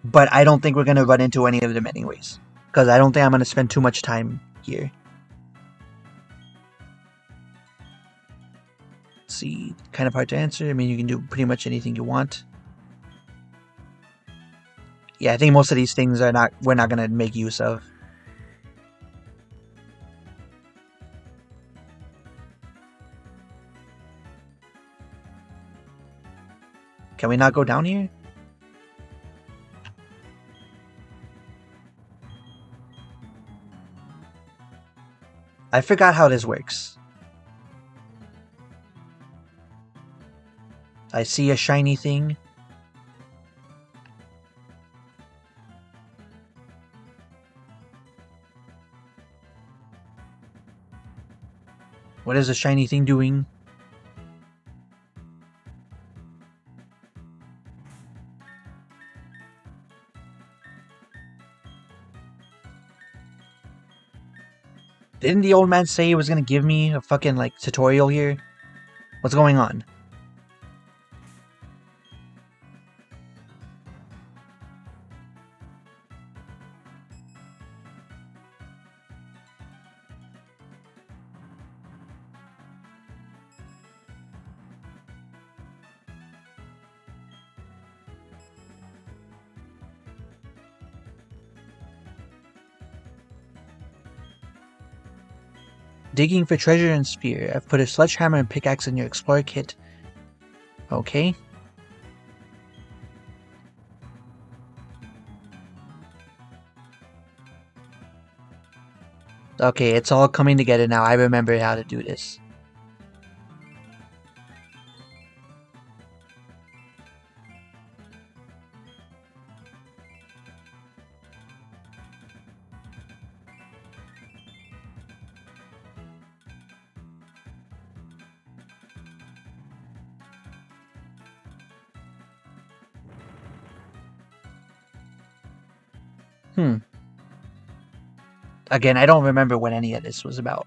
But I don't think we're gonna run into any of them anyways. Because I don't think I'm gonna spend too much time here. Let's see, kind of hard to answer. I mean, you can do pretty much anything you want. Yeah, I think most of these things we're not gonna make use of. Can we not go down here? I forgot how this works. I see a shiny thing. What is the shiny thing doing? Didn't the old man say he was gonna give me a fucking, like, tutorial here? What's going on? Digging for treasure and spear. I've put a sledgehammer and pickaxe in your explorer kit. Okay. Okay, it's all coming together now. I remember how to do this. Again, I don't remember what any of this was about.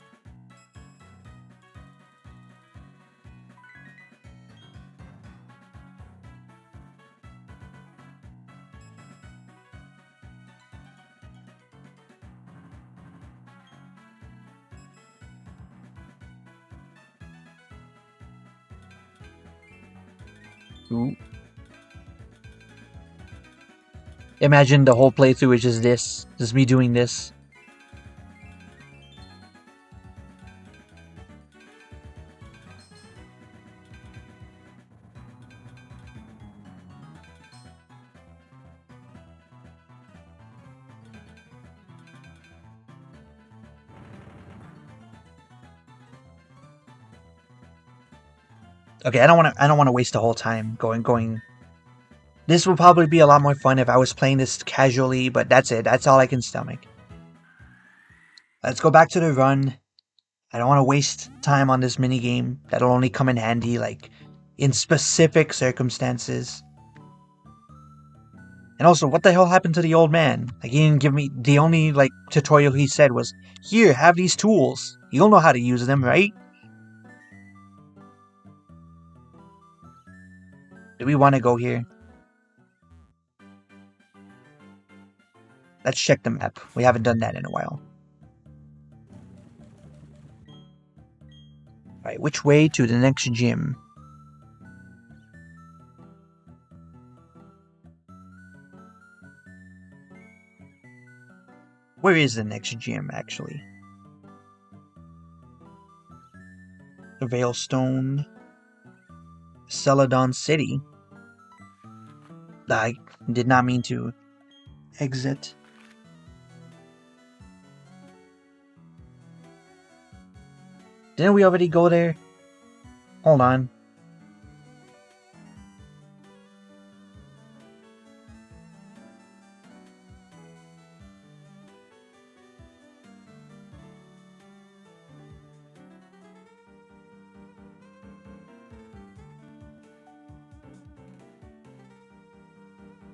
Ooh. Imagine the whole playthrough is just this. Just me doing this. Okay, I don't want to waste the whole time going. This would probably be a lot more fun if I was playing this casually, but that's it. That's all I can stomach. Let's go back to the run. I don't want to waste time on this minigame. That'll only come in handy, like, in specific circumstances. And also, what the hell happened to the old man? Like, he didn't give me... The only, like, tutorial he said was, here, have these tools. You'll know how to use them, right? Do we want to go here? Let's check the map. We haven't done that in a while. Alright, which way to the next gym? Where is the next gym, actually? The Veilstone. Celadon City. I did not mean to exit. Didn't we already go there? Hold on.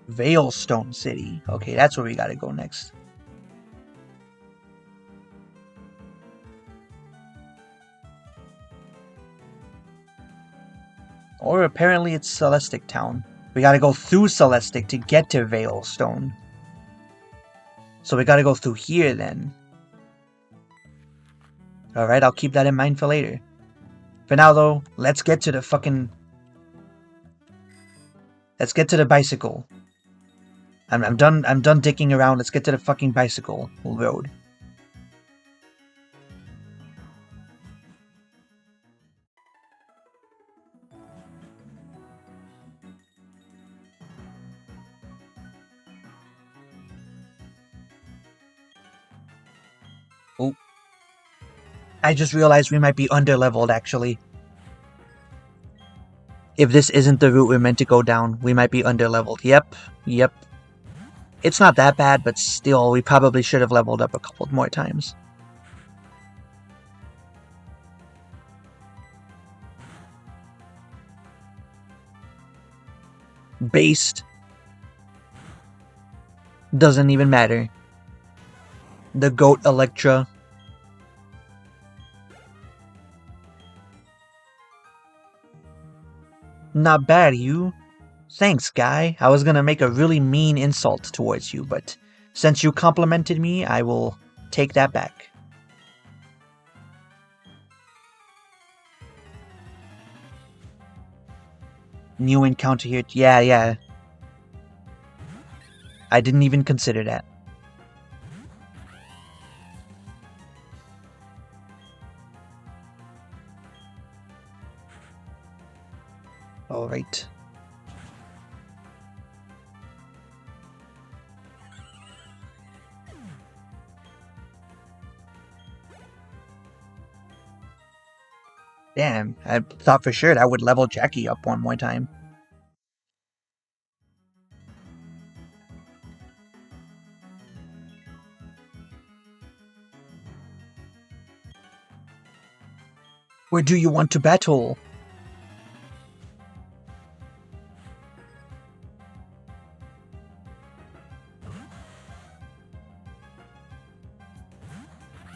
Veilstone City. Okay, that's where we gotta go next. Or apparently it's Celestic Town. We gotta go through Celestic to get to Veilstone. So we gotta go through here then. Alright, I'll keep that in mind for later. For now though, let's get to the fucking... Let's get to the bicycle. I'm done dicking around. Let's get to the fucking bicycle road. Oh. I just realized we might be under-leveled, actually. If this isn't the route we're meant to go down, we might be under-leveled. Yep. It's not that bad, but still, we probably should have leveled up a couple more times. Based. Doesn't even matter. The goat Electra. Not bad, you. Thanks, guy. I was gonna make a really mean insult towards you, but since you complimented me, I will take that back. New encounter here. Yeah. I didn't even consider that. Alright. Damn, I thought for sure that would level Jackie up one more time. Where do you want to battle?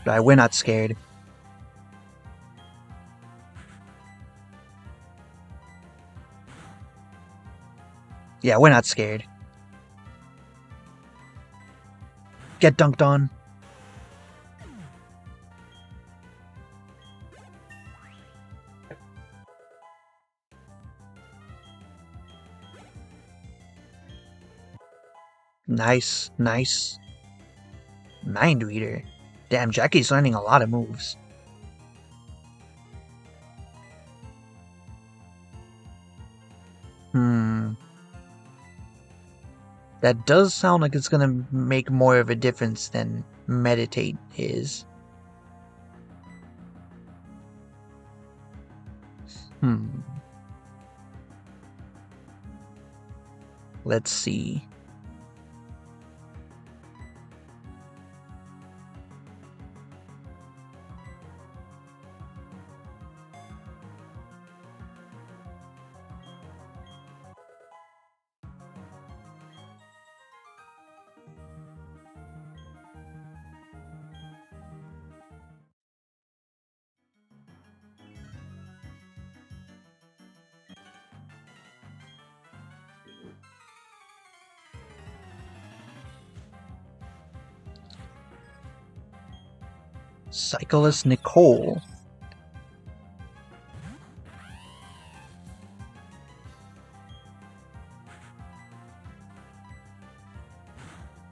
We're not scared. Yeah, we're not scared. Get dunked on. Nice. Mind Reader. Damn, Jackie's learning a lot of moves. That does sound like it's gonna make more of a difference than Meditate is. Let's see. Cyclist Nicole.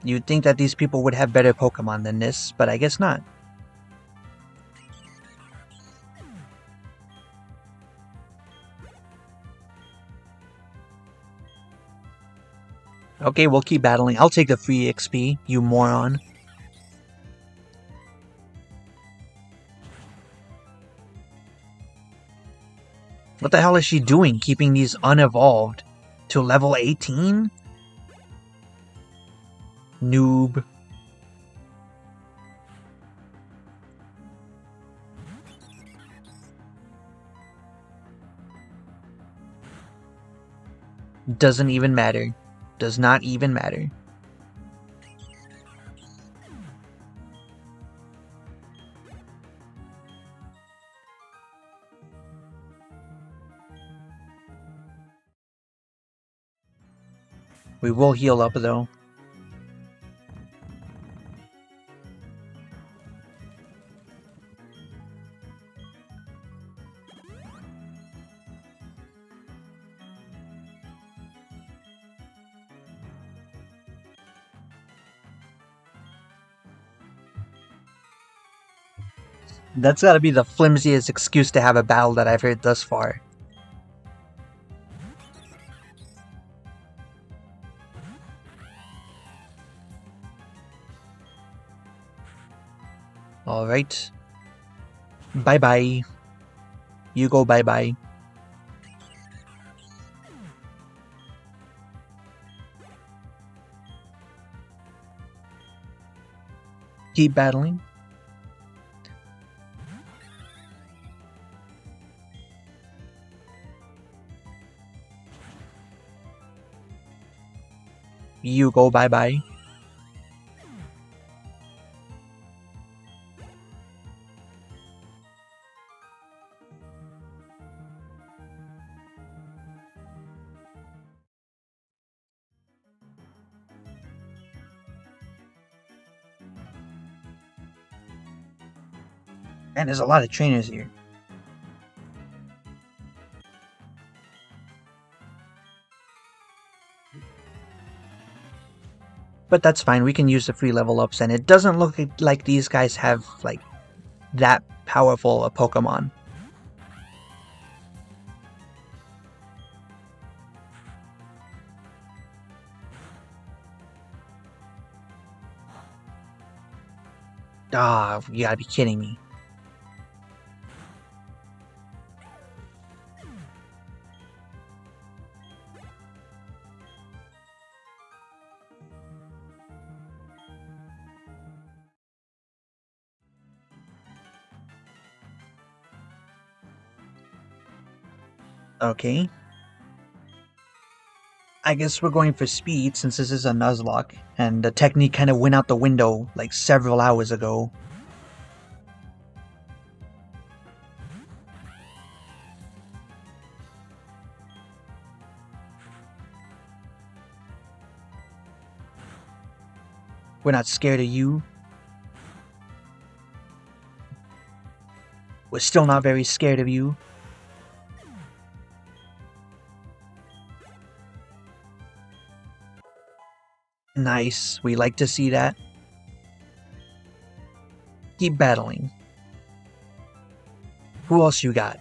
You'd think that these people would have better Pokemon than this, but I guess not. Okay, we'll keep battling. I'll take the free XP, you moron. What the hell is she doing, keeping these unevolved to level 18? Noob. Doesn't even matter. Does not even matter. We will heal up though. That's gotta be the flimsiest excuse to have a battle that I've heard thus far. Alright. Bye-bye. You go bye-bye. Keep battling. You go bye-bye. And there's a lot of trainers here. But that's fine, we can use the free level ups, and it doesn't look like these guys have, like, that powerful a Pokemon. Ah, you gotta be kidding me. Okay. I guess we're going for speed since this is a Nuzlocke, and the technique kind of went out the window like several hours ago. We're not scared of you. We're still not very scared of you. Nice, we like to see that. Keep battling. Who else you got?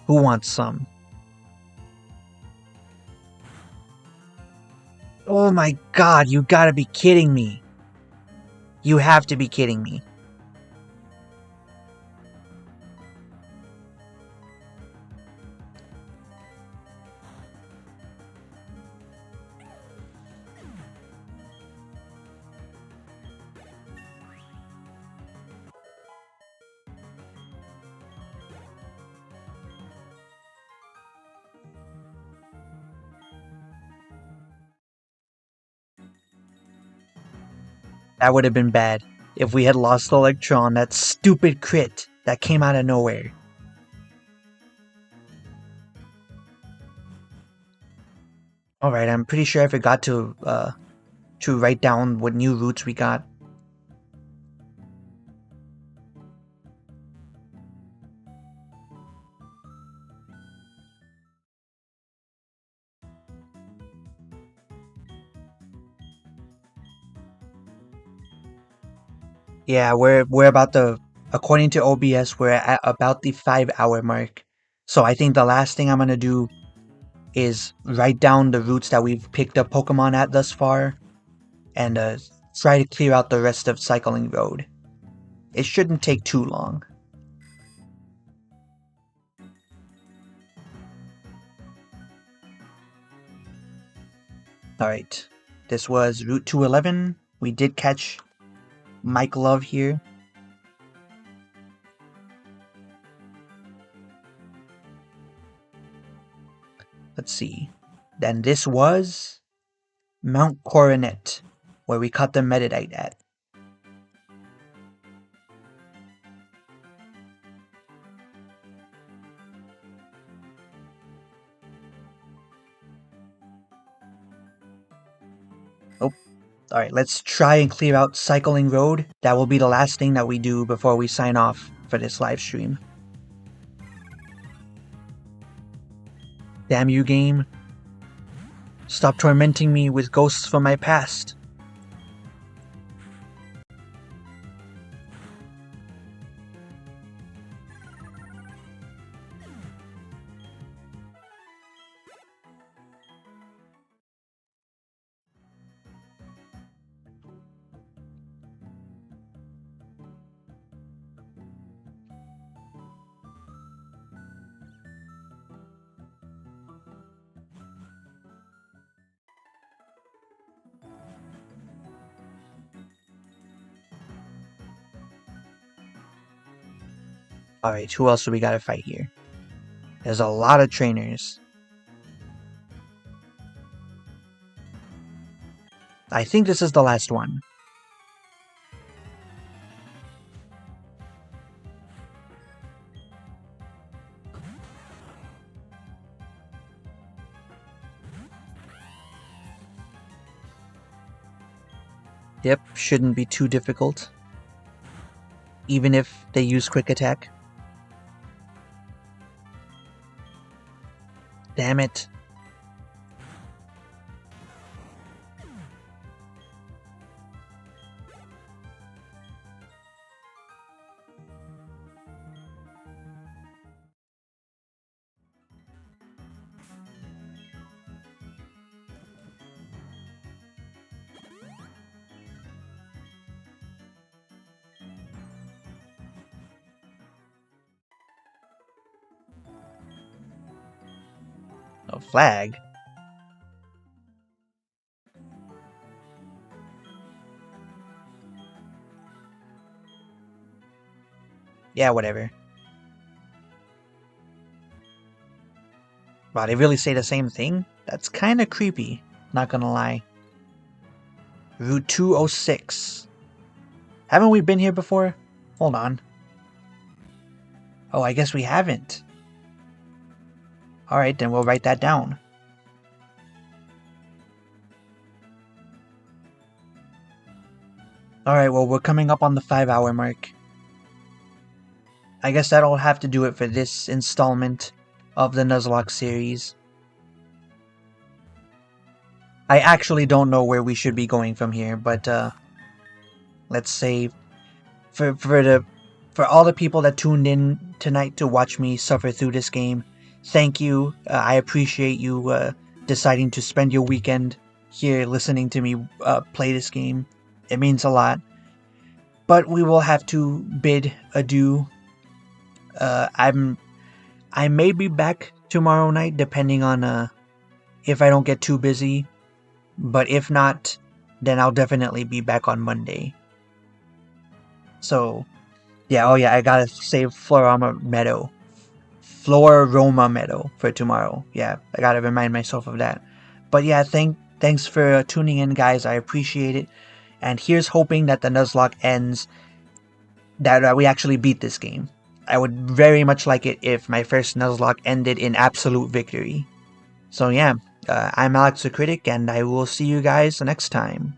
Who wants some? Oh my god, you gotta be kidding me. You have to be kidding me. That would have been bad if we had lost Electron, that stupid crit that came out of nowhere. Alright, I'm pretty sure I forgot to write down what new routes we got. Yeah, we're about the, according to OBS, we're at about the 5-hour mark. So I think the last thing I'm gonna do is write down the routes that we've picked up Pokemon at thus far, and try to clear out the rest of Cycling Road. It shouldn't take too long. Alright, this was Route 211. We did catch Mike Love here. Let's see. Then this was Mount Coronet, where we caught the Meditite at. Oh, alright, let's try and clear out Cycling Road. That will be the last thing that we do before we sign off for this live stream. Damn you, game. Stop tormenting me with ghosts from my past. Alright, who else do we gotta fight here? There's a lot of trainers. I think this is the last one. Yep, shouldn't be too difficult. even if they use quick attack. Damn it. No flag. Yeah, whatever. Wow, they really say the same thing? That's kind of creepy, not gonna lie. Route 206. Haven't we been here before? Hold on. Oh, I guess we haven't. Alright, then we'll write that down. Alright, well, we're coming up on the 5-hour mark. I guess that'll have to do it for this installment of the Nuzlocke series. I actually don't know where we should be going from here, but let's say for all the people that tuned in tonight to watch me suffer through this game, thank you. I appreciate you deciding to spend your weekend here listening to me play this game. It means a lot. But we will have to bid adieu. I may be back tomorrow night, depending on if I don't get too busy. But if not, then I'll definitely be back on Monday. So, yeah, oh yeah, I gotta save Floroma Meadow for tomorrow. Yeah, I gotta remind myself of that. But yeah, thanks for tuning in, guys. I appreciate it. And here's hoping that the Nuzlocke ends, that we actually beat this game. I would very much like it if my first Nuzlocke ended in absolute victory. So yeah, I'm Alex the Critic, and I will see you guys next time.